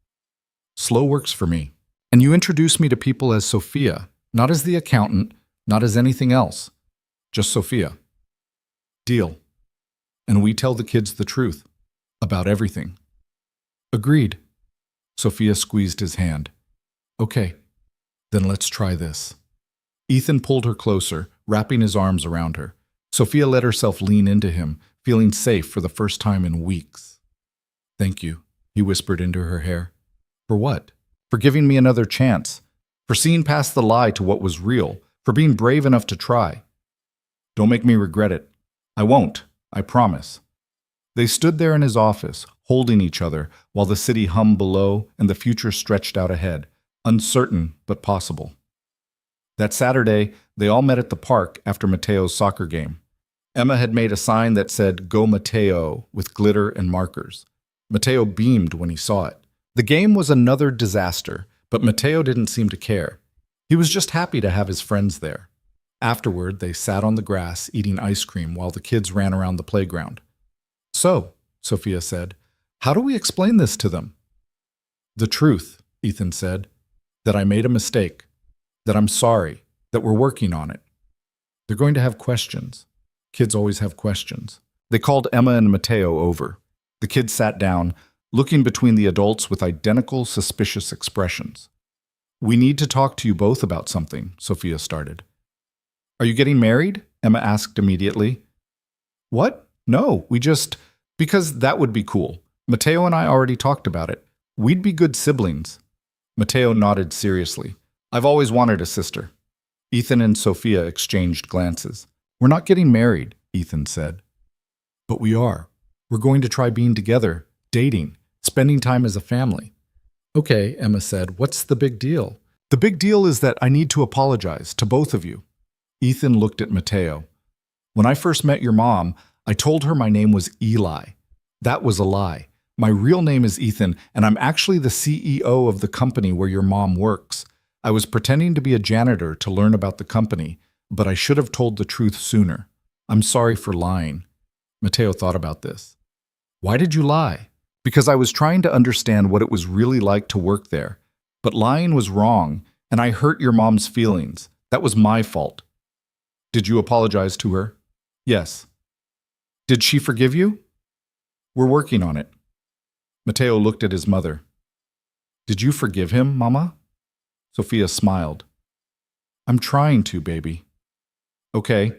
Slow works for me. And you introduce me to people as Sophia, not as the accountant, not as anything else. Just Sophia. Deal. And we tell the kids the truth. About everything. Agreed. Sophia squeezed his hand. Okay, then let's try this. Ethan pulled her closer, wrapping his arms around her. Sophia let herself lean into him, feeling safe for the first time in weeks. Thank you, he whispered into her hair. For what? For giving me another chance. For seeing past the lie to what was real. For being brave enough to try. Don't make me regret it. I won't, I promise. They stood there in his office, holding each other, while the city hummed below and the future stretched out ahead, uncertain but possible. That Saturday, they all met at the park after Mateo's soccer game. Emma had made a sign that said, Go Mateo, with glitter and markers. Mateo beamed when he saw it. The game was another disaster, but Mateo didn't seem to care. He was just happy to have his friends there. Afterward, they sat on the grass eating ice cream while the kids ran around the playground. So, Sophia said, how do we explain this to them? The truth, Ethan said, that I made a mistake, that I'm sorry, that we're working on it. They're going to have questions. Kids always have questions. They called Emma and Mateo over. The kids sat down, looking between the adults with identical, suspicious expressions. We need to talk to you both about something, Sophia started. Are you getting married? Emma asked immediately. What? No, because that would be cool. Mateo and I already talked about it. We'd be good siblings. Mateo nodded seriously. I've always wanted a sister. Ethan and Sophia exchanged glances. We're not getting married, Ethan said. But we are. We're going to try being together, dating, spending time as a family. Okay, Emma said, what's the big deal? The big deal is that I need to apologize to both of you. Ethan looked at Mateo. When I first met your mom, I told her my name was Eli. That was a lie. My real name is Ethan, and I'm actually the CEO of the company where your mom works. I was pretending to be a janitor to learn about the company, but I should have told the truth sooner. I'm sorry for lying. Mateo thought about this. Why did you lie? Because I was trying to understand what it was really like to work there. But lying was wrong, and I hurt your mom's feelings. That was my fault. Did you apologize to her? Yes. Did she forgive you? We're working on it. Mateo looked at his mother. Did you forgive him, Mama? Sophia smiled. I'm trying to, baby. Okay.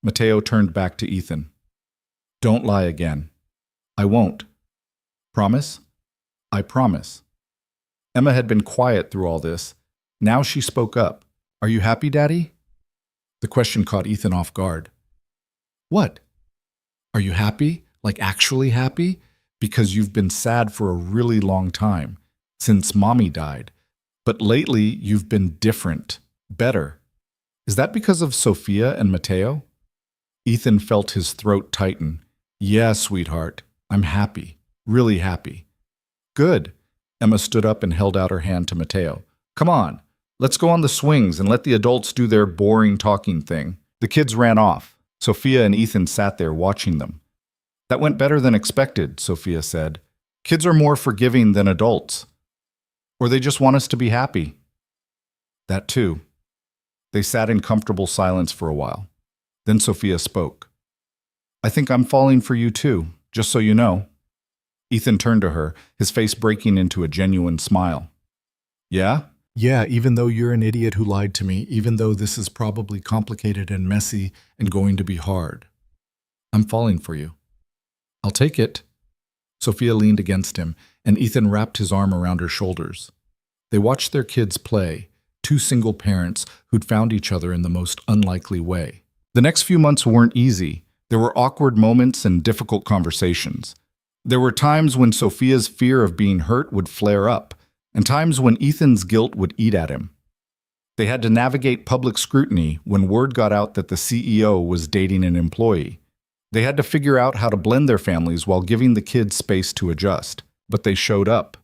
Mateo turned back to Ethan. Don't lie again. I won't. Promise? I promise. Emma had been quiet through all this. Now she spoke up. Are you happy, Daddy? The question caught Ethan off guard. What? Are you happy? Like actually happy? Because you've been sad for a really long time, since Mommy died. But lately, you've been different, better. Is that because of Sophia and Mateo? Ethan felt his throat tighten. Yeah, sweetheart. I'm happy. Really happy. Good. Emma stood up and held out her hand to Mateo. Come on. Let's go on the swings and let the adults do their boring talking thing. The kids ran off. Sophia and Ethan sat there watching them. That went better than expected, Sophia said. Kids are more forgiving than adults. Or they just want us to be happy. That too. They sat in comfortable silence for a while. Then Sophia spoke. I think I'm falling for you too, just so you know. Ethan turned to her, his face breaking into a genuine smile. Yeah? Yeah, even though you're an idiot who lied to me, even though this is probably complicated and messy and going to be hard. I'm falling for you. I'll take it. Sophia leaned against him, and Ethan wrapped his arm around her shoulders. They watched their kids play, two single parents who'd found each other in the most unlikely way. The next few months weren't easy. There were awkward moments and difficult conversations. There were times when Sophia's fear of being hurt would flare up, and times when Ethan's guilt would eat at him. They had to navigate public scrutiny when word got out that the CEO was dating an employee. They had to figure out how to blend their families while giving the kids space to adjust, but they showed up.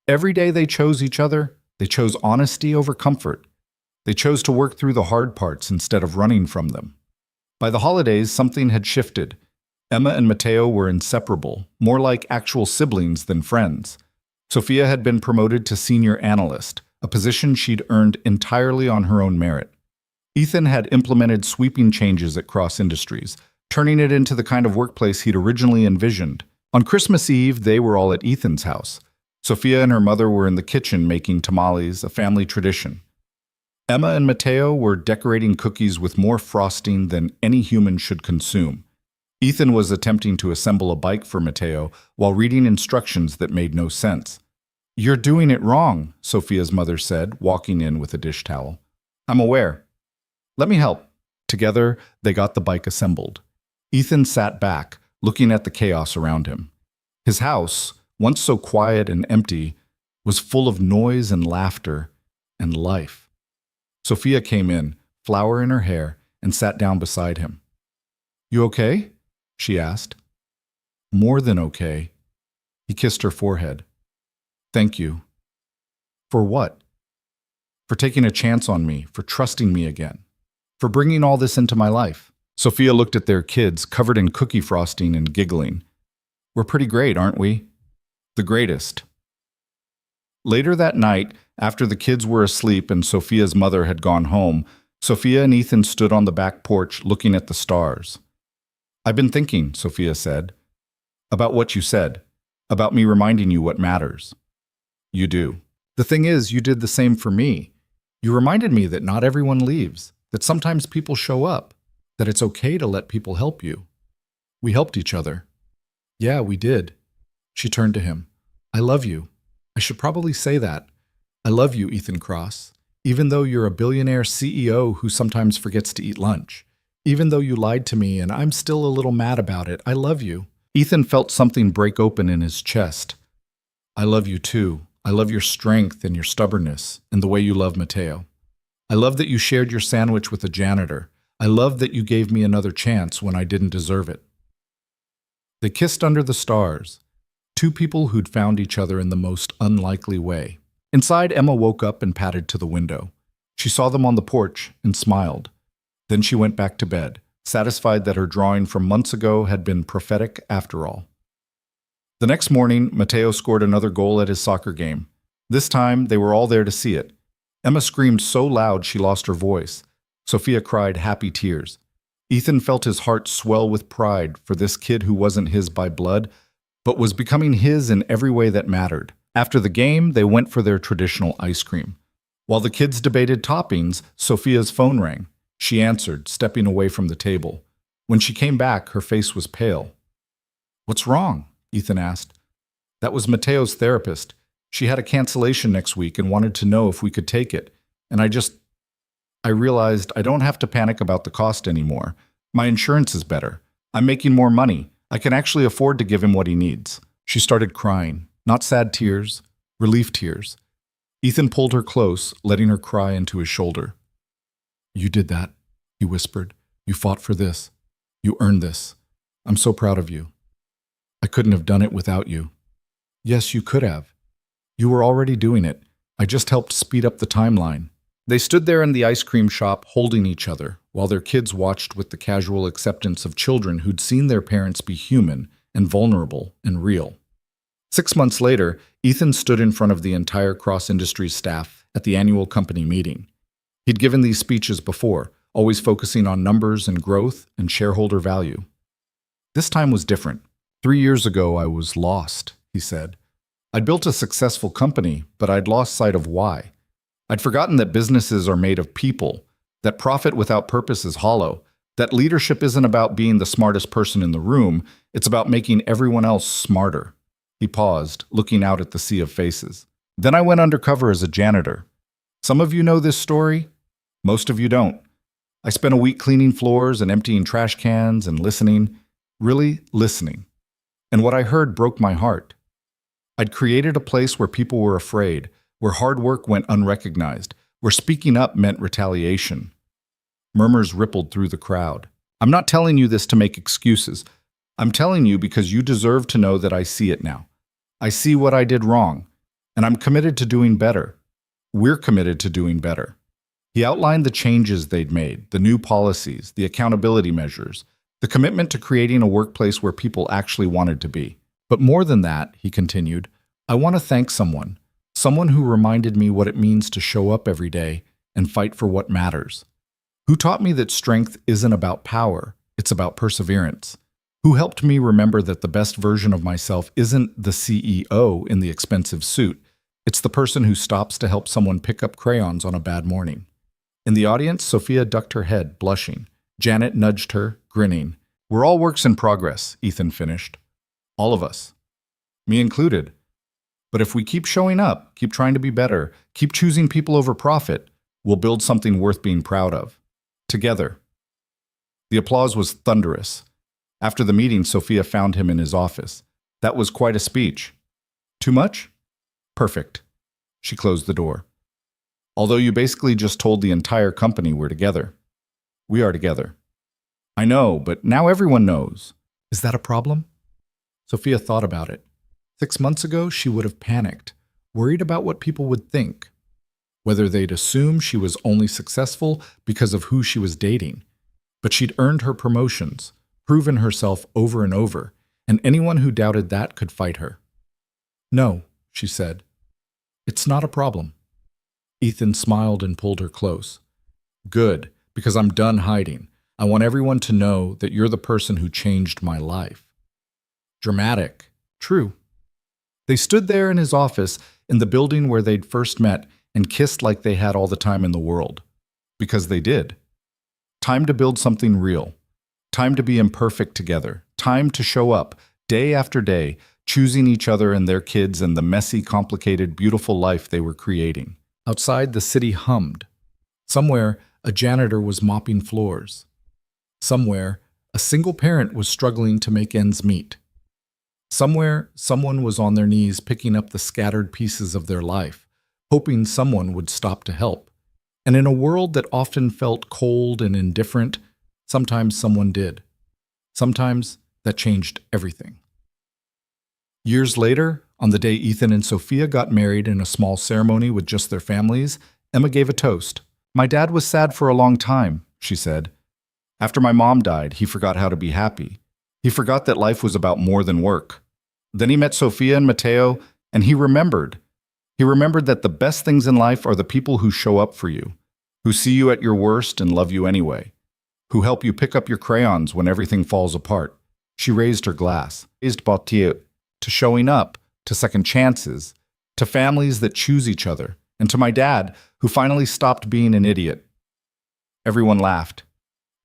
Every day they chose each other. They chose honesty over comfort. They chose to work through the hard parts instead of running from them. By the holidays, something had shifted. Emma and Mateo were inseparable, more like actual siblings than friends. Sophia had been promoted to senior analyst, a position she'd earned entirely on her own merit. Ethan had implemented sweeping changes at Cross Industries, turning it into the kind of workplace he'd originally envisioned. On Christmas Eve, they were all at Ethan's house. Sophia and her mother were in the kitchen making tamales, a family tradition. Emma and Mateo were decorating cookies with more frosting than any human should consume. Ethan was attempting to assemble a bike for Mateo while reading instructions that made no sense. "You're doing it wrong," Sophia's mother said, walking in with a dish towel. "I'm aware. Let me help." Together, they got the bike assembled. Ethan sat back, looking at the chaos around him. His house, once so quiet and empty, was full of noise and laughter and life. Sophia came in, flower in her hair, and sat down beside him. "You okay?" she asked. "More than okay." He kissed her forehead. "Thank you." "For what?" "For taking a chance on me, for trusting me again, for bringing all this into my life." Sophia looked at their kids, covered in cookie frosting, and giggling. "We're pretty great, aren't we?" "The greatest." Later that night, after the kids were asleep and Sophia's mother had gone home, Sophia and Ethan stood on the back porch looking at the stars. "I've been thinking," Sophia said, "about what you said, about me reminding you what matters." "You do. The thing is, you did the same for me. You reminded me that not everyone leaves, that sometimes people show up, that it's okay to let people help you. We helped each other." "Yeah, we did." She turned to him. "I love you. I should probably say that. I love you, Ethan Cross, even though you're a billionaire CEO who sometimes forgets to eat lunch. Even though you lied to me and I'm still a little mad about it, I love you." Ethan felt something break open in his chest. "I love you too. I love your strength and your stubbornness and the way you love Mateo. I love that you shared your sandwich with a janitor. I love that you gave me another chance when I didn't deserve it." They kissed under the stars, two people who'd found each other in the most unlikely way. Inside, Emma woke up and padded to the window. She saw them on the porch and smiled. Then she went back to bed, satisfied that her drawing from months ago had been prophetic after all. The next morning, Mateo scored another goal at his soccer game. This time, they were all there to see it. Emma screamed so loud she lost her voice. Sophia cried happy tears. Ethan felt his heart swell with pride for this kid who wasn't his by blood, but was becoming his in every way that mattered. After the game, they went for their traditional ice cream. While the kids debated toppings, Sophia's phone rang. She answered, stepping away from the table. When she came back, her face was pale. "What's wrong?" Ethan asked. "That was Mateo's therapist. She had a cancellation next week and wanted to know if we could take it. And I realized I don't have to panic about the cost anymore. My insurance is better. I'm making more money. I can actually afford to give him what he needs." She started crying, not sad tears, relief tears. Ethan pulled her close, letting her cry into his shoulder. "You did that," he whispered. "You fought for this. You earned this. I'm so proud of you. I couldn't have done it without you." "Yes, you could have. You were already doing it. I just helped speed up the timeline." They stood there in the ice cream shop holding each other, while their kids watched with the casual acceptance of children who'd seen their parents be human and vulnerable and real. 6 months later, Ethan stood in front of the entire Cross Industries staff at the annual company meeting. He'd given these speeches before, always focusing on numbers and growth and shareholder value. This time was different. 3 years ago, I was lost, he said. I'd built a successful company, but I'd lost sight of why. I'd forgotten that businesses are made of people, that profit without purpose is hollow, that leadership isn't about being the smartest person in the room, it's about making everyone else smarter. He paused, looking out at the sea of faces. Then I went undercover as a janitor. Some of you know this story. Most of you don't. I spent a week cleaning floors and emptying trash cans and listening, really listening. And what I heard broke my heart. I'd created a place where people were afraid, where hard work went unrecognized, where speaking up meant retaliation. Murmurs rippled through the crowd. I'm not telling you this to make excuses. I'm telling you because you deserve to know that I see it now. I see what I did wrong, and I'm committed to doing better. We're committed to doing better. He outlined the changes they'd made, the new policies, the accountability measures, the commitment to creating a workplace where people actually wanted to be. But more than that, he continued, I want to thank someone who reminded me what it means to show up every day and fight for what matters, Who taught me that strength isn't about power, it's about perseverance? Who helped me remember that the best version of myself isn't the CEO in the expensive suit, it's the person who stops to help someone pick up crayons on a bad morning? In the audience, Sophia ducked her head, blushing. Janet nudged her, grinning. We're all works in progress, Ethan finished. All of us. Me included. But if we keep showing up, keep trying to be better, keep choosing people over profit, we'll build something worth being proud of. Together. The applause was thunderous. After the meeting, Sophia found him in his office. That was quite a speech. Too much? Perfect. She closed the door. Although you basically just told the entire company we're together. We are together. I know, but now everyone knows. Is that a problem? Sophia thought about it. 6 months ago, she would have panicked, worried about what people would think, whether they'd assume she was only successful because of who she was dating. But she'd earned her promotions, proven herself over and over, and anyone who doubted that could fight her. No, she said. It's not a problem. Ethan smiled and pulled her close. Good, because I'm done hiding. I want everyone to know that you're the person who changed my life. Dramatic. True. They stood there in his office in the building where they'd first met and kissed like they had all the time in the world. Because they did. Time to build something real. Time to be imperfect together. Time to show up, day after day, choosing each other and their kids and the messy, complicated, beautiful life they were creating. Outside, the city hummed. Somewhere, a janitor was mopping floors. Somewhere, a single parent was struggling to make ends meet. Somewhere, someone was on their knees picking up the scattered pieces of their life, hoping someone would stop to help. And in a world that often felt cold and indifferent, sometimes someone did. Sometimes that changed everything. Years later, on the day Ethan and Sophia got married in a small ceremony with just their families, Emma gave a toast. My dad was sad for a long time, she said. After my mom died, he forgot how to be happy. He forgot that life was about more than work. Then he met Sophia and Matteo, and he remembered. He remembered that the best things in life are the people who show up for you, who see you at your worst and love you anyway, who help you pick up your crayons when everything falls apart. She raised her glass, raised Bautier, to showing up, to second chances, to families that choose each other, and to my dad, who finally stopped being an idiot. Everyone laughed.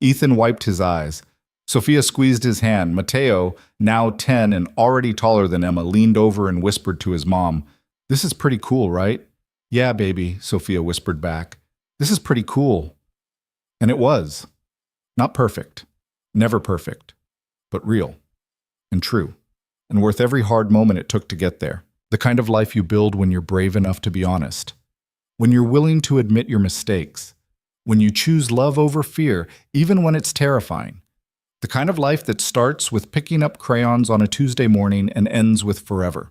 Ethan wiped his eyes. Sophia squeezed his hand. Matteo, now 10 and already taller than Emma, leaned over and whispered to his mom, "This is pretty cool, right?" "Yeah, baby," Sophia whispered back. "This is pretty cool." And it was. Not perfect. Never perfect. But real. And true. And worth every hard moment it took to get there. The kind of life you build when you're brave enough to be honest. When you're willing to admit your mistakes. When you choose love over fear, even when it's terrifying. The kind of life that starts with picking up crayons on a Tuesday morning and ends with forever.